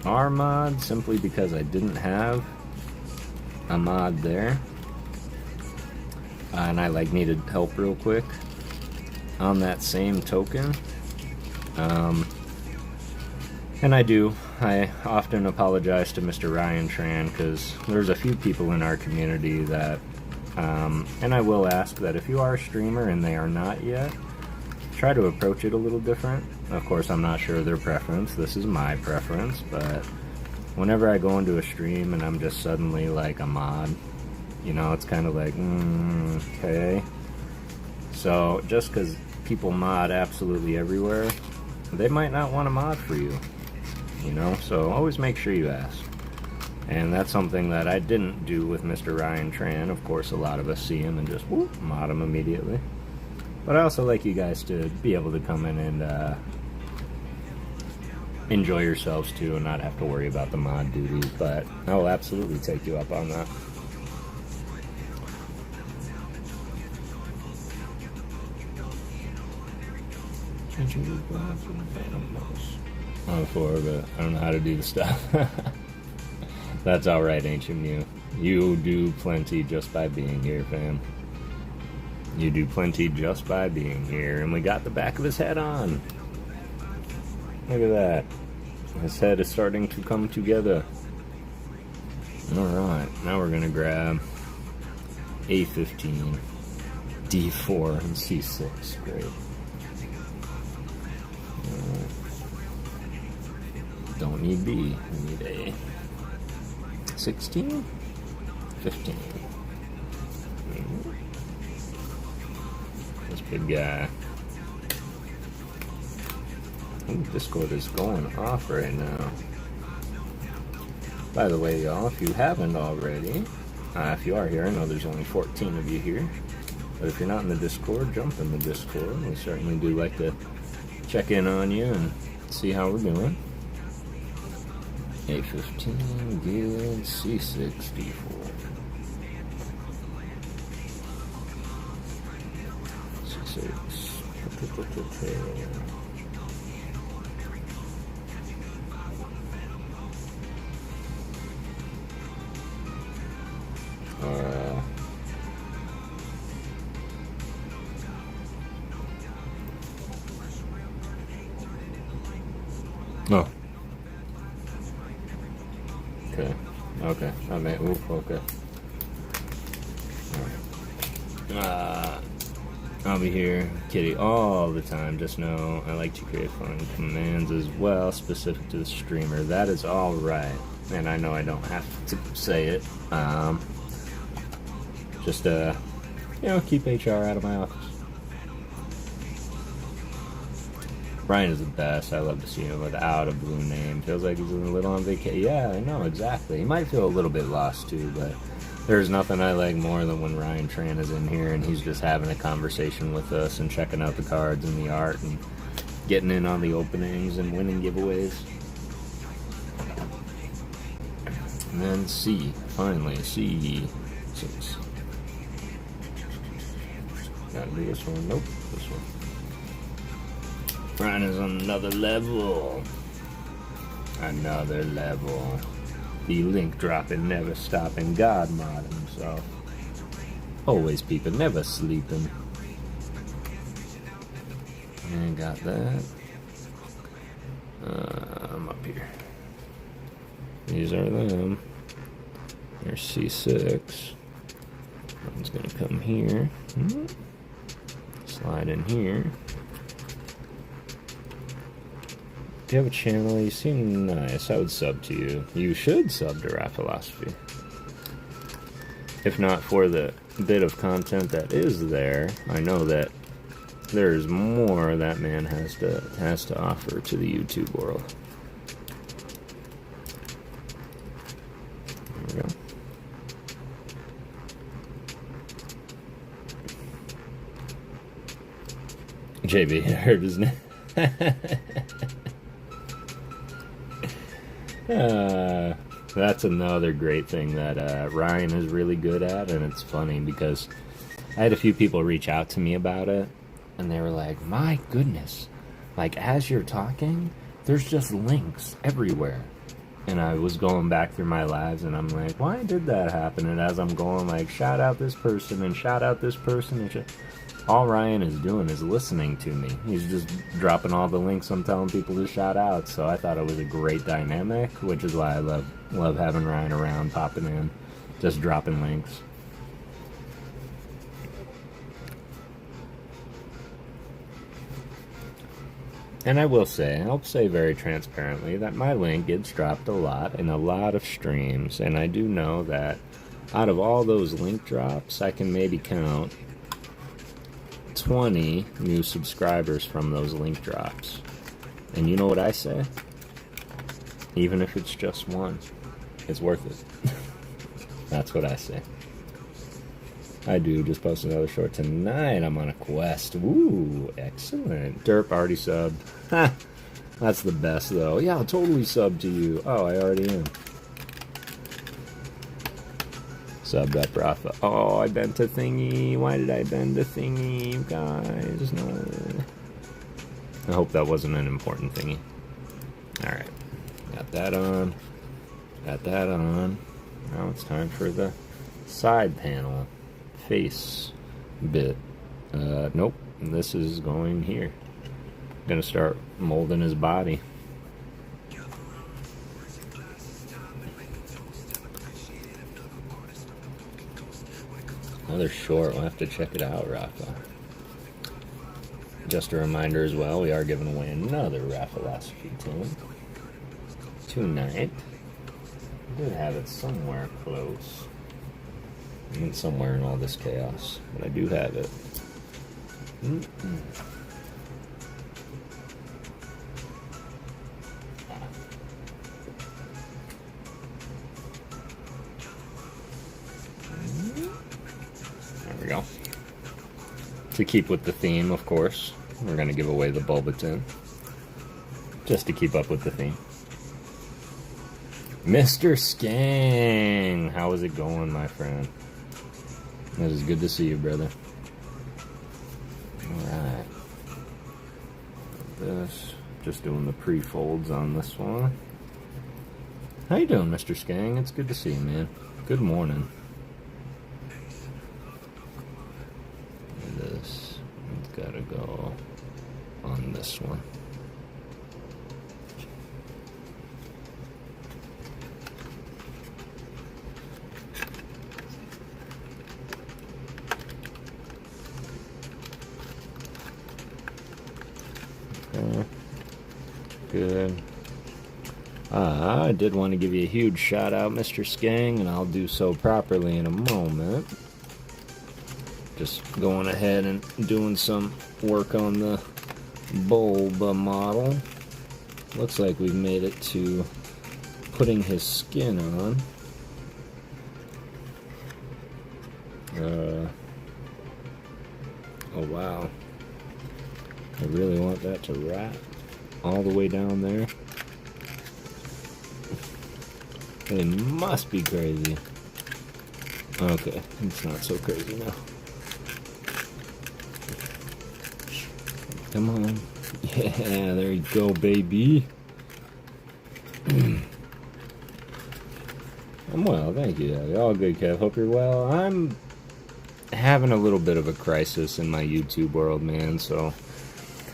are mods simply because I didn't have a mod there. And I like needed help real quick. On that same token, and I often apologize to Mr. Ryan Tran, because there's a few people in our community that, and I will ask that if you are a streamer and they are not yet, try to approach it a little different. Of course, I'm not sure of their preference, this is my preference, but whenever I go into a stream and I'm just suddenly like a mod, you know, it's kind of like, okay. So, just because people mod absolutely everywhere, they might not want to mod for you, you know, so always make sure you ask. And that's something that I didn't do with Mr. Ryan Tran. Of course, a lot of us see him and just whoop, mod him immediately. But I also like you guys to be able to come in and enjoy yourselves too, and not have to worry about the mod duties, but I will absolutely take you up on that. On the floor, but I don't know how to do the stuff. That's alright, Ancient Mew. You do plenty just by being here, fam. You do plenty just by being here. And we got the back of his head on. Look at that. His head is starting to come together. Alright, now we're going to grab A15, D4, and C6. Great. Don't need B, we need A. 16? 15. This big guy. Ooh, Discord is going off right now. By the way, y'all, if you haven't already, if you are here, I know there's only 14 of you here, but if you're not in the Discord, jump in the Discord. We certainly do like to check in on you and see how we're doing. A15, good, C6, D4. C6. Oh. Okay. I mean, oof, okay. Alright. I'll be here, Kitty, all the time. Just know I like to create fun commands as well, specific to the streamer. That is alright. And I know I don't have to say it. Just, you know, keep HR out of my office. Brian is the best. I love to see him without a blue name. Feels like he's a little on vacation. Yeah, I know, exactly. He might feel a little bit lost too, but there's nothing I like more than when Ryan Tran is in here and he's just having a conversation with us and checking out the cards and the art and getting in on the openings and winning giveaways. And then C, finally, C6. Gotta do this one. Nope, this one. Brian is on another level. Another level. The link dropping, never stopping. God mod himself. Always peeping, never sleeping. And got that. I'm up here. These are them. There's C6. One's gonna come here. Slide in here. Do you have a channel? You seem nice. I would sub to you. You should sub to Rafalosophy. If not for the bit of content that is there, I know that there's more that man has to offer to the YouTube world. There we go. JB heard his name. That's another great thing that Ryan is really good at, and it's funny because I had a few people reach out to me about it, and they were like, my goodness, like as you're talking, there's just links everywhere. And I was going back through my lives, and I'm like, why did that happen? And as I'm going, like, shout out this person, and shout out this person, and all Ryan is doing is listening to me. He's just dropping all the links I'm telling people to shout out. So I thought it was a great dynamic, which is why I love having Ryan around, popping in, just dropping links. And I'll say very transparently that my link gets dropped a lot in a lot of streams, and I do know that out of all those link drops, I can maybe count 20 new subscribers from those link drops. And you know what I say? Even if it's just one, it's worth it. That's what I say. I do just post another short tonight. I'm on a quest. Ooh, excellent. Derp already subbed. Ha! That's the best, though. Yeah, I'll totally sub to you. Oh, I already am. Subbed up, Rafa. Oh, I bent a thingy. Why did I bend a thingy, you guys? No. I hope that wasn't an important thingy. Alright. Got that on. Got that on. Now it's time for the side panel. Face bit. Nope. This is going here. Gonna start molding his body. Another short. We'll have to check it out, Rafa. Just a reminder as well, we are giving away another Rafalosophy tune tonight. I did have it somewhere close. I mean, somewhere in all this chaos, but I do have it. There we go. To keep with the theme, of course, we're going to give away the Bulbasaur. Just to keep up with the theme. Mr. Skang! How is it going, my friend? It is good to see you, brother. Alright. This. Just doing the pre-folds on this one. How you doing, Mr. Skang? It's good to see you, man. Good morning. This. It's gotta go on this one. Good. I did want to give you a huge shout out, Mr. Skang, and I'll do so properly in a moment. Just going ahead and doing some work on the Bulba model. Looks like we've made it to putting his skin on. Oh wow. I really want that to wrap all the way down there. It must be crazy. Okay, it's not so crazy now. Come on. Yeah, there you go, baby. I'm well, thank you, Daddy. All good, Kev. Hope you're well. I'm having a little bit of a crisis in my YouTube world, man, so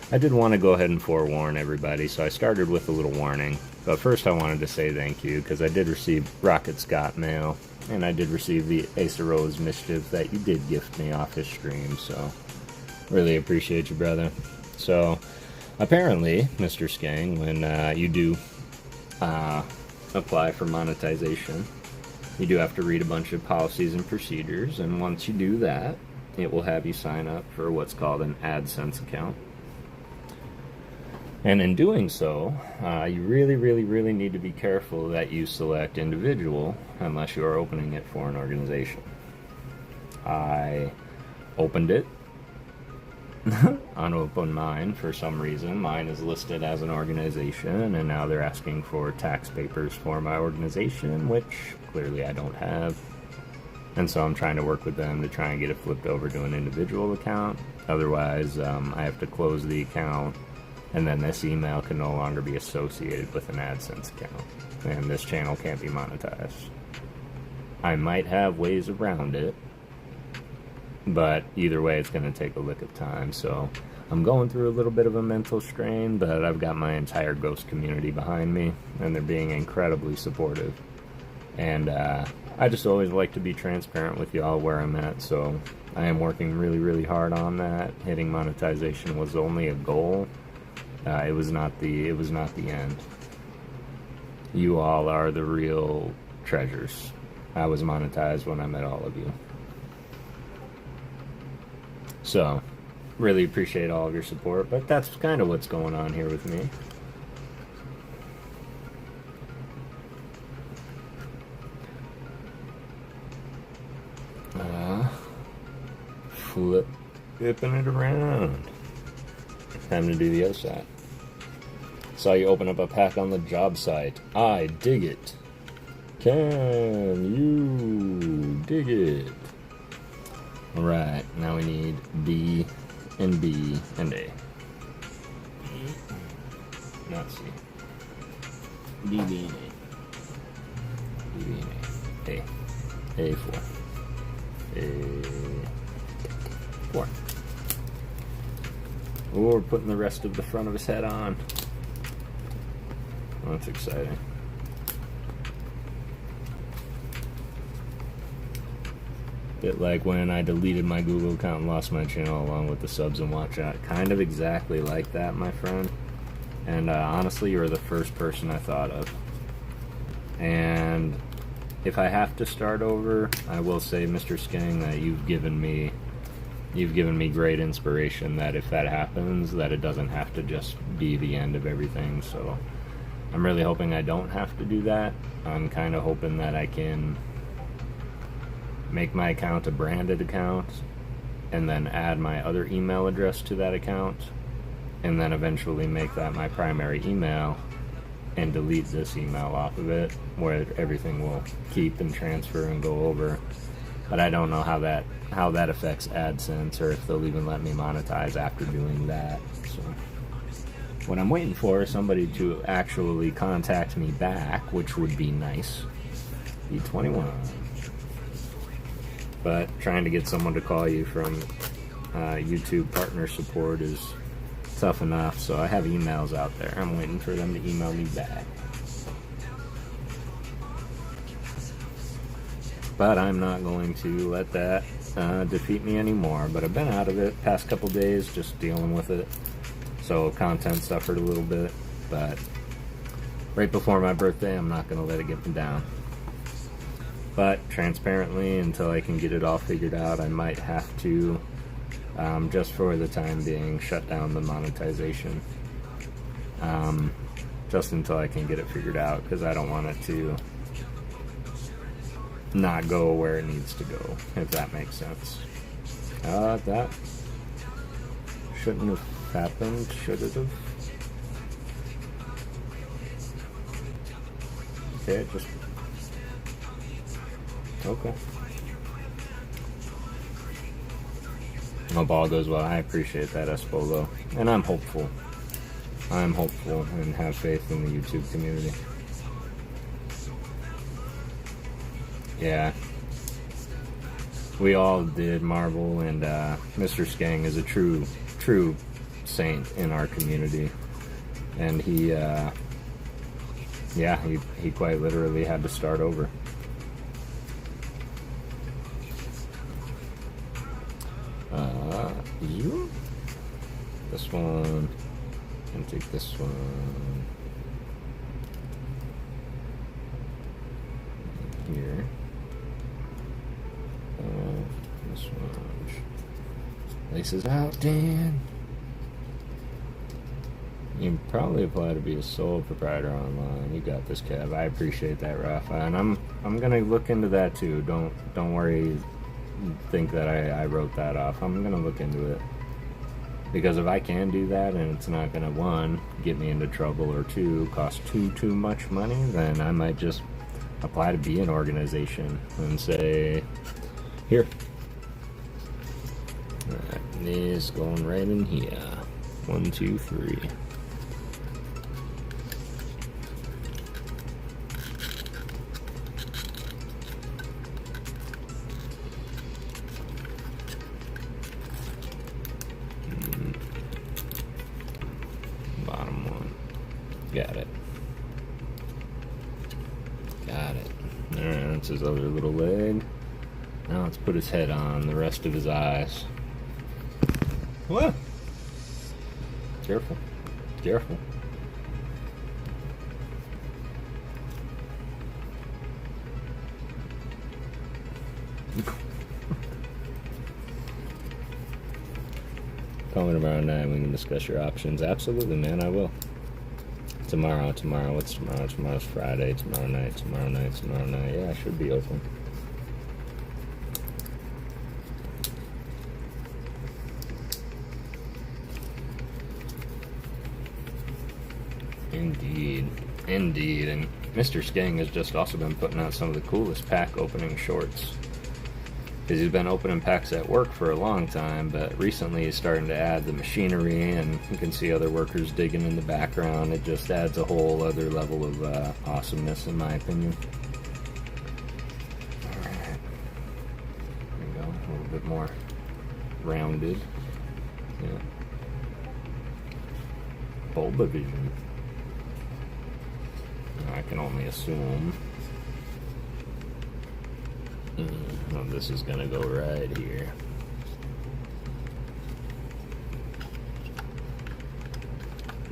I did want to go ahead and forewarn everybody, so I started with a little warning. But first I wanted to say thank you, because I did receive Rocket Scott mail, and I did receive the Ace of Rose Mischief that you did gift me off his stream, so really appreciate you, brother. So, apparently, Mr. Skang, when you do apply for monetization, you do have to read a bunch of policies and procedures, and once you do that, it will have you sign up for what's called an AdSense account. And in doing so, you really need to be careful that you select individual unless you are opening it for an organization. I opened it unopened mine for some reason. Mine is listed as an organization, and now they're asking for tax papers for my organization, which clearly I don't have. And so I'm trying to work with them to try and get it flipped over to an individual account. Otherwise, I have to close the account, and then this email can no longer be associated with an AdSense account, and this channel can't be monetized. I might have ways around it, but either way it's going to take a lick of time. So I'm going through a little bit of a mental strain, but I've got my entire ghost community behind me, and they're being incredibly supportive. And I just always like to be transparent with y'all where I'm at, so I am working really, really hard on that. Hitting monetization was only a goal. It was not the end. You all are the real treasures. I was monetized when I met all of you. So, really appreciate all of your support, but that's kind of what's going on here with me. Flipping it around. Time to do the other side. Saw you open up a pack on the job site. I dig it. Can you dig it? Alright, now we need B and B and A. Not C. D, B, and A. D, B, and A. A. A4. A4. Oh, we're putting the rest of the front of his head on. Oh, that's exciting. Bit like when I deleted my Google account and lost my channel along with the subs and watch out. Kind of exactly like that, my friend. And honestly, you're the first person I thought of. And if I have to start over, I will say, Mr. Skang, that you've given me great inspiration, that if that happens, that it doesn't have to just be the end of everything. So I'm really hoping I don't have to do that. I'm kind of hoping that I can make my account a branded account and then add my other email address to that account, and then eventually make that my primary email and delete this email off of it, where everything will keep and transfer and go over. But I don't know how that affects AdSense, or if they'll even let me monetize after doing that. So what I'm waiting for is somebody to actually contact me back, which would be nice. E21. But trying to get someone to call you from YouTube partner support is tough enough, so I have emails out there. I'm waiting for them to email me back. But I'm not going to let that defeat me anymore. But I've been out of it past couple days, just dealing with it. So content suffered a little bit, but right before my birthday, I'm not going to let it get me down. But transparently, until I can get it all figured out, I might have to, just for the time being, shut down the monetization. Just until I can get it figured out, because I don't want it to not go where it needs to go, if that makes sense. That shouldn't have happened, should it have? Okay, just... Okay. My ball goes well. I appreciate that, Espolo. And I'm hopeful. I'm hopeful and have faith in the YouTube community. Yeah. We all did marvel, and Mr. Skang is a true saint in our community. And he quite literally had to start over. You? This one. And take this one. Here. This one. Laces out, Dan. You probably apply to be a sole proprietor online. You got this, Kev. I appreciate that, Rafa. And I'm gonna look into that too. Don't worry. Think that I wrote that off. I'm gonna look into it. Because if I can do that and it's not gonna, one, get me into trouble, or two, cost too much money, then I might just apply to be an organization and say, here. Alright, this going right in here. 1, 2, 3. Bottom one. Got it. Got it. Alright, that's his other little leg. Now let's put his head on, the rest of his eyes. What? Careful. Careful. Call me tomorrow night, we can discuss your options. Absolutely, man, I will. Tomorrow, what's tomorrow? Tomorrow's Friday, tomorrow night. Yeah, I should be open. Indeed, and Mr. Skeng has just also been putting out some of the coolest pack opening shorts. Because he's been opening packs at work for a long time, but recently he's starting to add the machinery, and you can see other workers digging in the background. It just adds a whole other level of awesomeness, in my opinion. Alright. There we go, a little bit more rounded. Yeah. Bulbavision. I can only assume. Well, this is gonna go right here.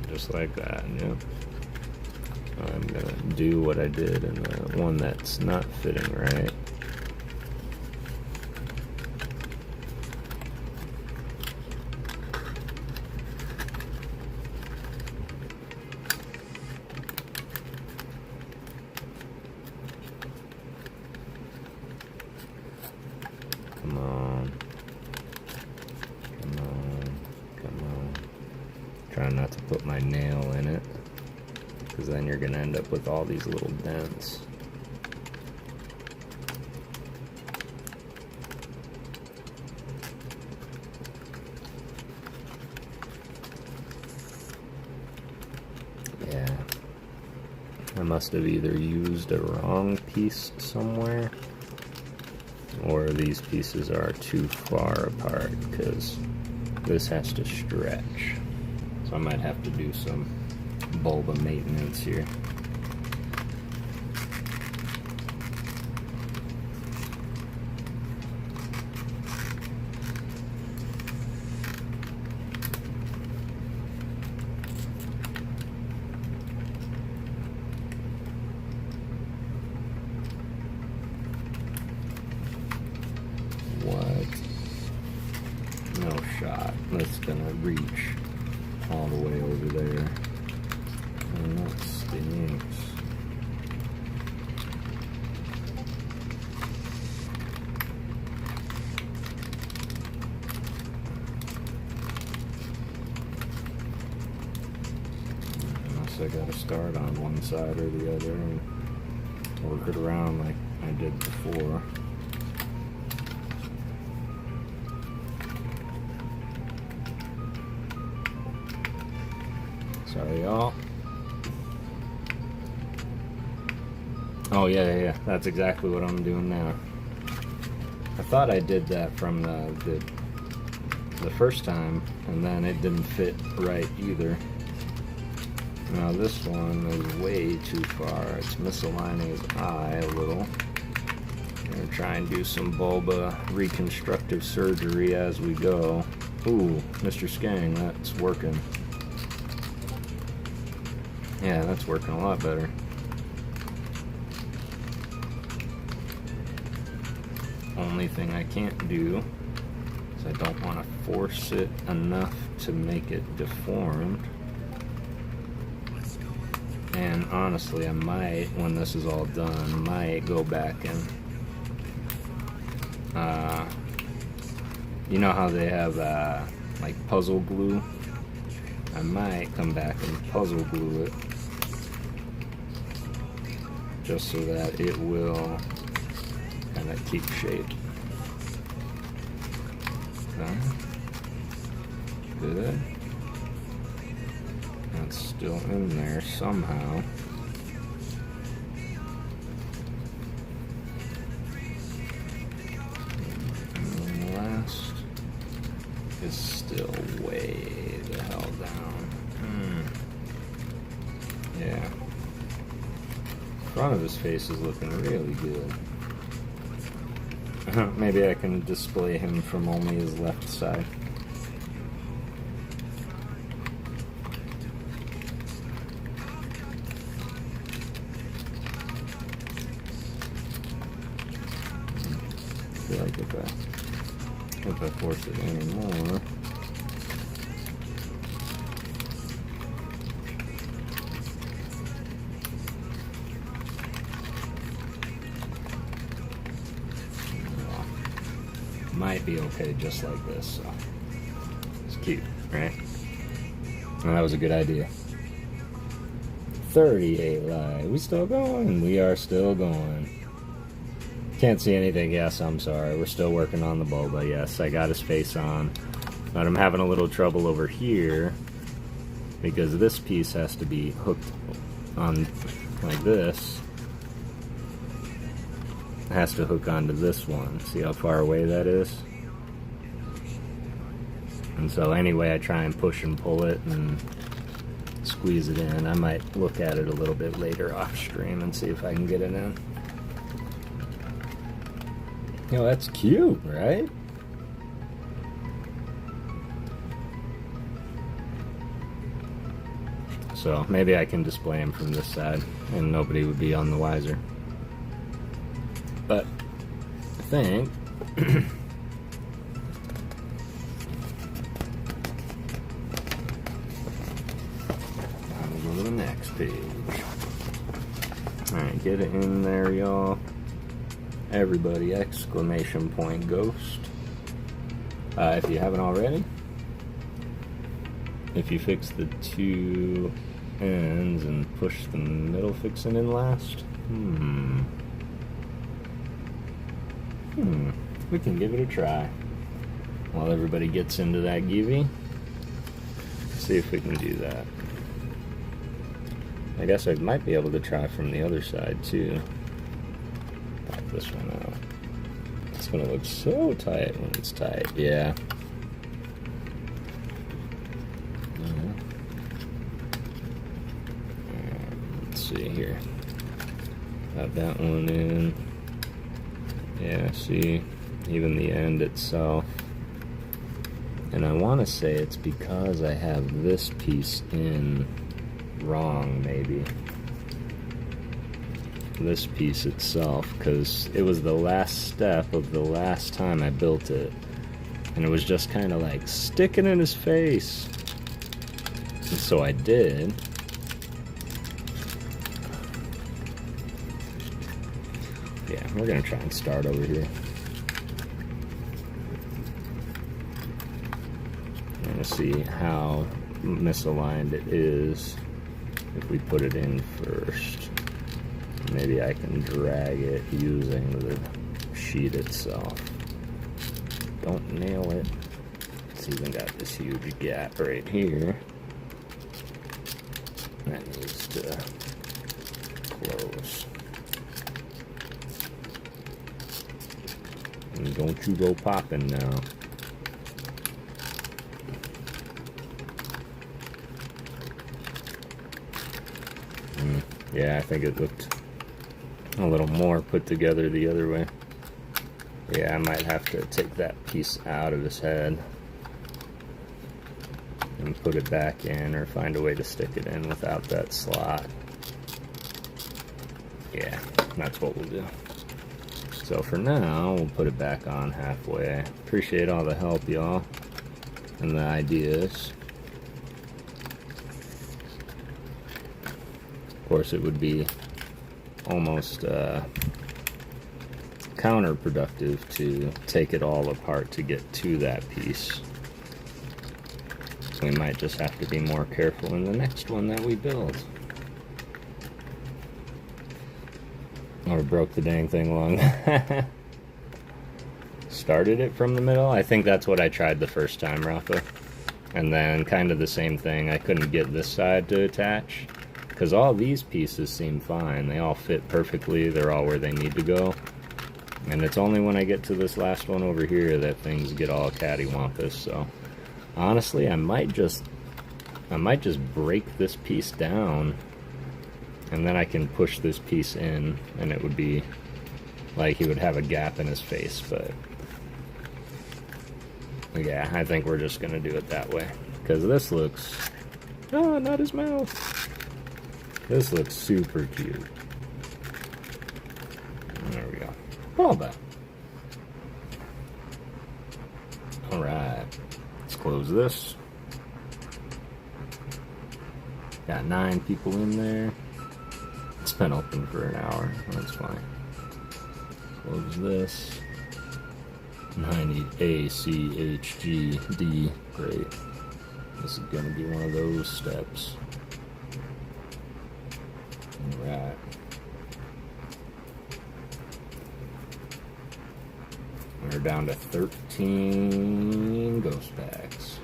Just like that, yep. I'm gonna do what I did in the one that's not fitting right. Come on. Try not to put my nail in it, because then you're gonna end up with all these little dents. Yeah. I must have either used a wrong piece somewhere, or these pieces are too far apart, because this has to stretch. So I might have to do some bulba maintenance here. What? No shot. That's gonna reach all the way over there. And that stinks. Unless I gotta start on one side or the other and work it around like I did before. Sorry, y'all. Oh, yeah. That's exactly what I'm doing now. I thought I did that from the first time, and then it didn't fit right either. Now this one is way too far. It's misaligning his eye a little. I'm gonna try and do some bulba reconstructive surgery as we go. Ooh, Mr. Skeng, that's working. Yeah, that's working a lot better. Only thing I can't do is I don't want to force it enough to make it deformed. And honestly, I might, when this is all done, might go back and you know how they have like puzzle glue. I might come back and puzzle glue it just so that it will kind of keep shape. Okay. Good. That's still in there somehow. And the last is still way the hell down. Yeah. Front of his face is looking really good. Maybe I can display him from only his left side. I feel like if I force it anymore, might be okay just like this. So it's cute, right? Well, that was a good idea. 38 live. We still going? We are still going. Can't see anything. Yes, I'm sorry. We're still working on the Bulba. Yes, I got his face on. But I'm having a little trouble over here because this piece has to be hooked on like this. It has to hook onto this one. See how far away that is? And so anyway, I try and push and pull it and squeeze it in. I might look at it a little bit later off stream and see if I can get it in. You know, that's cute, right? So maybe I can display him from this side and nobody would be on the wiser. But I think I'll go to the next page. Alright, get it in there, y'all. Everybody, exclamation point ghost. If you haven't already, if you fix the two ends and push the middle fixing in last, we can give it a try. While everybody gets into that Giveaway, see if we can do that. I guess I might be able to try from the other side too. Pop this one out. It's gonna look so tight when it's tight. Yeah. Let's see here. Got that one in. Yeah, see, even the end itself. And I want to say it's because I have this piece in wrong, maybe. This piece itself, because it was the last step of the last time I built it. And it was just kind of like sticking in his face. And so I did. Yeah, we're gonna try and start over here. I'm gonna see how misaligned it is if we put it in first. Maybe I can drag it using the sheet itself. Don't nail it. It's even got this huge gap right here. That needs to close. And don't you go popping now. Yeah, I think it looked a little more put together the other way. Yeah, I might have to take that piece out of his head and put it back in, or find a way to stick it in without that slot. Yeah, that's what we'll do. So for now, we'll put it back on halfway. Appreciate all the help, y'all, and the ideas. Of course, it would be almost counterproductive to take it all apart to get to that piece. So we might just have to be more careful in the next one that we build. Or broke the dang thing along. Started it from the middle. I think that's what I tried the first time, Rafa. And then kind of the same thing. I couldn't get this side to attach. Because all these pieces seem fine. They all fit perfectly. They're all where they need to go. And it's only when I get to this last one over here that things get all cattywampus. So honestly, I might just break this piece down, and then I can push this piece in, and it would be like he would have a gap in his face. But yeah, I think we're just gonna do it that way, because this looks, oh, not his mouth. This looks super cute. There we go. Bulba. Alright, let's close this. Got 9 people in there. It's been open for an hour. That's fine. Close this. 90 A, C, H, G, D. Great. This is going to be one of those steps. Alright. We're down to 13 ghost packs.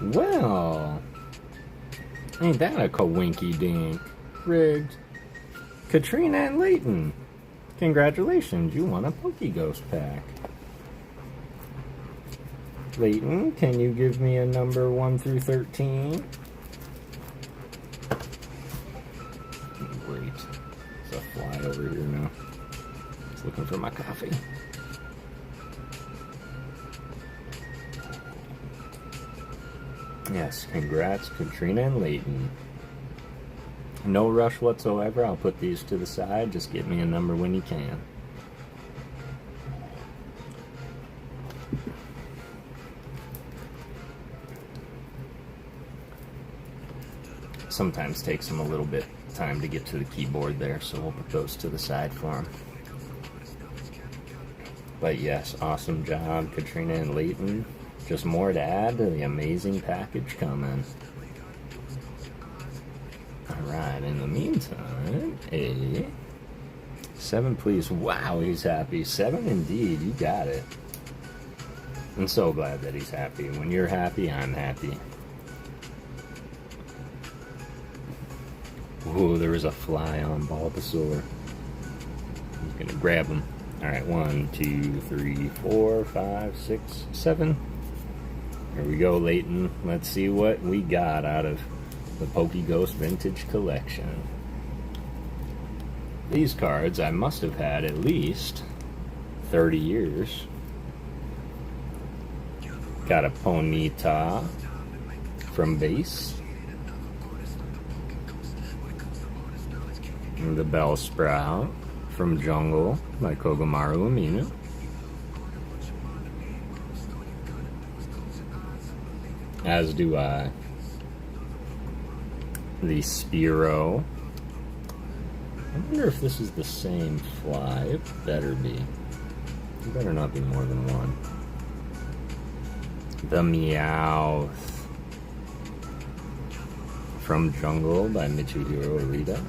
Well, ain't that a coinky dink? Rigged. Katrina and Layton, congratulations, you won a PokéGhost pack. Layton, can you give me a number 1 through 13? Great. There's a fly over here now. It's looking for my coffee. Yes, congrats, Katrina and Layton. No rush whatsoever. I'll put these to the side. Just get me a number when you can. Sometimes takes them a little bit time to get to the keyboard there, so we'll put those to the side for them. But yes, awesome job, Katrina and Layton. Just more to add to the amazing package coming. Alright, in the meantime, a 7, please. Wow, he's happy. 7 indeed, you got it. I'm so glad that he's happy. When you're happy, I'm happy. Ooh, there was a fly on Bulbasaur. I'm gonna grab him. Alright, 1, 2, 3, 4, 5, 6, 7. Here we go, Layton. Let's see what we got out of the PokéGhost Vintage Collection. These cards I must have had at least 30 years. Got a Ponyta from base. And the Bellsprout from Jungle by Kogamaru Aminu. As do I. The Spearow. I wonder if this is the same fly. It better be. It better not be more than one. The Meowth from Jungle by Mitsuhiro Arita.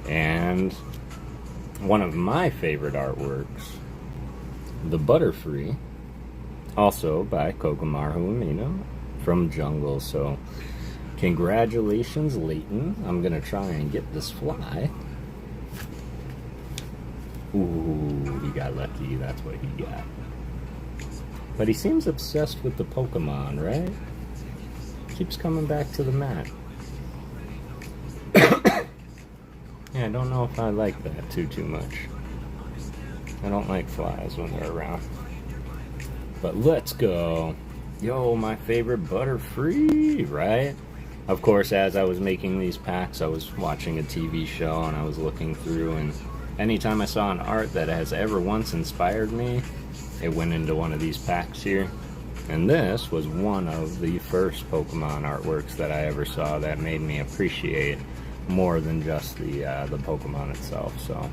And one of my favorite artworks, the Butterfree, also by Kogamaru Amino from Jungle. So congratulations, Layton. I'm gonna try and get this fly. Ooh, he got lucky. That's what he got. But he seems obsessed with the Pokemon, right? Keeps coming back to the mat. Yeah, I don't know if I like that too much. I don't like flies when they're around. But let's go. Yo, my favorite Butterfree, right? Of course, as I was making these packs, I was watching a TV show and I was looking through, and anytime I saw an art that has ever once inspired me, it went into one of these packs here. And this was one of the first Pokemon artworks that I ever saw that made me appreciate more than just the Pokemon itself. So,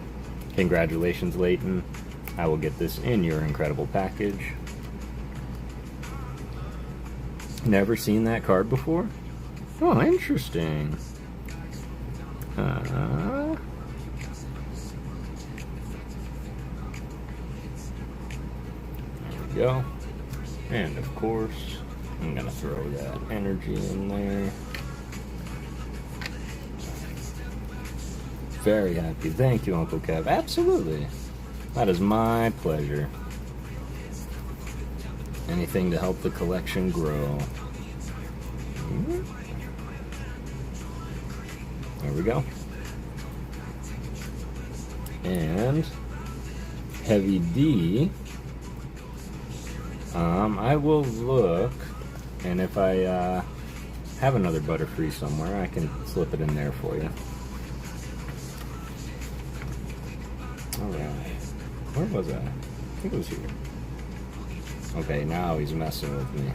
congratulations, Layton. I will get this in your incredible package. Never seen that card before? Oh, interesting. There we go. And of course, I'm gonna throw that energy in there. Very happy. Thank you, Uncle Kev. Absolutely. That is my pleasure. Anything to help the collection grow. There we go. And Heavy D. I will look, and if I have another Butterfree somewhere, I can slip it in there for you. Alright. Where was I? I think it was here. Okay, now he's messing with me.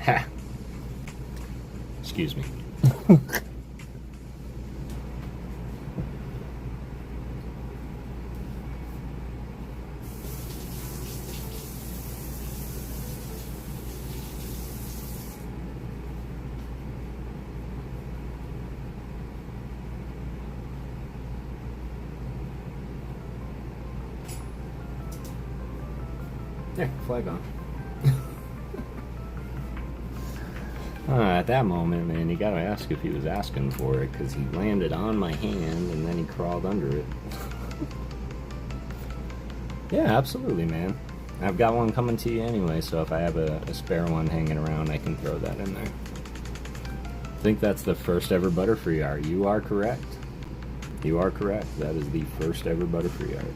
Ha! Excuse me. Yeah, flag on. At that moment, man, you gotta ask if he was asking for it, because he landed on my hand and then he crawled under it. Yeah, absolutely, man. I've got one coming to you anyway, so if I have a spare one hanging around, I can throw that in there. I think that's the first ever Butterfree art. You are correct. You are correct. That is the first ever Butterfree art.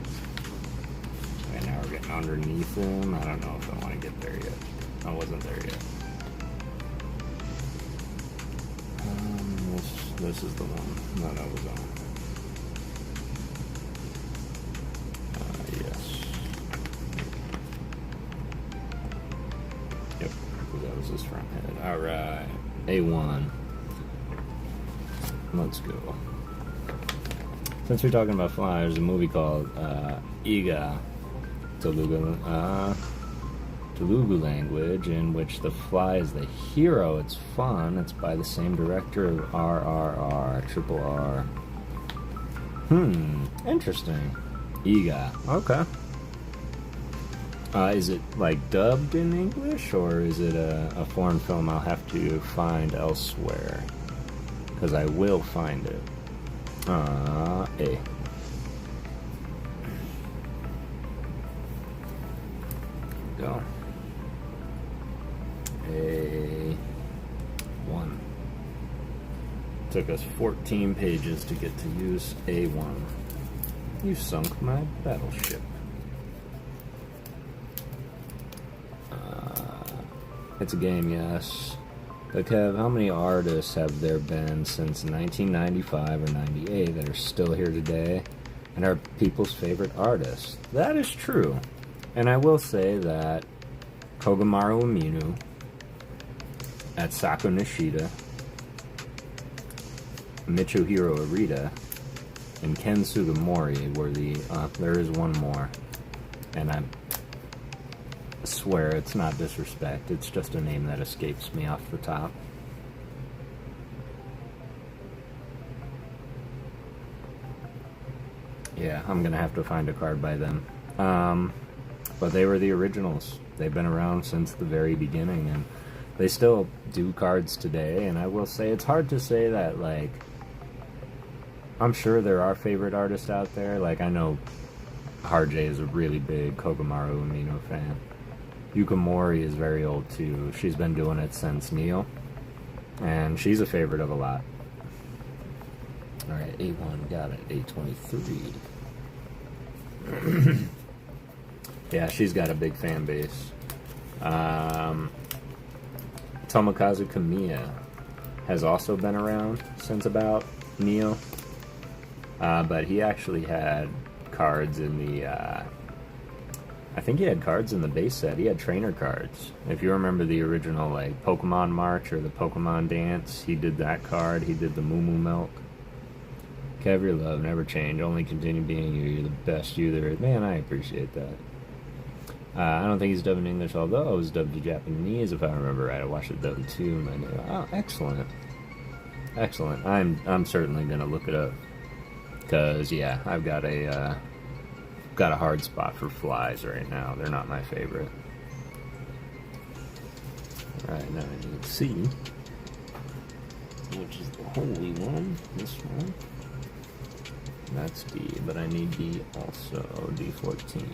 And now we're getting underneath him. I don't know if I want to get there yet. I wasn't there yet. This is the one. No, that was on. Yes. Yep, that was his front head. Alright. A1. Let's go. Since we're talking about flyers, there's a movie called Iga Telugu language, in which the fly is the hero. It's fun. It's by the same director of RRR, Triple R. Interesting. Iga. Okay. Is it like dubbed in English, or is it a foreign film I'll have to find elsewhere? Because I will find it. A. Go. A1. Took us 14 pages to get to use A1. You sunk my battleship. It's a game, yes. But Kev, how many artists have there been since 1995 or 98 that are still here today and are people's favorite artists? That is true. And I will say that Kogamaru Aminu, Atsuko Nishida, Michuhiro Arita, and Ken Sugimori were the... there is one more. And I swear it's not disrespect. It's just a name that escapes me off the top. Yeah, I'm going to have to find a card by them. But they were the originals. They've been around since the very beginning, and they still do cards today. And I will say, it's hard to say that, like, I'm sure there are favorite artists out there. Like, I know Harjay is a really big Kogamaru Amino fan. Yukamori is very old, too. She's been doing it since Neo, and she's a favorite of a lot. Alright, A1, got it. A23. Yeah, she's got a big fan base. Tomokazu Kamiya. has also been around since about Neo. But he actually had cards in the, I think he had cards in the base set. He had trainer cards. If you remember the original, like, Pokemon March or the Pokemon Dance, he did that card. He did the Moo Moo Milk. Kev, your love, never change. Only continue being you. You're the best you there is. Man, I appreciate that. I don't think he's dubbed in English, although it was dubbed in Japanese, if I remember right. I watched it dubbed too, and I knew. Oh, excellent. Excellent. I'm certainly going to look it up. Because, yeah, I've got a hard spot for flies right now. They're not my favorite. Alright, now I need C, which is the holy one. This one. That's D, but I need D also. D14.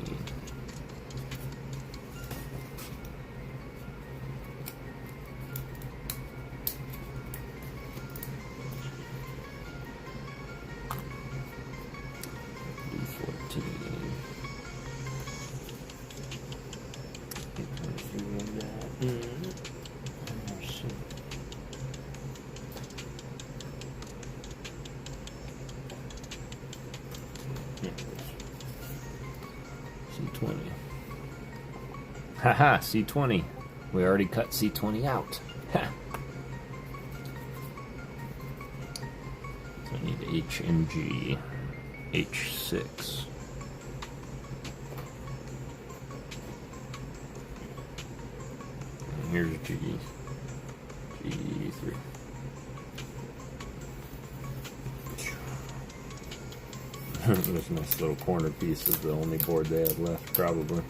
C20. Haha, C20. We already cut C20 out. Ha! So I need H and G. H6. And here's G. G3. This nice little corner piece is the only board they had left, probably.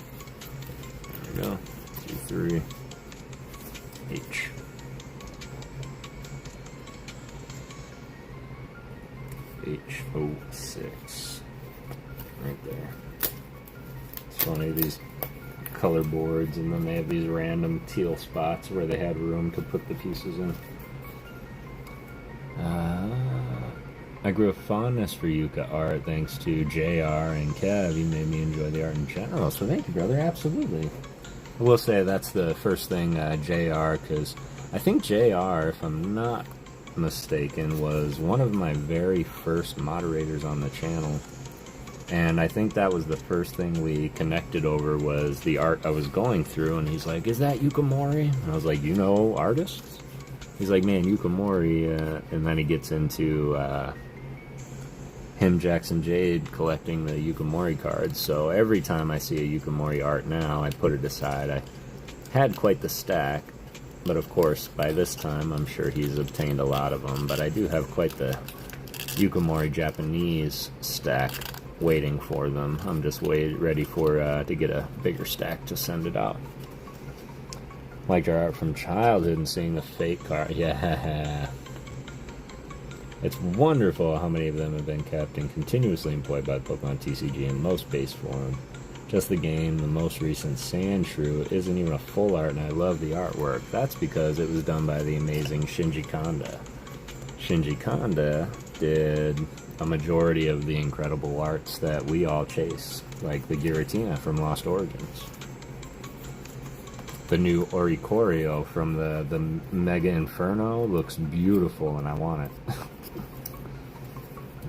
There we go. G3. H. H06. Right there. It's funny, these color boards, and then they have these random teal spots where they had room to put the pieces in. I grew a fondness for Yuka art thanks to JR and Kev. You made me enjoy the art in general, so thank you, brother. Absolutely. I will say that's the first thing, JR, because I think JR, if I'm not mistaken, was one of my very first moderators on the channel. And I think that was the first thing we connected over was the art I was going through, and he's like, is that Yukamori? And I was like, you know artists? He's like, man, Yukamori, and then he gets into him, Jackson Jade, collecting the Yukamori cards. So every time I see a Yukamori art now, I put it aside. I had quite the stack, but of course, by this time, I'm sure he's obtained a lot of them. But I do have quite the Yukamori Japanese stack waiting for them. I'm just ready for to get a bigger stack to send it out. Liked our art from childhood and seeing the fake card. Yeah. It's wonderful how many of them have been kept and continuously employed by Pokemon TCG in most base form. Just the game, the most recent Sandshrew isn't even a full art, and I love the artwork. That's because it was done by the amazing Shinji Kanda. Shinji Kanda did a majority of the incredible arts that we all chase, like the Giratina from Lost Origins. The new Oricorio from the Mega Inferno looks beautiful, and I want it.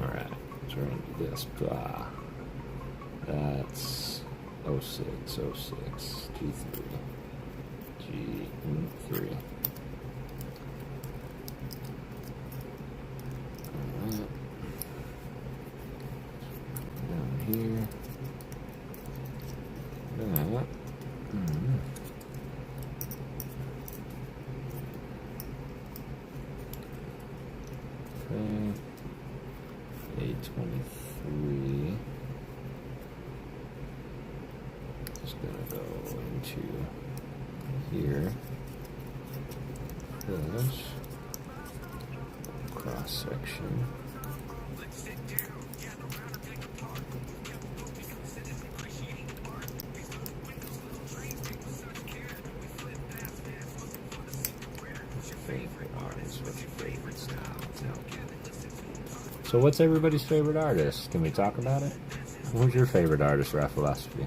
Alright, let's try and do this. That's 06, G3. G3. Alright. Down here. That. Okay. A23. Just gonna go into here. This cross section. So what's everybody's favorite artist? Can we talk about it? Who's your favorite artist, Rafalosophy?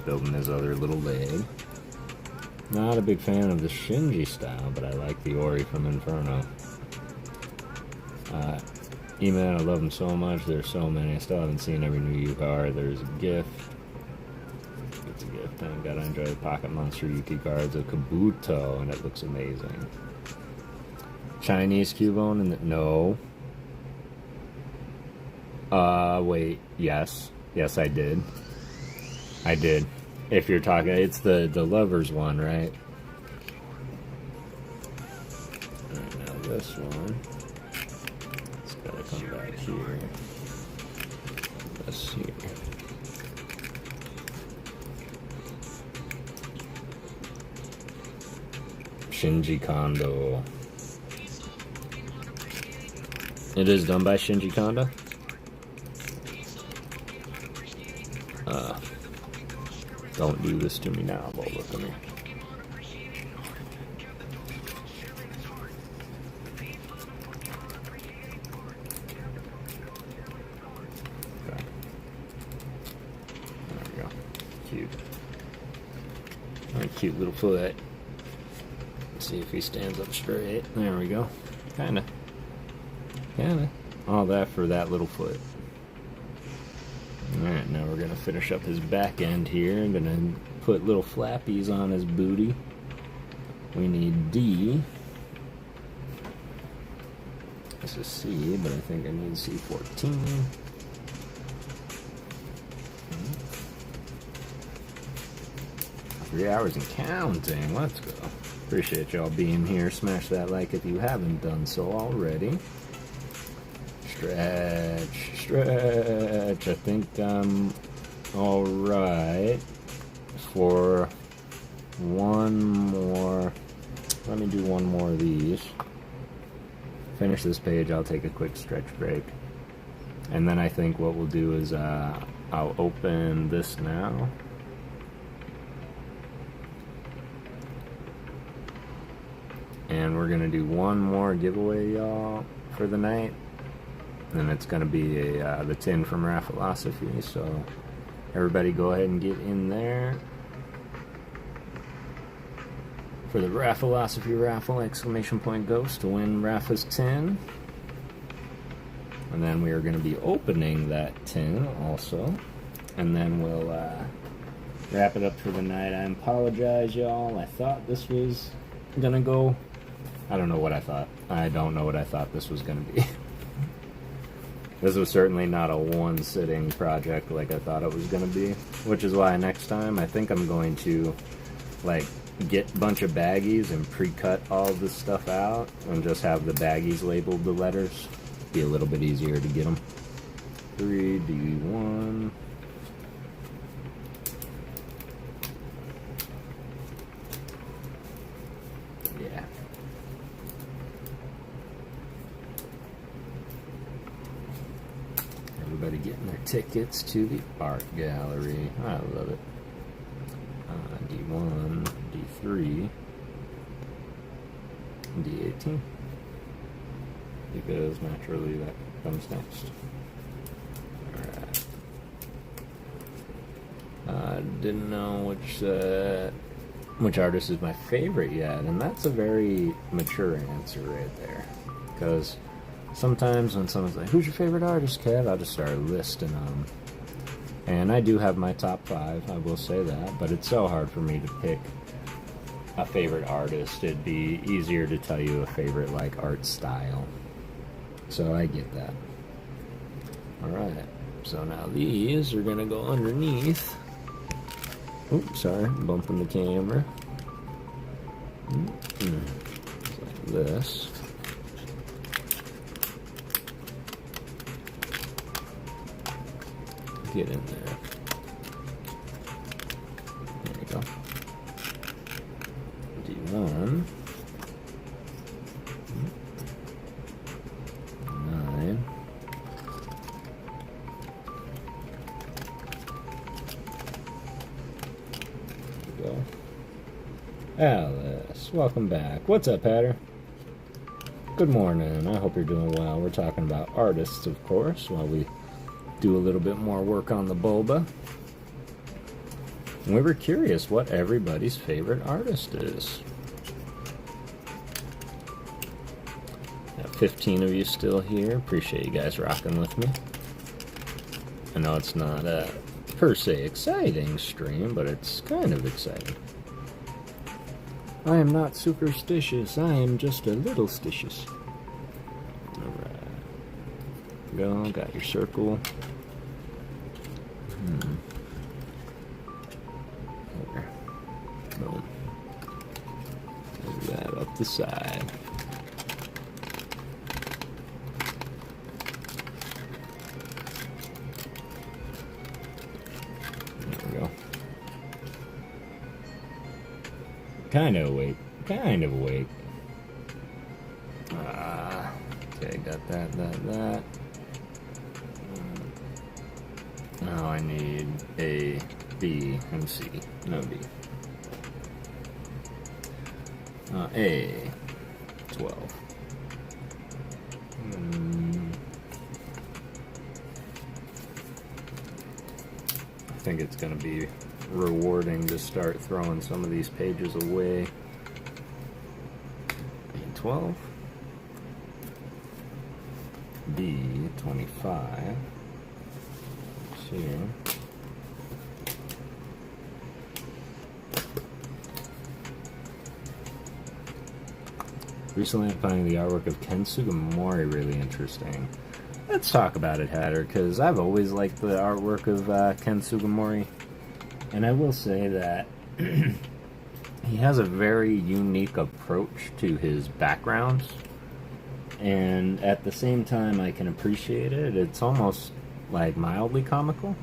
building his other little leg. Not a big fan of the Shinji style, but I like the Ori from Inferno. E-Man, I love him so much. There's so many. I still haven't seen every new Yu card. There's a gift. It's a gift. I gotta enjoy the Pocket Monster Yuki cards of Kabuto, and it looks amazing. Chinese Cubone and no. Wait. Yes. Yes, I did. I did. If you're talking, it's the lovers one, right? Alright, now this one. It's gotta come back here. Let's see. Shinji Kondo. It is done by Shinji Kondo? Don't do this to me now, Bulba. Come here. Okay. There we go. Cute. Alright, cute little foot. Let's see if he stands up straight. There we go. Kinda. All that for that little foot. Alright, now we're gonna finish up his back end here. I'm gonna put little flappies on his booty. We need D. This is C, but I think I need C14. 3 hours and counting. Let's go. Appreciate y'all being here. Smash that like if you haven't done so already. Stretch. I think I'm alright for one more. Let me do one more of these. Finish this page, I'll take a quick stretch break. And then I think what we'll do is I'll open this now. And we're gonna do one more giveaway, y'all, for the night. And it's going to be the tin from Rafalosophy, so everybody go ahead and get in there for the Rafalosophy raffle, exclamation point ghost, to win Rafa's tin. And then we are going to be opening that tin also, and then we'll wrap it up for the night. I apologize, y'all. I thought this was going to go, I don't know what I thought. I don't know what I thought this was going to be. This was certainly not a one-sitting project like I thought it was going to be, which is why next time I think I'm going to, like, get a bunch of baggies and pre-cut all this stuff out and just have the baggies labeled the letters. Be a little bit easier to get them. 3D1. Yeah. Everybody getting their tickets to the art gallery. I love it. D1, D3, D18. Because naturally that comes next. Alright. Didn't know which artist is my favorite yet, and that's a very mature answer right there. Because sometimes when someone's like, who's your favorite artist, Kev? I'll just start listing them. And I do have my top 5, I will say that, but it's so hard for me to pick a favorite artist. It'd be easier to tell you a favorite, like, art style. So I get that. Alright, so now these are going to go underneath. Oops, sorry, bumping the camera. Like this. Get in there. There we go. D1. 9. There we go. Alice, welcome back. What's up, Hatter? Good morning. I hope you're doing well. We're talking about artists, of course, while we do a little bit more work on the Bulba. We were curious what everybody's favorite artist is. Got 15 of you still here. Appreciate you guys rocking with me. I know it's not a per se exciting stream, but it's kind of exciting. I am not superstitious, I am just a little stitious. Alright. Go, got your circle. There. Boom. Move that up the side. There we go. Kind of awake. Kind of awake. Okay, got that. Now I need A, B, and C. No D. A. 12. I think it's going to be rewarding to start throwing some of these pages away. 12. B. 25. Here. Recently I'm finding the artwork of Ken Sugimori really interesting. Let's talk about it, Hatter, because I've always liked the artwork of Ken Sugimori. And I will say that he has a very unique approach to his backgrounds. And at the same time I can appreciate it. It's almost like mildly comical,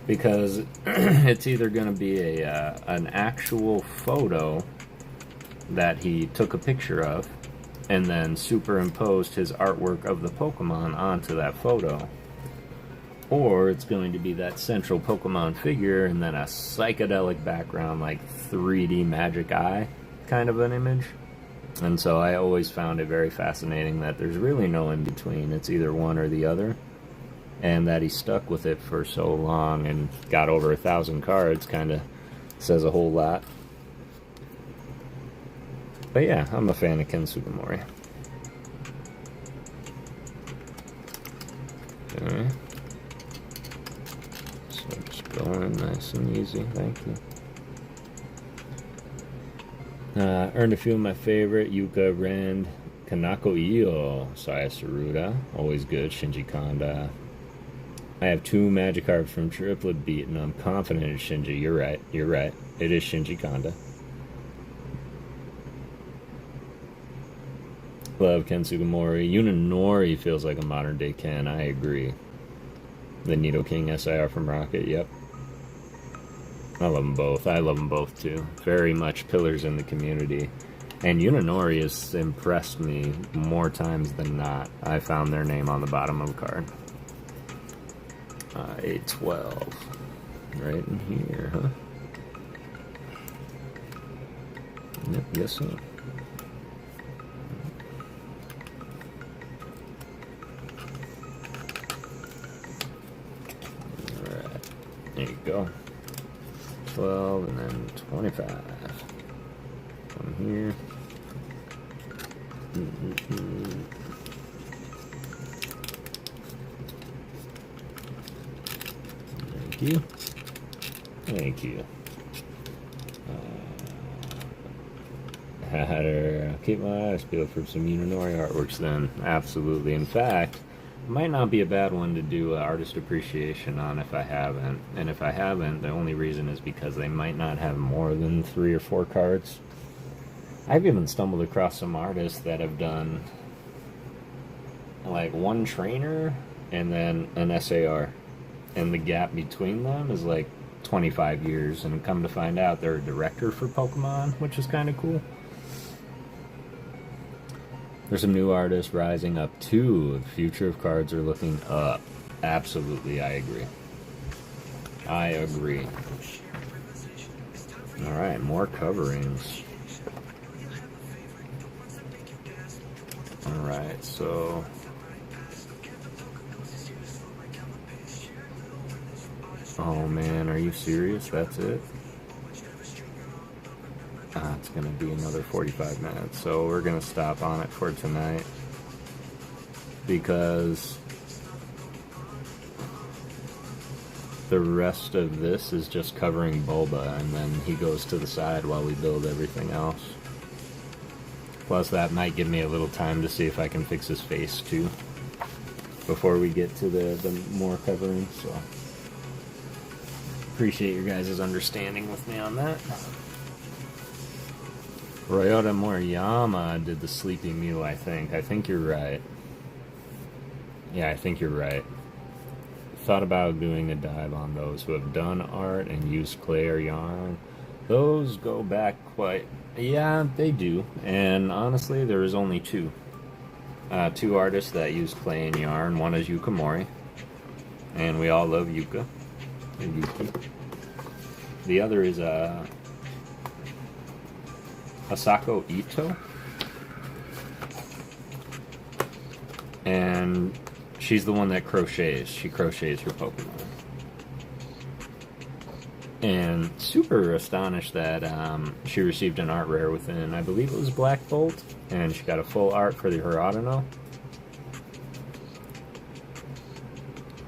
because it's either going to be an actual photo that he took a picture of and then superimposed his artwork of the Pokemon onto that photo, or it's going to be that central Pokemon figure and then a psychedelic background like 3D Magic Eye kind of an image. And so I always found it very fascinating that there's really no in between. It's either one or the other. And that he stuck with it for so long and got over 1,000 cards kind of says a whole lot. But yeah, I'm a fan of Ken Sugimori. Okay. So just going nice and easy, thank you. Earned a few of my favorite. Yuka, Rand, Kanako Io, Saya Saruda, always good. Shinji Kanda. I have 2 Magikarp from Triplet Beat, and I'm confident it's Shinji. You're right. It is Shinji Kanda. Love Ken Sugimori. Yunonori feels like a modern-day Ken. I agree. The Nidoking SIR from Rocket, yep. I love them both. I love them both, too. Very much pillars in the community. And Yunonori has impressed me more times than not. I found their name on the bottom of the card. A 12. Right in here, huh? Yep, yes, so. Alright. There you go. 12 and then 25. From here. Thank you. Thank you. I'll keep my eyes peeled for some Yunonori artworks then. Absolutely. In fact, it might not be a bad one to do artist appreciation on if I haven't. And if I haven't, the only reason is because they might not have more than 3 or 4 cards. I've even stumbled across some artists that have done like 1 trainer and then an SAR. And the gap between them is like 25 years, and come to find out they're a director for Pokemon, which is kind of cool. There's some new artists rising up too. The future of cards are looking up. Absolutely, I agree. I agree. Alright, more coverings. Alright, so Oh man, are you serious? That's it? It's gonna be another 45 minutes, so we're gonna stop on it for tonight because the rest of this is just covering Bulba, and then he goes to the side while we build everything else. Plus that might give me a little time to see if I can fix his face too before we get to the more covering, so appreciate your guys' understanding with me on that. Ryota Moriyama did the Sleeping Mew, I think. I think you're right. Yeah, I think you're right. Thought about doing a dive on those who have done art and used clay or yarn. Those go back quite... Yeah, they do. And honestly, there is only two. Two artists that use clay and yarn. One is Yuka Mori. And we all love Yuka. And Yuki. The other is Asako Ito, and she's the one that crochets. She crochets her Pokemon. And super astonished that she received an art rare within, I believe it was Black Bolt, and she got a full art for the Hiragano.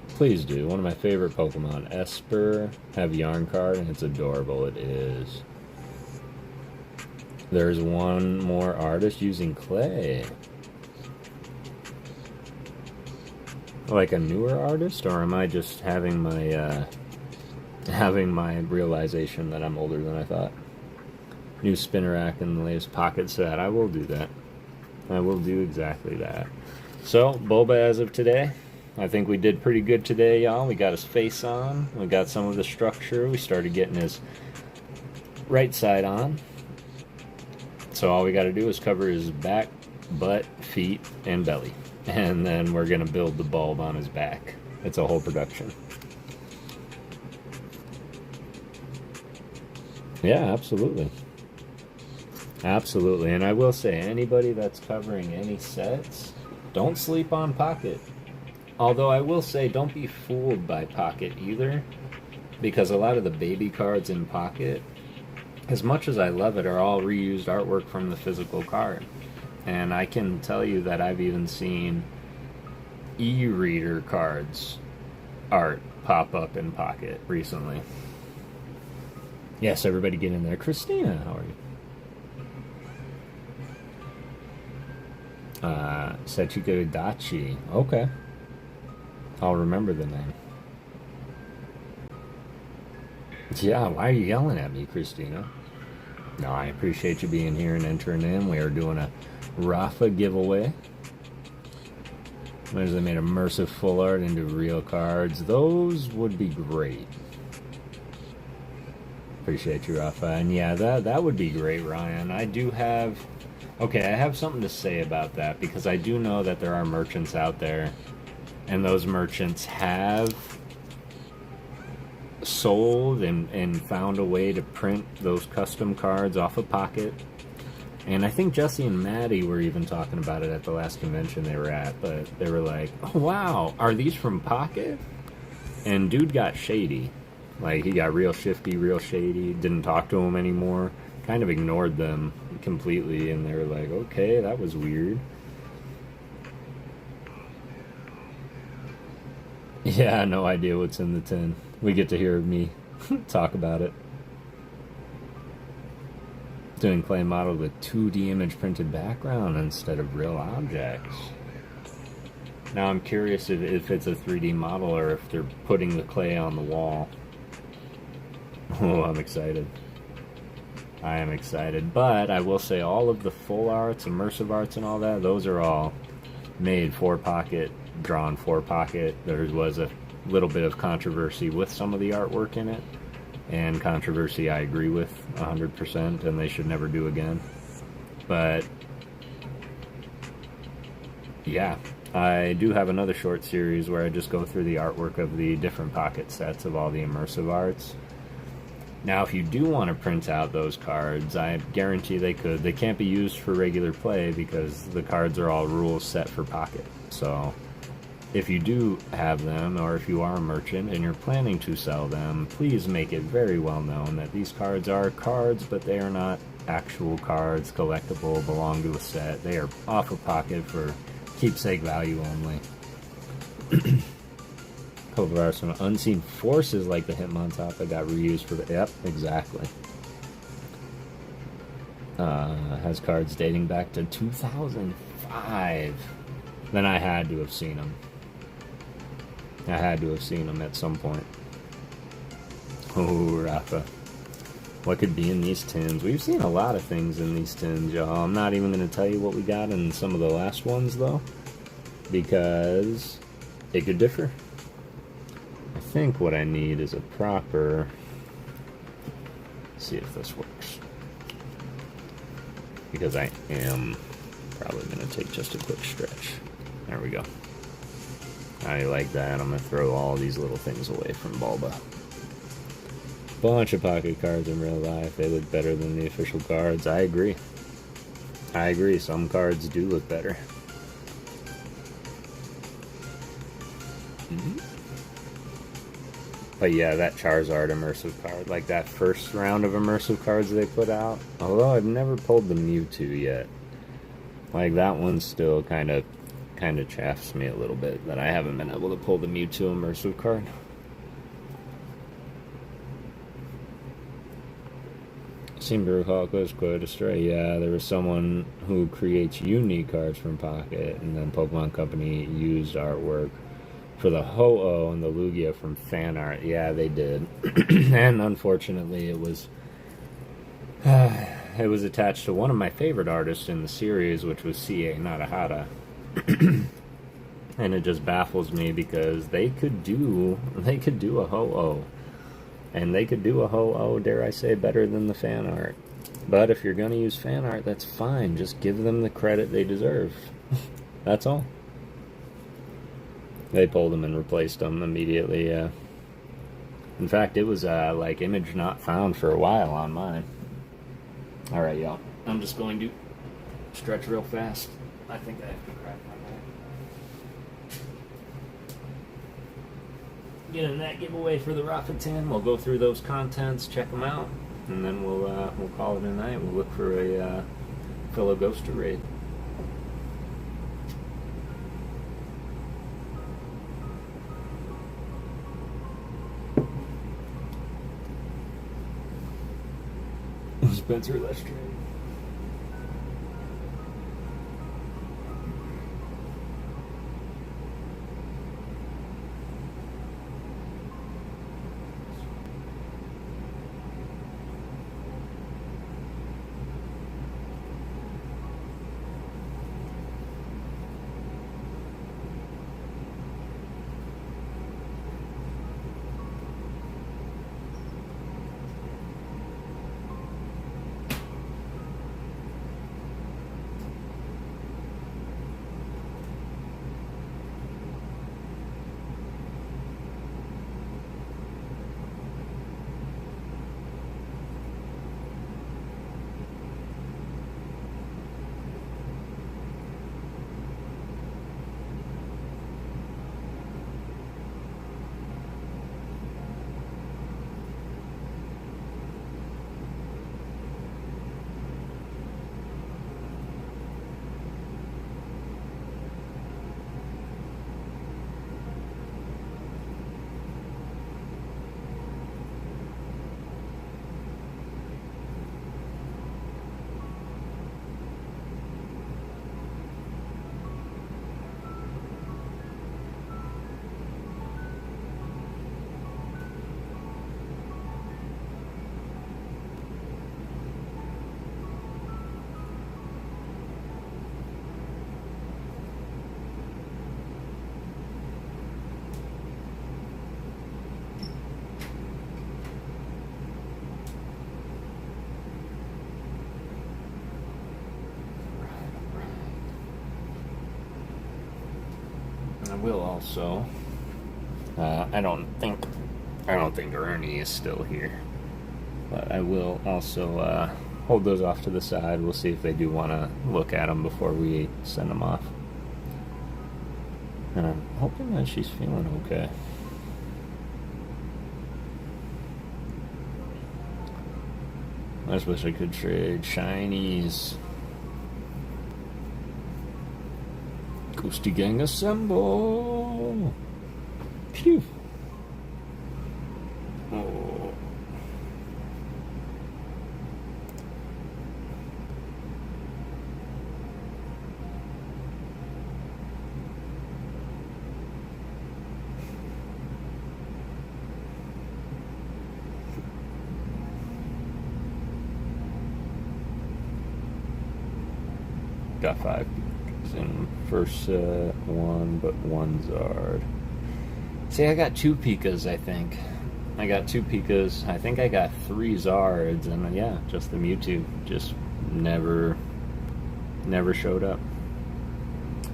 Please do. One of my favorite Pokemon, Esper, have yarn card, and it's adorable. It is. There's one more artist using clay. Like a newer artist, or am I just having my realization that I'm older than I thought? New spinner rack in the latest pocket set. I will do that. I will do exactly that. So, Bulba as of today. I think we did pretty good today, y'all. We got his face on. We got some of the structure. We started getting his right side on. So all we got to do is cover his back, butt, feet, and belly. And then we're going to build the bulb on his back. It's a whole production. Yeah, absolutely. Absolutely. And I will say, anybody that's covering any sets, don't sleep on Pocket. Although I will say, don't be fooled by Pocket either. Because a lot of the baby cards in Pocket, as much as I love it, are all reused artwork from the physical card. And I can tell you that I've even seen e-reader cards art pop up in Pocket recently. Yes, everybody get in there. Christina, how are you? Sachiko Dachi. Okay. I'll remember the name. Yeah, why are you yelling at me, Christina? No, I appreciate you being here and entering in. We are doing a Rafa giveaway. There's they made immersive full art into real cards. Those would be great. Appreciate you, Rafa. And yeah, that would be great, Ryan. I do have... Okay, I have something to say about that, because I do know that there are merchants out there, and those merchants have sold and found a way to print those custom cards off of Pocket. And I think Jesse and Maddie were even talking about it at the last convention they were at, but they were like, oh wow, are these from Pocket? And dude got shady. Like, he got real shifty, real shady, didn't talk to them anymore, kind of ignored them completely, and they were like, okay, that was weird. Yeah, no idea what's in the tin. We get to hear me talk about it. Doing clay model with 2D image printed background instead of real objects. Now I'm curious if it's a 3D model or if they're putting the clay on the wall. Oh, I'm excited. I am excited. But I will say all of the full arts, immersive arts and all that, those are all made for Pocket, drawn for Pocket. There was a little bit of controversy with some of the artwork in it, and controversy I agree with 100%, and they should never do again. But yeah, I do have another short series where I just go through the artwork of the different Pocket sets of all the immersive arts. Now, if you do want to print out those cards, I guarantee they could. They can't be used for regular play because the cards are all rules set for Pocket. So if you do have them, or if you are a merchant and you're planning to sell them, please make it very well known that these cards are cards, but they are not actual cards, collectible, belong to a set. They are off of pocket for keepsake value only. Over some unseen forces like the Hitmontop that got reused for the... Yep, exactly. Has cards dating back to 2005. Then I had to have seen them. I had to have seen them at some point. Oh, Rafa. What could be in these tins? We've seen a lot of things in these tins, y'all. I'm not even going to tell you what we got in some of the last ones, though, because it could differ. I think what I need is a proper... Let's see if this works. Because I am probably going to take just a quick stretch. There we go. I like that. I'm going to throw all these little things away from Bulba. Bunch of pocket cards in real life. They look better than the official cards. I agree. I agree. Some cards do look better. But yeah, that Charizard immersive card, like that first round of immersive cards they put out, although I've never pulled the Mewtwo yet. Like, that one still kind of chaffs me a little bit that I haven't been able to pull the Mewtwo immersive card. Seem to recall Close Quote Astray. Yeah, there was someone who creates unique cards from Pocket, and then Pokemon Company used artwork for the Ho-Oh and the Lugia from fan art. Yeah, they did. And unfortunately, it was attached to one of my favorite artists in the series, which was C.A. Narahara. And it just baffles me because they could do a Ho-Oh. And they could do a Ho-Oh, dare I say, better than the fan art. But if you're going to use fan art, that's fine. Just give them the credit they deserve. That's all. They pulled them and replaced them immediately, yeah. In fact, it was, like, image not found for a while on mine. Alright, y'all. I'm just going to stretch real fast. I think I have to crack my neck. Get in that giveaway for the Rafa tin. We'll go through those contents, check them out, and then we'll call it a night. We'll look for a fellow ghost to raid. Spencer, let's trade. I will also. I don't think Ernie is still here, but I will also hold those off to the side. We'll see if they do want to look at them before we send them off. And I'm hoping that she's feeling okay. I just wish I could trade shinies. Ghosty gang assemble! Phew! Oh. Got 5 Pikas in first set, 1, but 1 Zard. See, I got 2 Pikas, I think. I got 2 Pikas. I think I got 3 Zards, and yeah, just the Mewtwo. Just never showed up.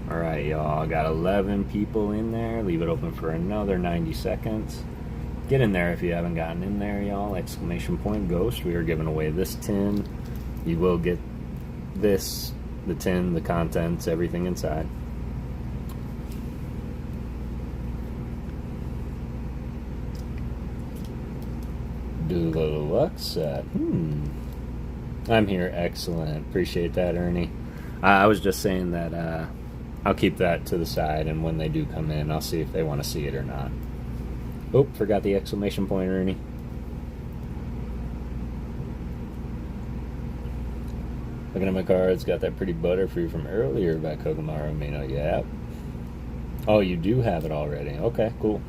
Alright, y'all. Got 11 people in there. Leave it open for another 90 seconds. Get in there if you haven't gotten in there, y'all. Exclamation point Ghost. We are giving away this tin. You will get this, the tin, the contents, everything inside. Deluxe set. I'm here. Excellent. Appreciate that, Ernie. I was just saying that I'll keep that to the side, and when they do come in, I'll see if they want to see it or not. Oh, forgot the exclamation point, Ernie. Looking at my cards, got that pretty Butterfree from earlier by Kogamaru Mino. Yeah. Oh, you do have it already. Okay, cool.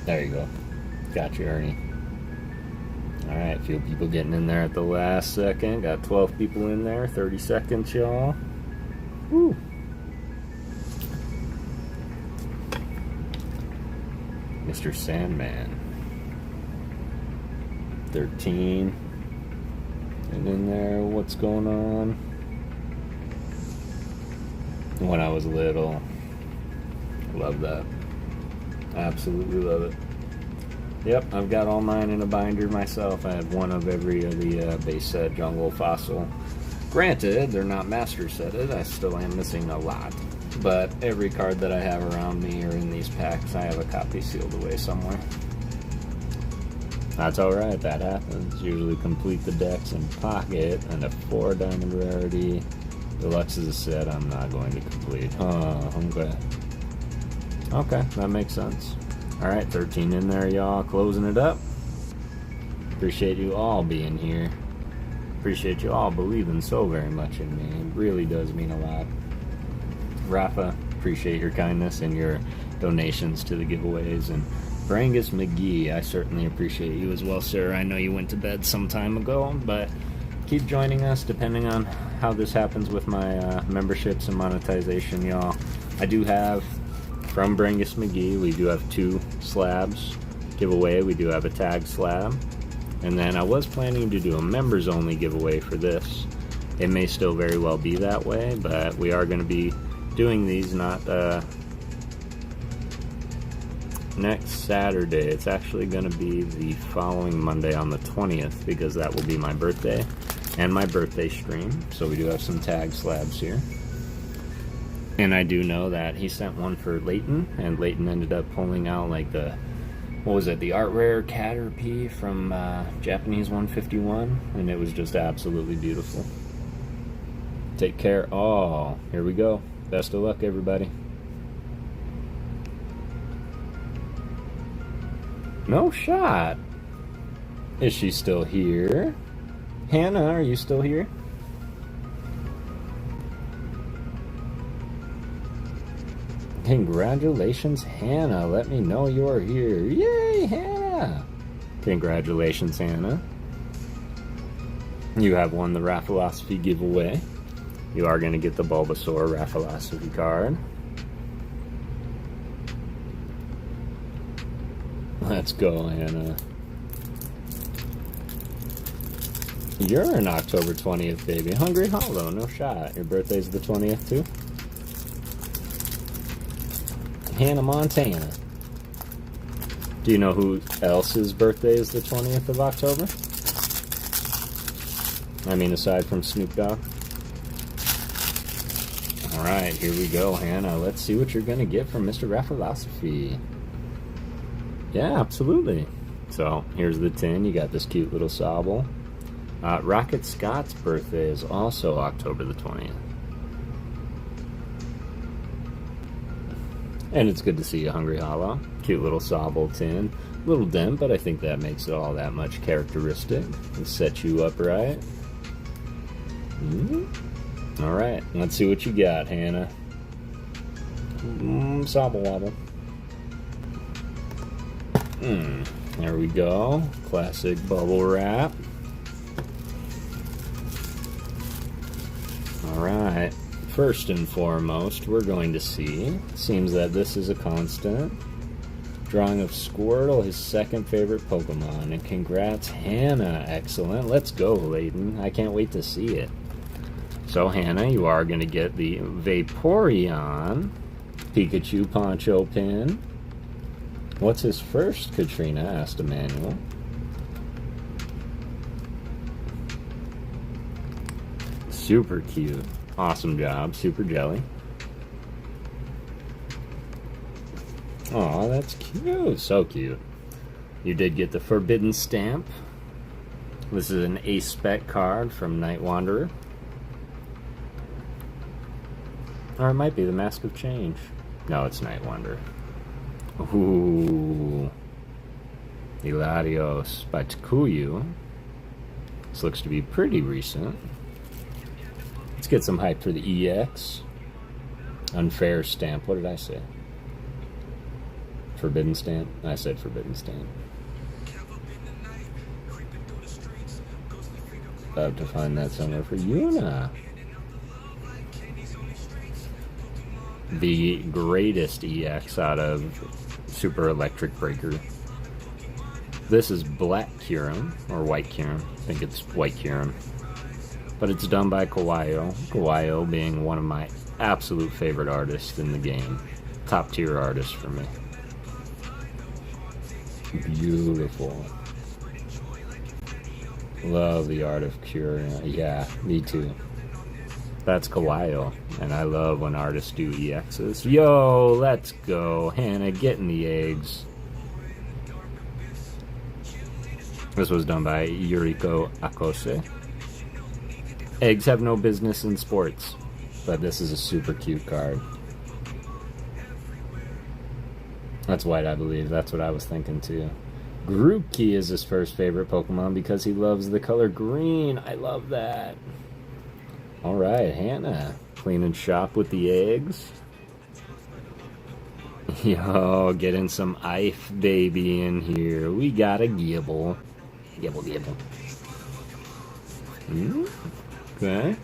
There you go. Got you, Ernie. Alright, a few people getting in there at the last second. Got 12 people in there. 30 seconds, y'all. Woo. Mr. Sandman. 13. And in there, what's going on? When I was little. Love that. Absolutely love it. Yep, I've got all mine in a binder myself. I have one of every of the base set Jungle Fossil. Granted, they're not master setted. I still am missing a lot. But every card that I have around me or in these packs, I have a copy sealed away somewhere. That's alright, that happens. Usually complete the decks in pocket, and a 4 diamond rarity. Deluxe is a set I'm not going to complete. Okay. Okay, that makes sense. Alright, 13 in there, y'all. Closing it up. Appreciate you all being here. Appreciate you all believing so very much in me. It really does mean a lot. Rafa, appreciate your kindness and your donations to the giveaways. And Brangus McGee, I certainly appreciate you as well, sir. I know you went to bed some time ago, but keep joining us depending on how this happens with my memberships and monetization, y'all. I do have, from Brangus McGee, we do have 2 slabs giveaway. We do have a tag slab. And then I was planning to do a members only giveaway for this. It may still very well be that way, but we are going to be doing these not next Saturday. It's actually going to be the following Monday on the 20th, because that will be my birthday and my birthday stream. So we do have some tag slabs here. And I do know that he sent one for Leighton, and Leighton ended up pulling out like the, what was it, the Art Rare Caterpie from Japanese 151, and it was just absolutely beautiful. Take care. Oh, here we go. Best of luck, everybody. No shot. Is she still here? Hannah, are you still here? Congratulations, Hannah. Let me know you're here. Yay, Hannah! Congratulations, Hannah. You have won the Rafalosophy Giveaway. You are going to get the Bulbasaur Rafalosophy card. Let's go, Hannah. You're an October 20th, baby. Hungry Hollow, no shot. Your birthday's the 20th, too? Hannah Montana. Do you know who else's birthday is the 20th of October? I mean, aside from Snoop Dogg. Alright, here we go, Hannah. Let's see what you're going to get from Mr. Rafalosophy. Yeah, absolutely. So, here's the tin. You got this cute little Sobble. Rocket Scott's birthday is also October the 20th. And it's good to see you, Hungry Hollow. Cute little Sobble tin. Little dent, but I think that makes it all that much characteristic. And set you up right. Alright, let's see what you got, Hannah. Sobble Wobble. There we go. Classic bubble wrap. Alright, first and foremost, we're going to see, seems that this is a constant, drawing of Squirtle, his second favorite Pokemon, and congrats, Hannah. Excellent. Let's go, Layton. I can't wait to see it. So, Hannah, you are going to get the Vaporeon Pikachu Poncho pin. What's his first, Katrina? Asked Emmanuel. Super cute. Awesome job. Super jelly. Aw, that's cute. So cute. You did get the Forbidden Stamp. This is an A-Spec card from Night Wanderer. Or it might be the Mask of Change. No, it's Night Wanderer. Ooh. Hilarios by Takuyu. This looks to be pretty recent. Let's get some hype for the EX. Unfair Stamp. What did I say? Forbidden Stamp? I said Forbidden Stamp. About to find that somewhere for Yuna. The greatest EX out of Super Electric Breaker. This is Black Kyurem, or White Kyurem. I think it's White Kyurem. But it's done by Kawaii. Kawaii being one of my absolute favorite artists in the game. Top tier artist for me. Beautiful. Love the art of Kyurem. Yeah, me too. That's Kawaii, and I love when artists do EXs. Yo, let's go. Hannah, get in the eggs. This was done by Yuriko Akose. Eggs have no business in sports, but this is a super cute card. That's white, I believe. That's what I was thinking too. Grookey is his first favorite Pokemon because he loves the color green. I love that. Alright, Hannah. Cleaning shop with the eggs. Yo, getting some Ife baby in here. We got a Gibble. Gibble, Gibble. Okay.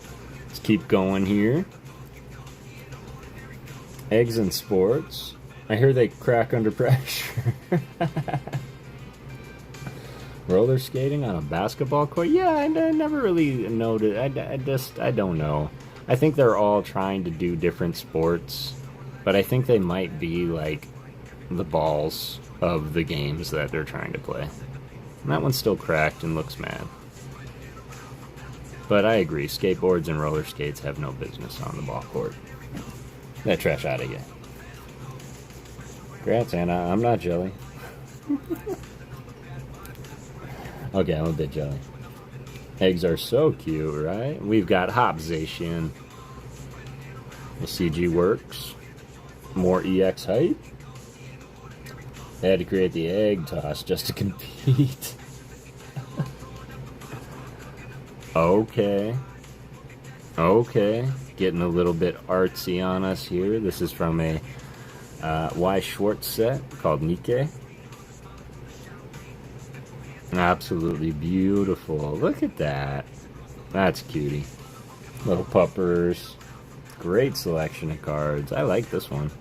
Let's keep going here. Eggs in sports. I hear they crack under pressure. Roller skating on a basketball court? Yeah, I never really noted. I don't know. I think they're all trying to do different sports, but I think they might be like the balls of the games that they're trying to play. And that one's still cracked and looks mad. But I agree, skateboards and roller skates have no business on the ball court. That trash out of here. Congrats, Anna. I'm not jelly. Okay, I'm a bit jelly. Eggs are so cute, right? We've got Hopzation. The CG works. More EX hype. They had to create the egg toss just to compete. Okay. Okay. Getting a little bit artsy on us here. This is from a Y. Schwartz set called Nike. Absolutely beautiful. Look at that. That's cutie. Little puppers. Great selection of cards. I like this one.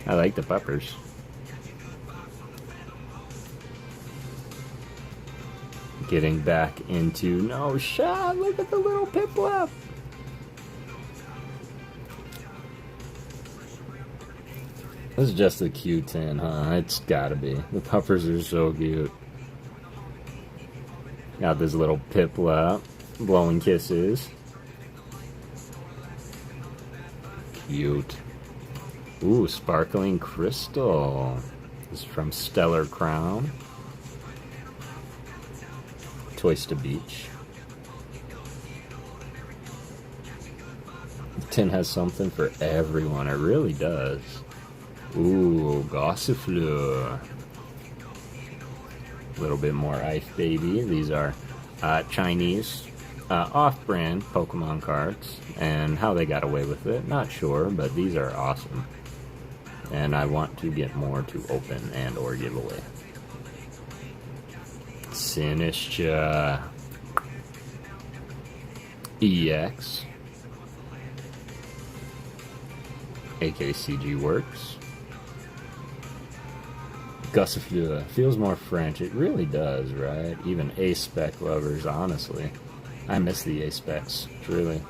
I like the puppers. Getting back into no shot. Look at the little Piplup. This is just a cute tin, huh? It's gotta be. The puppers are so cute. Got this little Piplup. Blowing kisses. Cute. Ooh, sparkling crystal. This is from Stellar Crown. Toysta Beach. The tin has something for everyone. It really does. Ooh, Gossifleur. A little bit more Ice Baby. These are Chinese off-brand Pokemon cards, and how they got away with it, not sure, but these are awesome. And I want to get more to open and or give away. Sinistcha EX. AKCG Works. Gossifleur feels more French. It really does, right? Even A-Spec lovers, honestly. I miss the A-Specs, truly.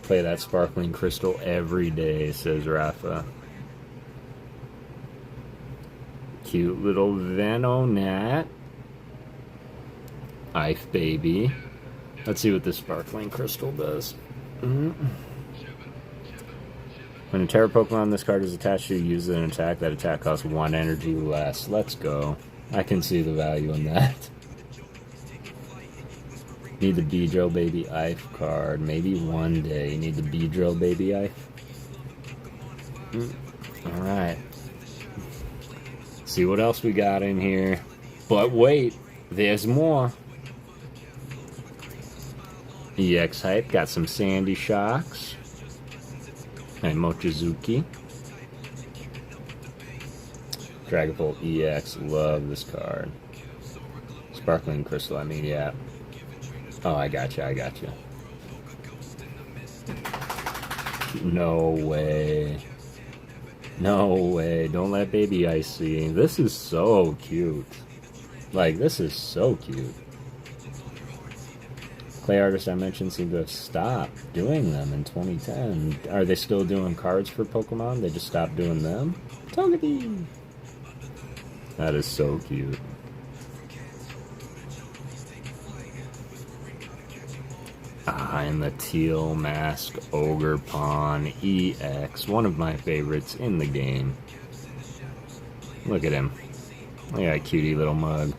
Play that sparkling crystal every day, says Rafa. Cute little Venonat. Ice Baby. Let's see what this sparkling crystal does. When a Terra Pokemon this card is attached to, use an attack. That attack costs 1 energy less. Let's go. I can see the value in that. Need the Beedrill Baby Ice card. Maybe one day. Need the Beedrill Baby Ice. Alright. See what else we got in here. But wait, there's more. EX Hype. Got some Sandy Shocks. And Mochizuki. Dragapult EX. Love this card. Sparkling Crystal, I mean, yeah. Oh, I gotcha. No way. No way. Don't let Baby Ice see. This is so cute. Like, this is so cute. Clay artists I mentioned seem to have stopped doing them in 2010. Are they still doing cards for Pokemon? They just stopped doing them? Togepi! That is so cute. And the Teal Mask Ogre Pawn EX. One of my favorites in the game. Look at him. Look at that cutie little mug.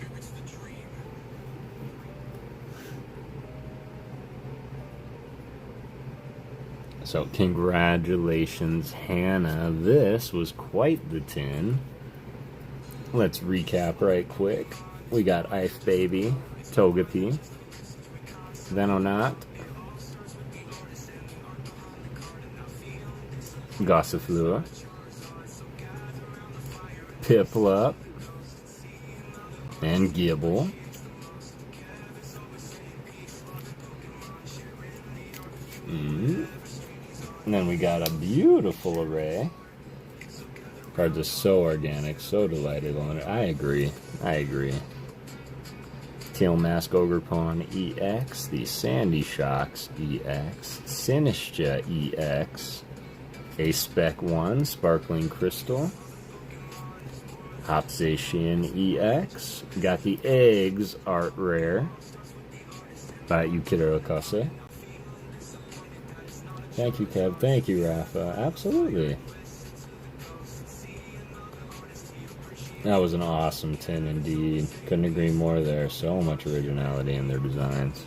So congratulations, Hannah. This was quite the tin. Let's recap right quick. We got Ice Baby, Togepi, Venonat, Gossifleur, Piplup, and Gibble. And then we got a beautiful array. Cards are so organic, so delighted on it. I agree. Teal Mask Ogre Pawn EX, the Sandy Shocks EX, Sinistcha EX, A-Spec 1, Sparkling Crystal, Hopzation EX, got the Eggs Art Rare by Yukiro Akase. Thank you, Kev. Thank you, Rafa. Absolutely. That was an awesome tin indeed. Couldn't agree more there. So much originality in their designs.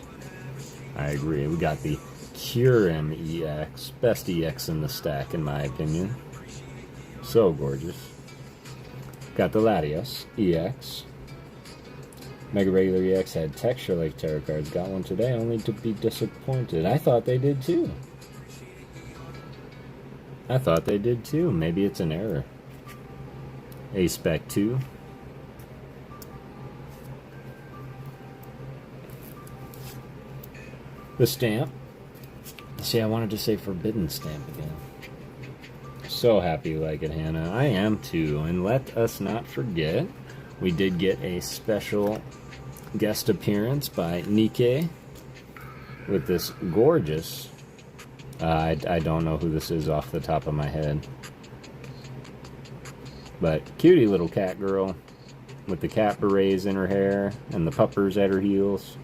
I agree. We got the Kyurem EX. Best EX in the stack, in my opinion. So gorgeous. Got the Latios EX. Mega Regular EX had texture like tarot cards. Got one today only to be disappointed. I thought they did too. Maybe it's an error. A-Spec 2. The stamp. See, I wanted to say Forbidden Stamp again. So happy you like it, Hannah. I am too. And let us not forget, we did get a special guest appearance by Nikkei with this gorgeous... I don't know who this is off the top of my head. But cutie little cat girl with the cat berets in her hair and the puppers at her heels.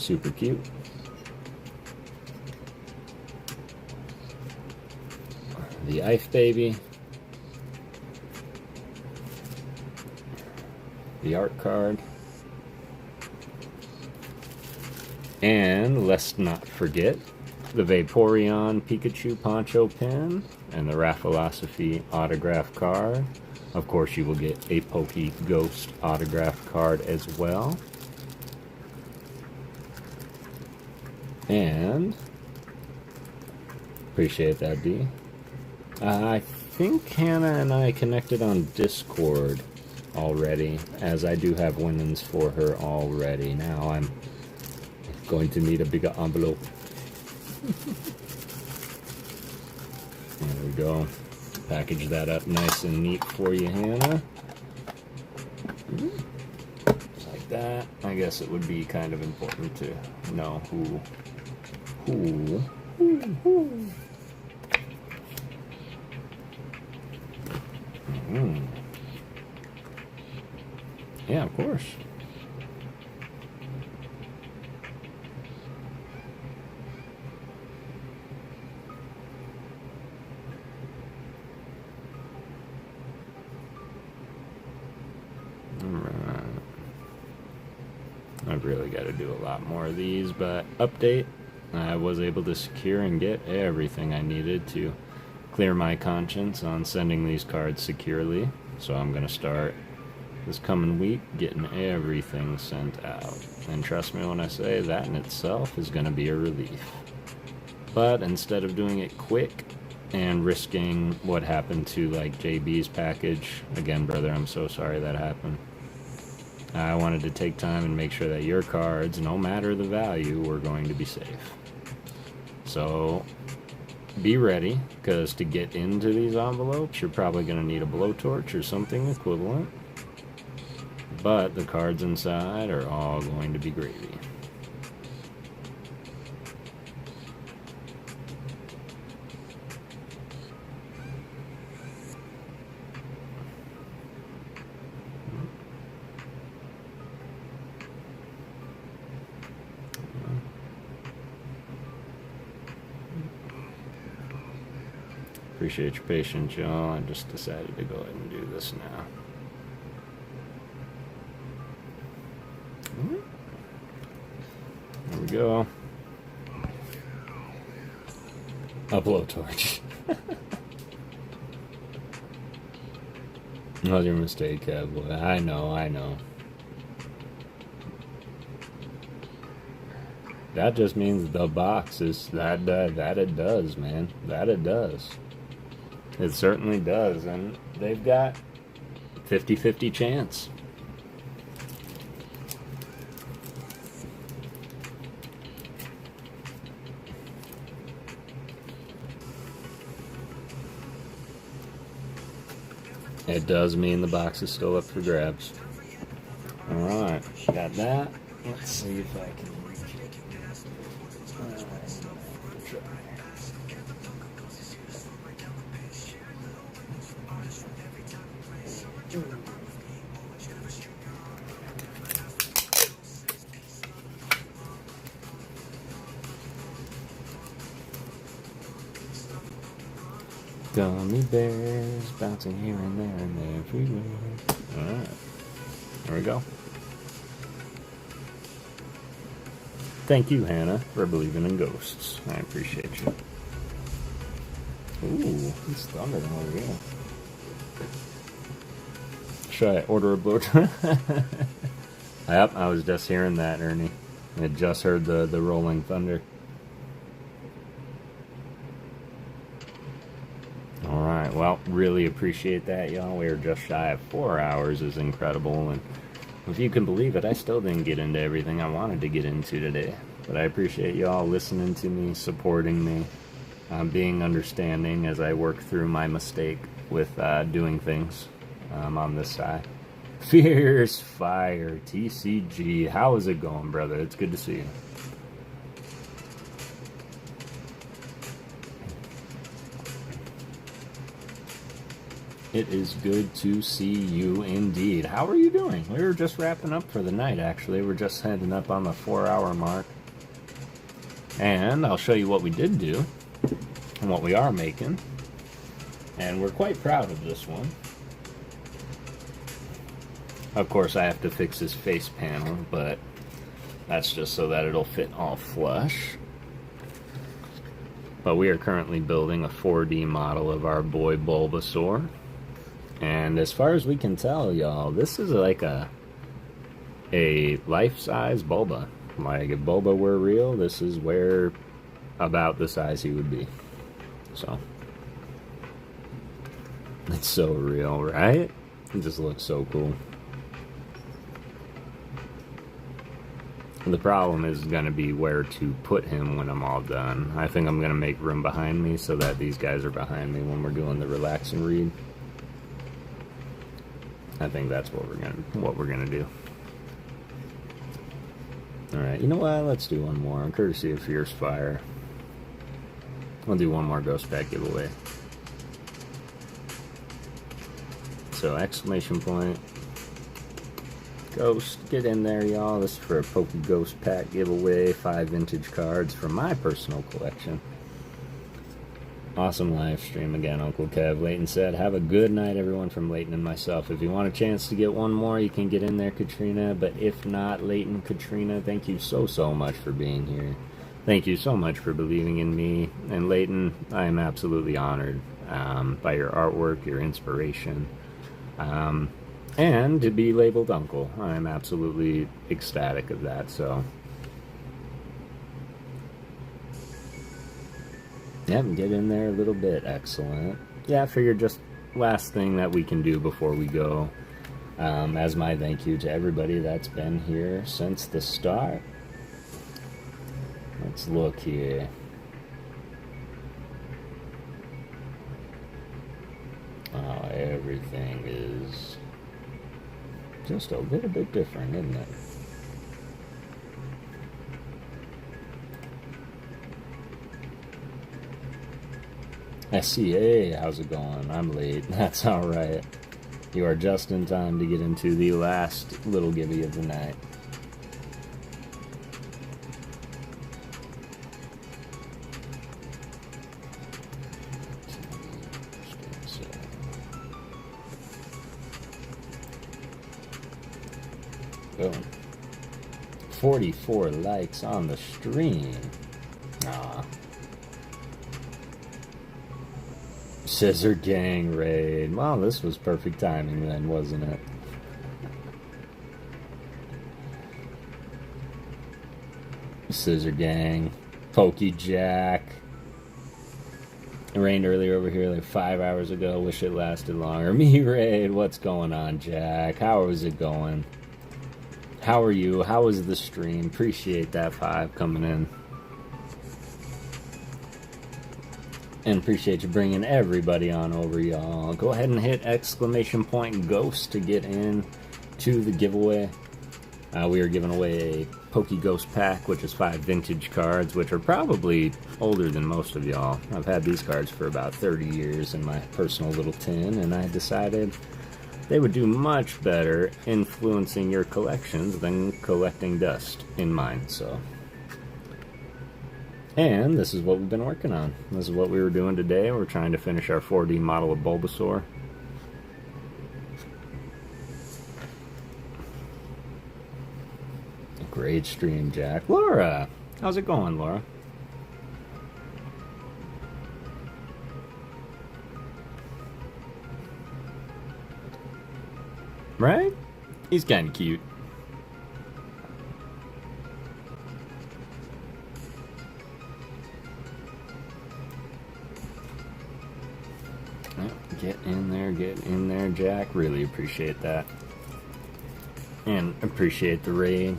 Super cute. The Ice Baby. The art card. And let's not forget the Vaporeon Pikachu Poncho pin and the Rafalosophy autograph card. Of course, you will get a PokéGhost autograph card as well. And appreciate that, D. I think Hannah and I connected on Discord already, as I do have winnings for her already. Now I'm going to need a bigger envelope. There we go. Package that up nice and neat for you, Hannah. Just like that. I guess it would be kind of important to know who. Yeah, of course. I've really got to do a lot more of these, but update, I was able to secure and get everything I needed to clear my conscience on sending these cards securely. So I'm going to start this coming week getting everything sent out. And trust me when I say that in itself is going to be a relief. But instead of doing it quick and risking what happened to like JB's package, again brother, I'm so sorry that happened. I wanted to take time and make sure that your cards, no matter the value, were going to be safe. So be ready, because to get into these envelopes, you're probably going to need a blowtorch or something equivalent. But the cards inside are all going to be gravy. Appreciate your patience, y'all. I just decided to go ahead and do this now. There we go. A blowtorch. That was your mistake, Kev. I know. That just means the box is that it does, man. That it does. It certainly does, and they've got 50-50 chance. It does mean the box is still up for grabs. Alright, got that. Let's see if I can reach it. Gummy bears bouncing here and there and everywhere. Alright. There we go. Thank you, Hannah, for believing in ghosts. I appreciate you. Ooh, it's thundering over here. Should I order a blowtorch? Yep, I was just hearing that, Ernie. I just heard the rolling thunder. Alright, well, really appreciate that, y'all. We are just shy of 4 hours. Is incredible, and if you can believe it, I still didn't get into everything I wanted to get into today. But I appreciate y'all listening to me, supporting me, being understanding as I work through my mistake with doing things on this side. Fierce Fire, TCG. How is it going, brother? It's good to see you. It is good to see you indeed. How are you doing? We were just wrapping up for the night, actually. We're just heading up on the 4-hour mark. And I'll show you what we did do and what we are making. And we're quite proud of this one. Of course, I have to fix his face panel, but that's just so that it'll fit all flush. But we are currently building a 4D model of our boy Bulbasaur. And as far as we can tell, y'all, this is like a life-size Bulba. Like, if Bulba were real, this is where about the size he would be. So, it's so real, right? It just looks so cool. The problem is going to be where to put him when I'm all done. I think I'm going to make room behind me so that these guys are behind me when we're doing the relax and read. I think that's what we're gonna do. All right, you know what? Let's do one more, courtesy of Fierce Fire. We'll do one more Ghost Pack giveaway. So exclamation point. Ghost, get in there, y'all. This is for a PokéGhost pack giveaway. 5 vintage cards from my personal collection. Awesome live stream again, Uncle Kev. Leighton said, have a good night, everyone, from Leighton and myself. If you want a chance to get one more, you can get in there, Katrina. But if not, Leighton, Katrina, thank you so much for being here. Thank you so much for believing in me. And Leighton, I am absolutely honored by your artwork, your inspiration. And to be labeled Uncle. I am absolutely ecstatic of that, so... Yep, get in there a little bit. Excellent. Yeah, I figured just last thing that we can do before we go, as my thank you to everybody that's been here since the start. Let's look here. Oh, everything is just a little bit different, isn't it? SCA, how's it going? I'm late. That's alright. You are just in time to get into the last little gibby of the night. Boom. 44 likes on the stream. Aw. Scissor Gang raid. Wow, this was perfect timing then, wasn't it? Scissor Gang. PokéJack. It rained earlier over here like 5 hours ago. Wish it lasted longer. Me raid. What's going on, Jack? How is it going? How are you? How was the stream? Appreciate that 5 coming in. And appreciate you bringing everybody on over, y'all. Go ahead and hit exclamation point Ghost to get in to the giveaway. We are giving away a PokéGhost pack, which is 5 vintage cards, which are probably older than most of y'all. I've had these cards for about 30 years in my personal little tin, and I decided they would do much better influencing your collections than collecting dust in mine, so... And this is what we've been working on. This is what we were doing today. We're trying to finish our 4D model of Bulbasaur. Great stream, Jack. Laura! How's it going, Laura? Right? He's kind of cute. Get in there, Jack. Really appreciate that. And appreciate the raid.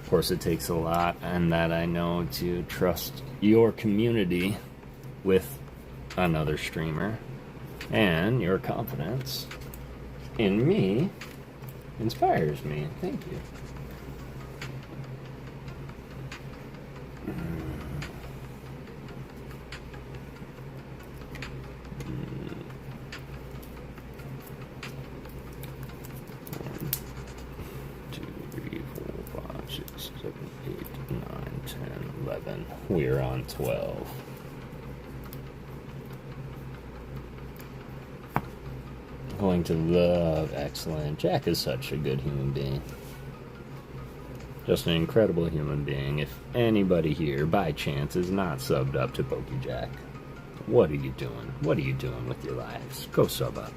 Of course, it takes a lot, and that I know, to trust your community with another streamer. And your confidence in me inspires me. Thank you. 11. We're on 12. Going to love, excellent. Jack is such a good human being. Just an incredible human being. If anybody here, by chance, is not subbed up to PokéJack, what are you doing? What are you doing with your lives? Go sub up.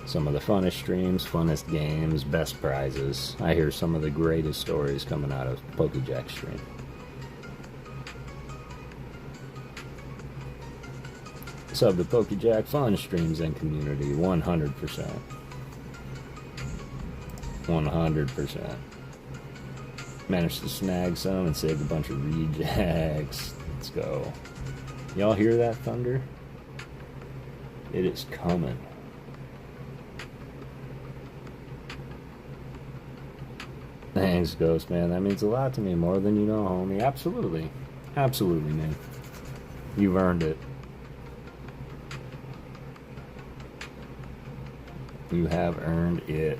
Some of the funnest streams, funnest games, best prizes. I hear some of the greatest stories coming out of PokéJack stream. Sub to PokéJack, fun streams and community, 100%. 100%. Managed to snag some and save a bunch of rejects. Let's go. Y'all hear that thunder? It is coming. Thanks, Ghost, man. That means a lot to me. More than you know, homie. Absolutely. Absolutely, man. You've earned it. You have earned it.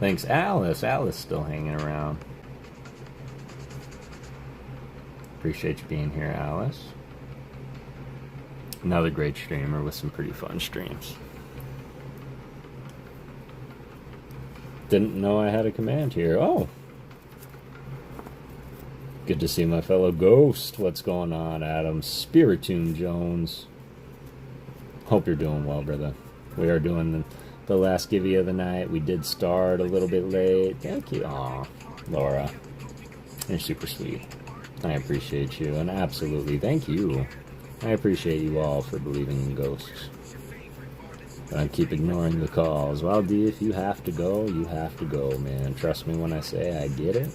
Thanks, Alice. Alice still hanging around. Appreciate you being here, Alice. Another great streamer with some pretty fun streams. Didn't know I had a command here. Oh! Good to see my fellow Ghost. What's going on, Adam? Spiritoon Jones. Hope you're doing well, brother. We are doing the last giveaway of the night. We did start a little bit late. Thank you. Aw, Laura. You're super sweet. I appreciate you, and absolutely thank you. I appreciate you all for believing in ghosts. I keep ignoring the calls. Well, D, if you have to go, you have to go, man. Trust me when I say I get it.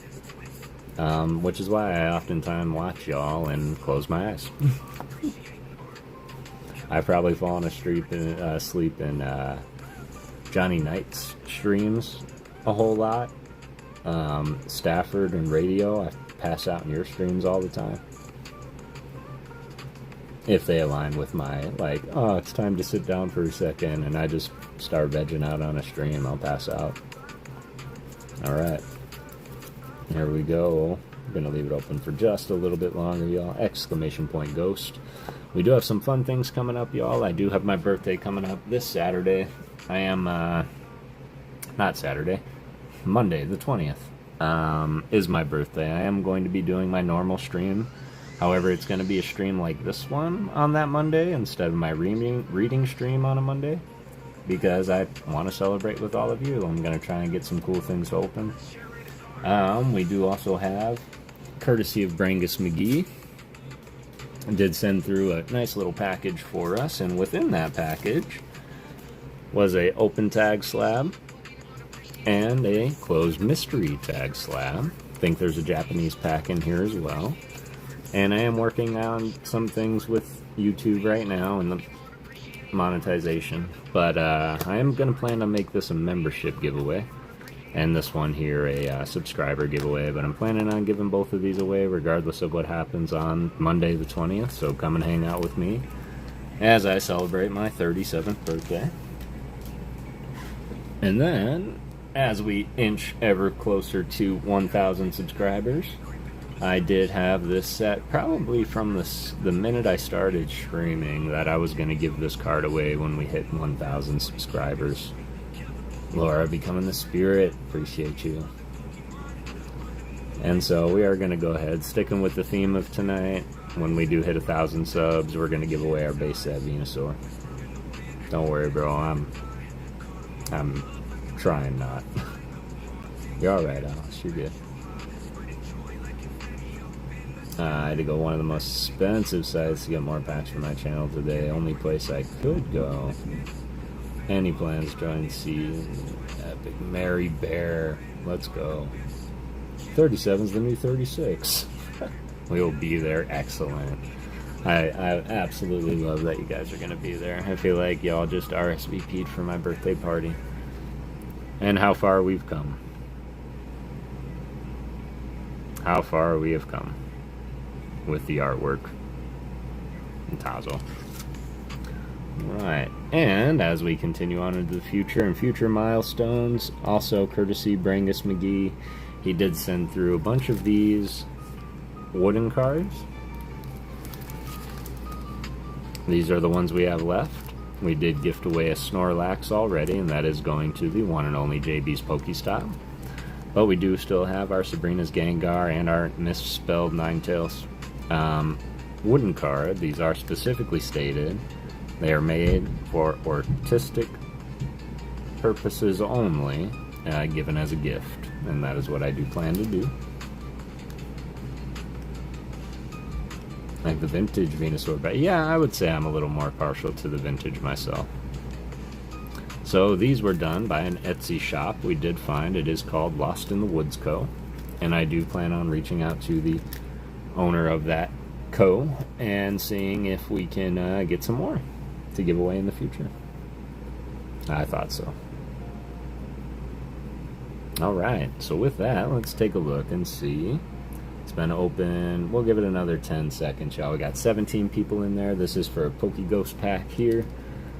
Which is why I oftentimes watch y'all and close my eyes. I've probably fallen asleep in Johnny Knight's streams a whole lot. Stafford and radio, I pass out in your streams all the time. If they align with my, like, oh, it's time to sit down for a second, and I just start vegging out on a stream, I'll pass out. Alright. Here we go. I'm gonna leave it open for just a little bit longer, y'all. Exclamation point Ghost. We do have some fun things coming up, y'all. I do have my birthday coming up this Saturday. I am, not Saturday. Monday, the 20th, is my birthday. I am going to be doing my normal stream. However, it's going to be a stream like this one on that Monday instead of my reading stream on a Monday, because I want to celebrate with all of you. I'm going to try and get some cool things open. We do also have, courtesy of Brangus McGee, did send through a nice little package for us, and within that package was a open tag slab and a closed mystery tag slab. I think there's a Japanese pack in here as well. And I am working on some things with YouTube right now and the monetization. But I am going to plan to make this a membership giveaway. And this one here a subscriber giveaway. But I'm planning on giving both of these away regardless of what happens on Monday the 20th. So come and hang out with me as I celebrate my 37th birthday. And then, as we inch ever closer to 1,000 subscribers, I did have this set probably from the minute I started streaming that I was going to give this card away when we hit 1,000 subscribers. Laura, becoming the spirit, appreciate you. And so we are going to go ahead, sticking with the theme of tonight. When we do hit 1,000 subs, we're going to give away our base set Venusaur. Don't worry, bro. I'm trying not. You're alright, Alice. You're good. I had to go one of the most expensive sites to get more packs for my channel today. Only place I could go. Any plans to join season? Epic Mary Bear. Let's go. 37's the new 36. We will be there. Excellent. I absolutely love that you guys are going to be there. I feel like y'all just RSVP'd for my birthday party. And how far we've come. How far we have come with the artwork and Tazo. Right, and as we continue on into the future and future milestones, also courtesy Brangus McGee, he did send through a bunch of these wooden cards. These are the ones we have left. We did gift away a Snorlax already, and that is going to the one and only JB's Pokestop. But we do still have our Sabrina's Gengar and our misspelled Ninetales wooden card. These are specifically stated. They are made for artistic purposes only, given as a gift. And that is what I do plan to do. Like the vintage Venusaur, but yeah, I would say I'm a little more partial to the vintage myself. So these were done by an Etsy shop we did find. It is called Lost in the Woods Co. And I do plan on reaching out to the owner of that co and seeing if we can get some more to give away in the future. I thought so. Alright, so with that, let's take a look and see. It's been open. We'll give it another 10 seconds, y'all. We got 17 people in there. This is for a PokéGhost pack here.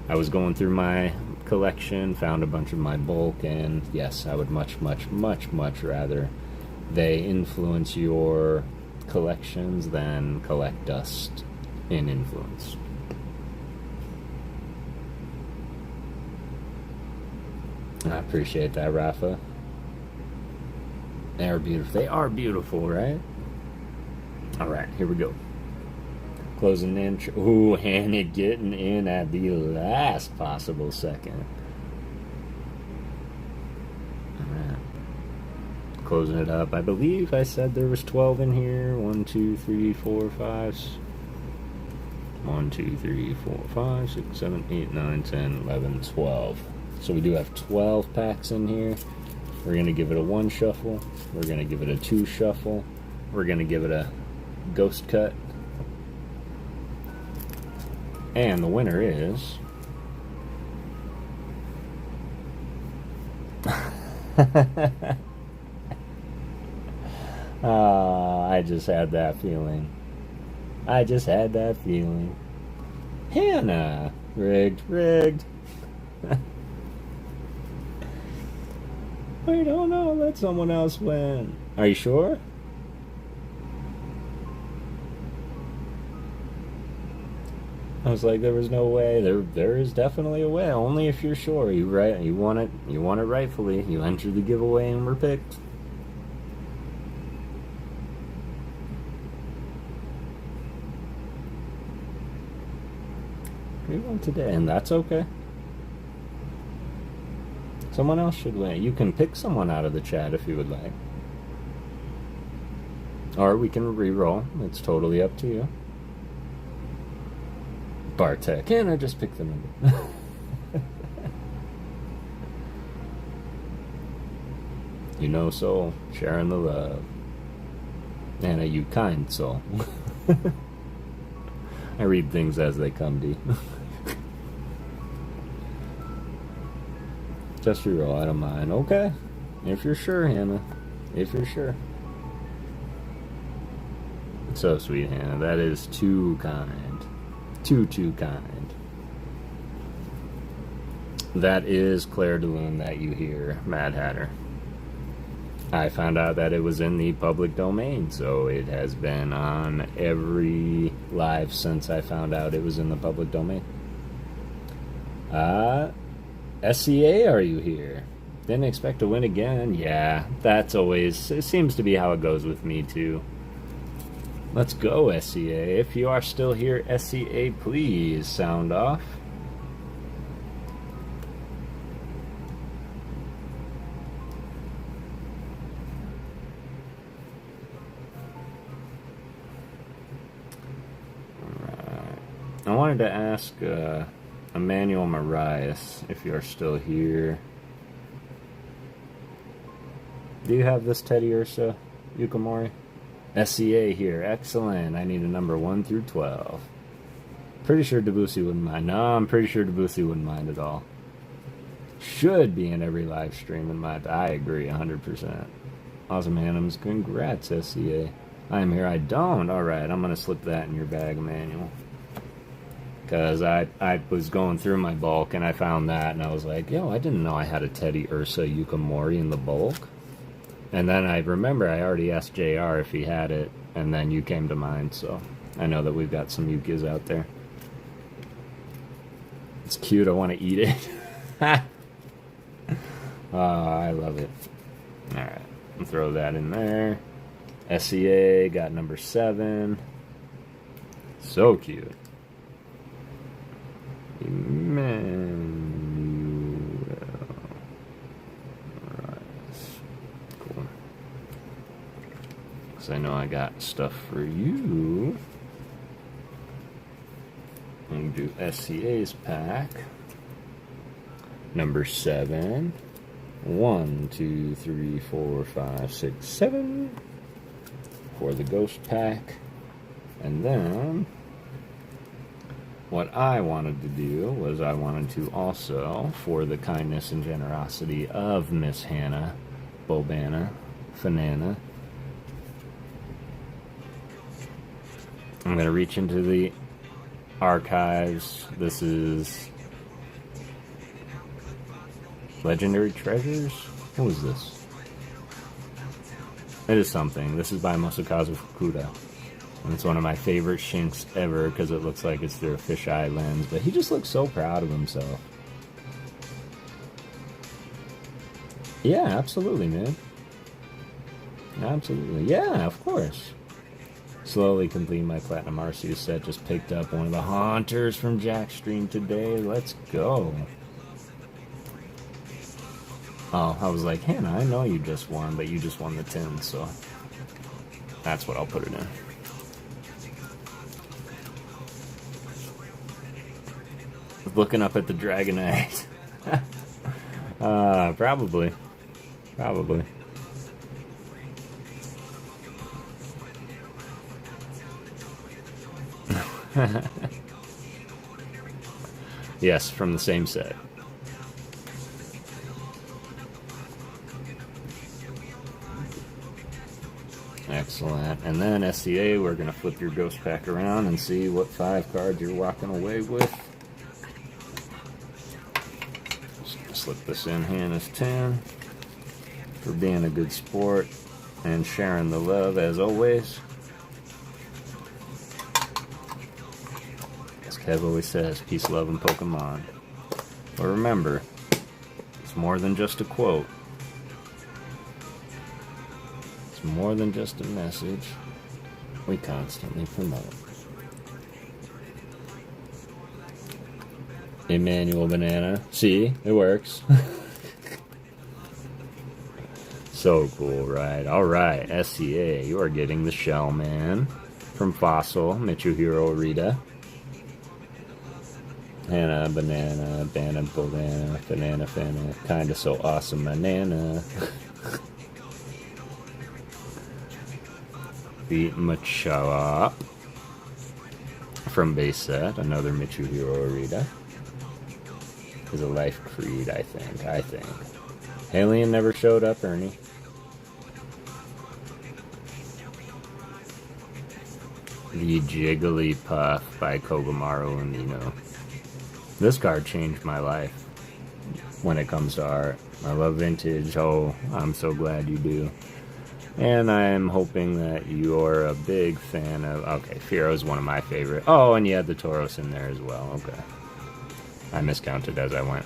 I was going through my collection, found a bunch of my bulk, and yes, I would much rather they influence your collections than collect dust in influence. I appreciate that, Rafa. They are beautiful. They are beautiful, right? Alright, here we go. Closing in. Ooh, Hannah getting in at the last possible second. Alright. Closing it up. I believe I said there was 12 in here. 1, 2, 3, 4, 5. 1, 2, 3, 4, 5, 6, 7, 8, 9, 10, 11, 12. So we do have 12 packs in here. We're going to give it a 1 shuffle. We're going to give it a 2 shuffle. We're going to give it a ghost cut. And the winner is... I just had that feeling. I just had that feeling. Hannah! Rigged. Wait, oh no, let someone else win. Are you sure? I was like, there was no way. There is definitely a way. Only if you're sure. You want it rightfully. You entered the giveaway and were picked. We won today, and that's okay. Someone else should win. You can pick someone out of the chat if you would like. Or we can re-roll. It's totally up to you. Bartek. And I just picked the number. You know soul. Sharing the love. Anna, you kind soul. I read things as they come, D. Just re-roll, I don't mind. Okay. If you're sure, Hannah. If you're sure. So sweet, Hannah. That is too kind. Too kind. That is Claire de Lune that you hear, Mad Hatter. I found out that it was in the public domain, so it has been on every live since I found out it was in the public domain. SCA, are you here? Didn't expect to win again. Yeah, that's always... It seems to be how it goes with me, too. Let's go, SCA. If you are still here, SCA, please sound off. Alright. I wanted to ask Emmanuel Marias if you're still here. Do you have this Teddy Ursa, Yukamori? SCA here. Excellent. I need a number 1 through 12. Pretty sure Debussy wouldn't mind. No, I'm pretty sure Debussy wouldn't mind at all. Should be in every live stream in my... I agree, 100%. Awesome, Hannums. Congrats, SCA. I am here. I don't. Alright, I'm going to slip that in your bag, Emmanuel. Because I was going through my bulk and I found that and I was like, yo, I didn't know I had a Teddy Ursa Yukamori in the bulk. And then I remember I already asked JR if he had it, and then you came to mind, so I know that we've got some Yukis out there. It's cute, I want to eat it. Oh, I love it. Alright, throw that in there. SEA got number 7. So cute. Emmanuel. Alright. Cool. Because I know I got stuff for you. I'm going to do SCA's pack. Number 7. 1, 2, 3, 4, 5, 6, 7 for the ghost pack. And then what I wanted to do was I wanted to also, for the kindness and generosity of Miss Hannah Bobana Fanana, I'm going to reach into the archives. This is Legendary Treasures? What was this? It is something. This is by Masakazu Fukuda. And it's one of my favorite shinks ever because it looks like it's through a fisheye lens. But he just looks so proud of himself. Yeah, absolutely, man. Absolutely. Yeah, of course. Slowly completing my Platinum Arceus set. Just picked up one of the Haunters from Jack's stream today. Let's go. Oh, I was like, Hannah, I know you just won, but you just won the 10, so that's what I'll put it in. Looking up at the Dragonite. Probably. Probably. Yes, from the same set. Excellent. And then SCA, we're going to flip your ghost pack around and see what 5 cards you're walking away with. Just going to slip this in Hannah's 10 for being a good sport and sharing the love as always. As Kev always says, peace, love, and Pokemon. But remember, it's more than just a quote. More than just a message, we constantly promote. Emmanuel Banana. See, it works. So cool, right? Alright, SCA, you are getting the Shell Man from Fossil, Mitsuhiro Rita. Hannah, Banana, Banana, Fana, kinda so awesome, Banana. The Machop from base set, another Mitsuhiro Arita. Is a life creed, I think. Alien never showed up, Ernie. The Jigglypuff by Kogamaru Amino. This card changed my life when it comes to art. I love vintage. Oh, I'm so glad you do. And I'm hoping that you're a big fan of... Okay, Fearo's one of my favorite. Oh, and you had the Tauros in there as well. Okay. I miscounted as I went.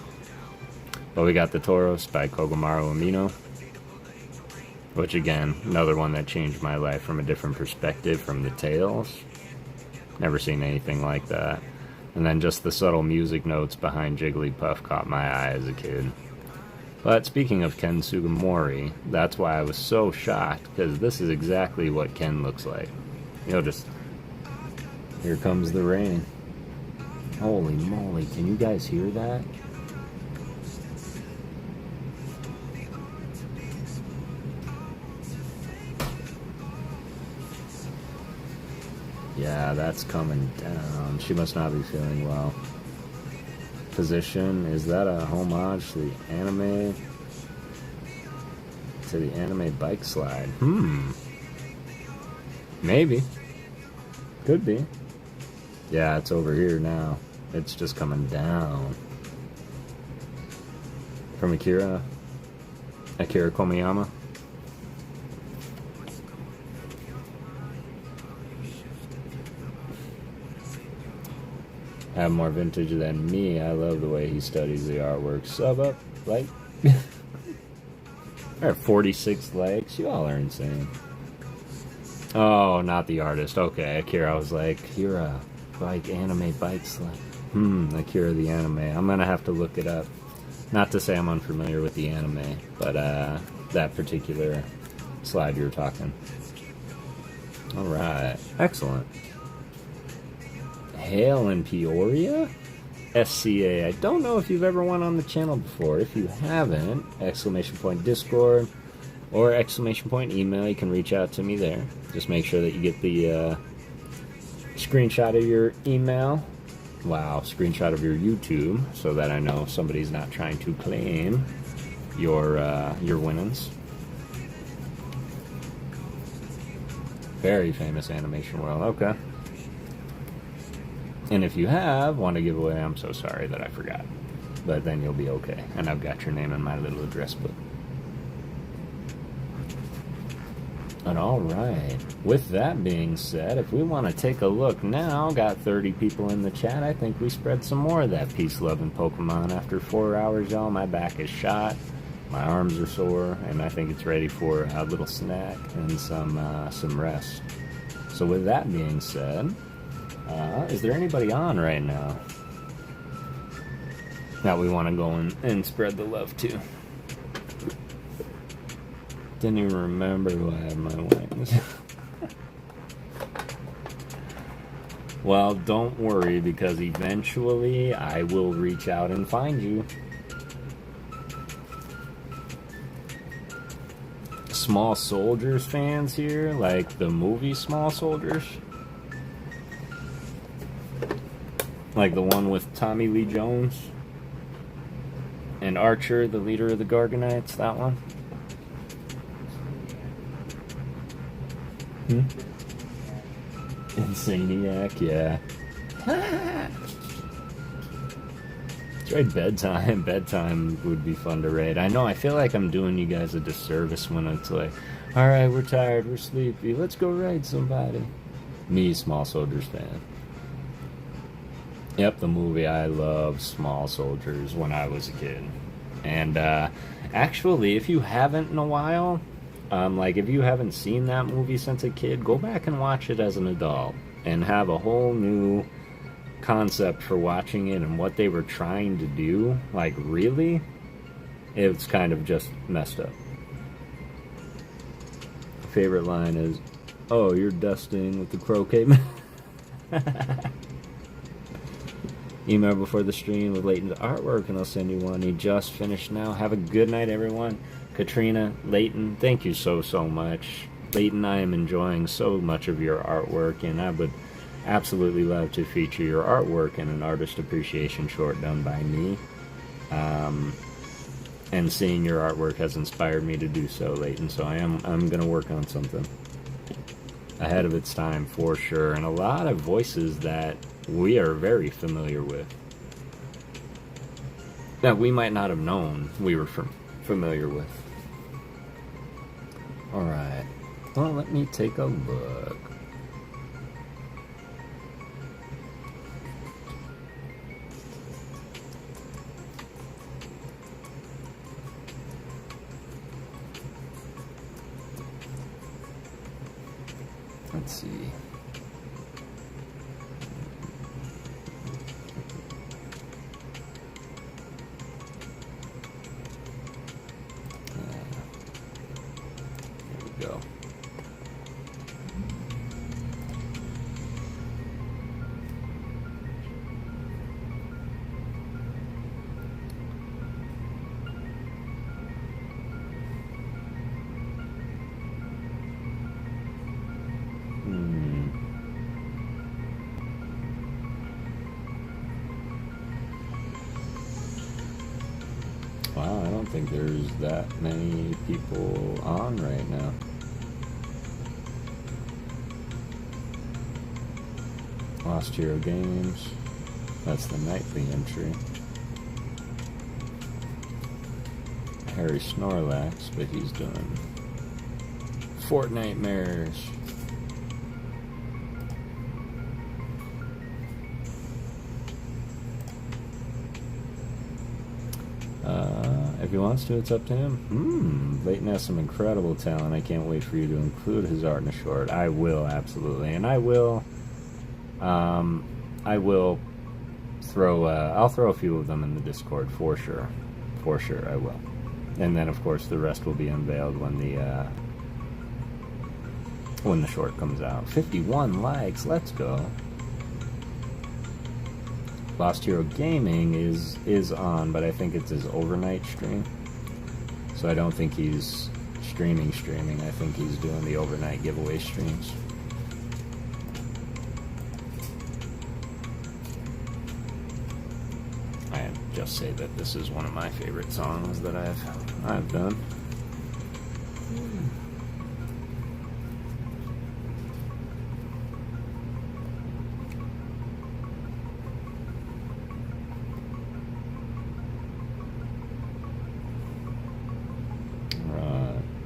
But we got the Tauros by Kogamaru Amino. Which, again, another one that changed my life from a different perspective from the Tails. Never seen anything like that. And then just the subtle music notes behind Jigglypuff caught my eye as a kid. But speaking of Ken Sugimori, that's why I was so shocked, because this is exactly what Ken looks like. You'll just... Here comes the rain. Holy moly, can you guys hear that? Yeah, that's coming down. She must not be feeling well. Position, is that a homage to the anime bike slide? Maybe. Could be. Yeah, it's over here now. It's just coming down. From Akira Komiyama. Have more vintage than me. I love the way he studies the artwork. Sub up, like. There are 46 likes. You all are insane. Oh, not the artist. Okay, Akira. I was like, Akira, bike anime bike slide. Akira the anime. I'm gonna have to look it up. Not to say I'm unfamiliar with the anime, but that particular slide you were talking. All right, excellent. Hail in Peoria? SCA. I don't know if you've ever went on the channel before. If you haven't, ! Discord or ! Email, you can reach out to me there. Just make sure that you get the screenshot of your email. Wow, screenshot of your YouTube, so that I know somebody's not trying to claim your winnings. Very famous animation world. Okay. And if you want a giveaway, I'm so sorry that I forgot. But then you'll be okay. And I've got your name in my little address book. And alright. With that being said, if we want to take a look now, got 30 people in the chat. I think we spread some more of that peace-loving Pokemon. After 4 hours, y'all, my back is shot. My arms are sore. And I think it's ready for a little snack and some rest. So with that being said... is there anybody on right now that we want to go and spread the love to? Didn't even remember who I had my wings. Well, don't worry, because eventually I will reach out and find you. Small Soldiers fans here, like the movie Small Soldiers. Like the one with Tommy Lee Jones and Archer, the leader of the Gargonites, that one? Insaniac, yeah. It's right, bedtime. Bedtime would be fun to raid. I know, I feel like I'm doing you guys a disservice when it's like, alright, we're tired, we're sleepy, let's go raid somebody. Me, Small Soldiers fan. Yep, the movie. I loved Small Soldiers when I was a kid. And actually, if you haven't in a while, like if you haven't seen that movie since a kid, go back and watch it as an adult and have a whole new concept for watching it and what they were trying to do. Like, really? It's kind of just messed up. Favorite line is, oh, you're dusting with the croquet man. Email before the stream with Leighton's artwork and I'll send you one. He just finished now. Have a good night, everyone. Katrina, Leighton, thank you so much. Leighton, I am enjoying so much of your artwork, and I would absolutely love to feature your artwork in an artist appreciation short done by me. And seeing your artwork has inspired me to do so, Leighton, so I'm going to work on something ahead of its time for sure, and a lot of voices that we are very familiar with that we might not have known we were familiar with. Alright, well, let me take a look. Let's see. There we go. Wow, I don't think there's that many people on right now. Lost Hero Games. That's the nightly entry. Harry Snorlax, but he's doing Fortnitemares. If he wants to, it's up to him. Leighton has some incredible talent. I can't wait for you to include his art in a short. I will, absolutely. And I will throw, I'll throw a few of them in the Discord, for sure. For sure, I will. And then, of course, the rest will be unveiled when the short comes out. 51 likes, let's go. Lost Hero Gaming is on, but I think it's his overnight stream. So I don't think he's streaming. I think he's doing the overnight giveaway streams. I just say that this is one of my favorite songs that I've done.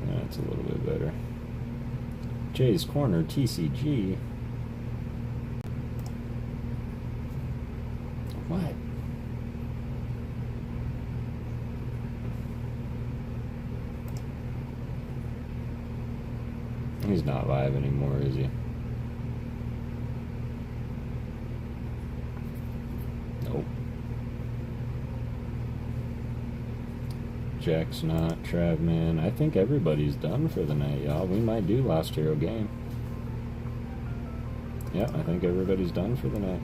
That's a little bit better. Jay's Corner, TCG. What? He's not live anymore, is he? Nope. Jack's not. Travman. I think everybody's done for the night, y'all. We might do Lost Hero Game. Yeah, I think everybody's done for the night.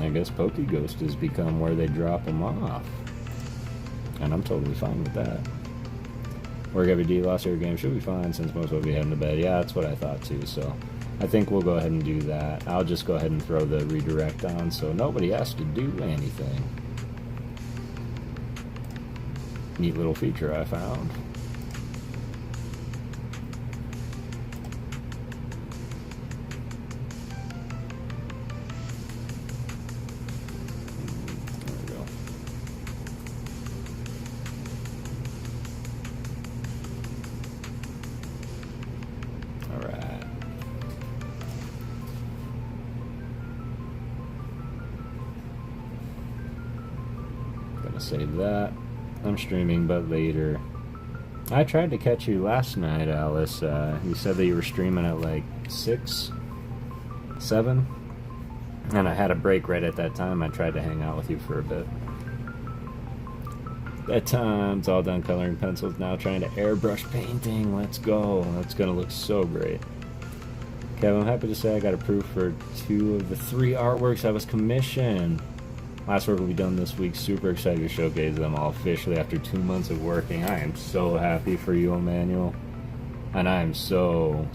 I guess PokéGhost has become where they drop them off. And I'm totally fine with that. Work every D, Lost Hero Game should be fine since most will be heading to bed. Yeah, that's what I thought too, so I think we'll go ahead and do that. I'll just go ahead and throw the redirect on so nobody has to do anything. Neat little feature I found. There we go. Alright. Gonna save that. I'm streaming, but later. I tried to catch you last night, Alice. You said that you were streaming at like 6, 7, and I had a break right at that time. I tried to hang out with you for a bit. That time's all done coloring pencils, now trying to airbrush painting. Let's go. That's gonna look so great. Kev, I'm happy to say I got approved for 2 of the 3 artworks I was commissioned. Last work will be done this week. Super excited to showcase them all officially after 2 months of working. I am so happy for you, Emmanuel. And I am so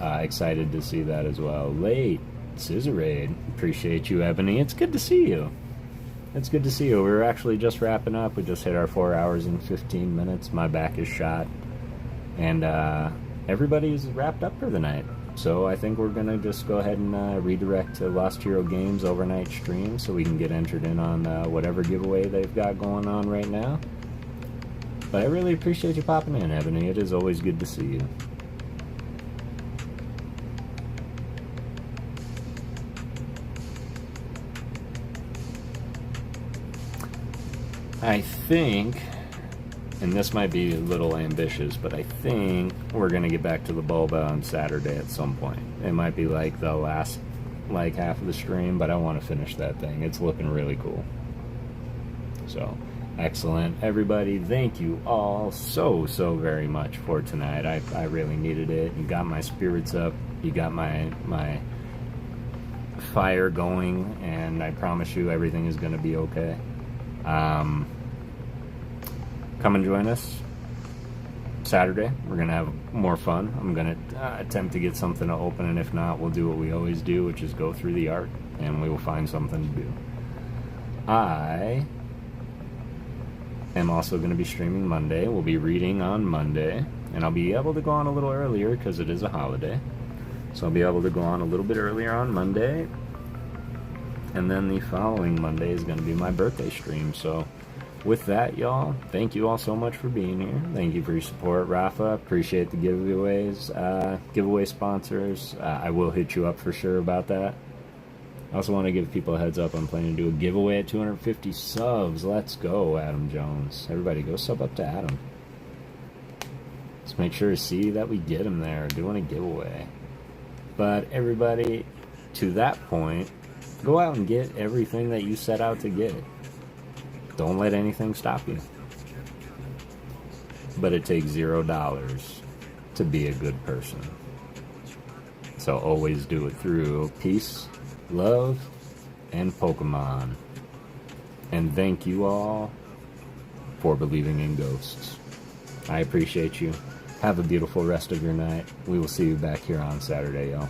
excited to see that as well. Late Scissorade. Appreciate you, Ebony. It's good to see you. It's good to see you. We're actually just wrapping up. We just hit our 4 hours and 15 minutes. My back is shot. And everybody's wrapped up for the night. So I think we're going to just go ahead and redirect to Lost Hero Games overnight stream so we can get entered in on whatever giveaway they've got going on right now. But I really appreciate you popping in, Ebony. It is always good to see you. I think, and this might be a little ambitious, but I think we're going to get back to the Bulba on Saturday at some point. It might be like the last half of the stream, but I want to finish that thing. It's looking really cool. So, excellent. Everybody, thank you all so very much for tonight. I really needed it. You got my spirits up. You got my fire going, and I promise you everything is going to be okay. Come and join us Saturday. We're going to have more fun. I'm going to attempt to get something to open, and if not, we'll do what we always do, which is go through the art, and we will find something to do. I am also going to be streaming Monday. We'll be reading on Monday, and I'll be able to go on a little earlier because it is a holiday. So I'll be able to go on a little bit earlier on Monday, and then the following Monday is going to be my birthday stream. So with that, y'all, thank you all so much for being here. Thank you for your support, Rafa. Appreciate the giveaways, giveaway sponsors. I will hit you up for sure about that. I also want to give people a heads up. I'm planning to do a giveaway at 250 subs. Let's go, Adam Jones. Everybody go sub up to Adam. Let's make sure to see that we get him there doing a giveaway. But everybody, to that point, go out and get everything that you set out to get. Don't let anything stop you. But it takes $0 to be a good person. So always do it through peace, love, and Pokemon. And thank you all for believing in ghosts. I appreciate you. Have a beautiful rest of your night. We will see you back here on Saturday, y'all.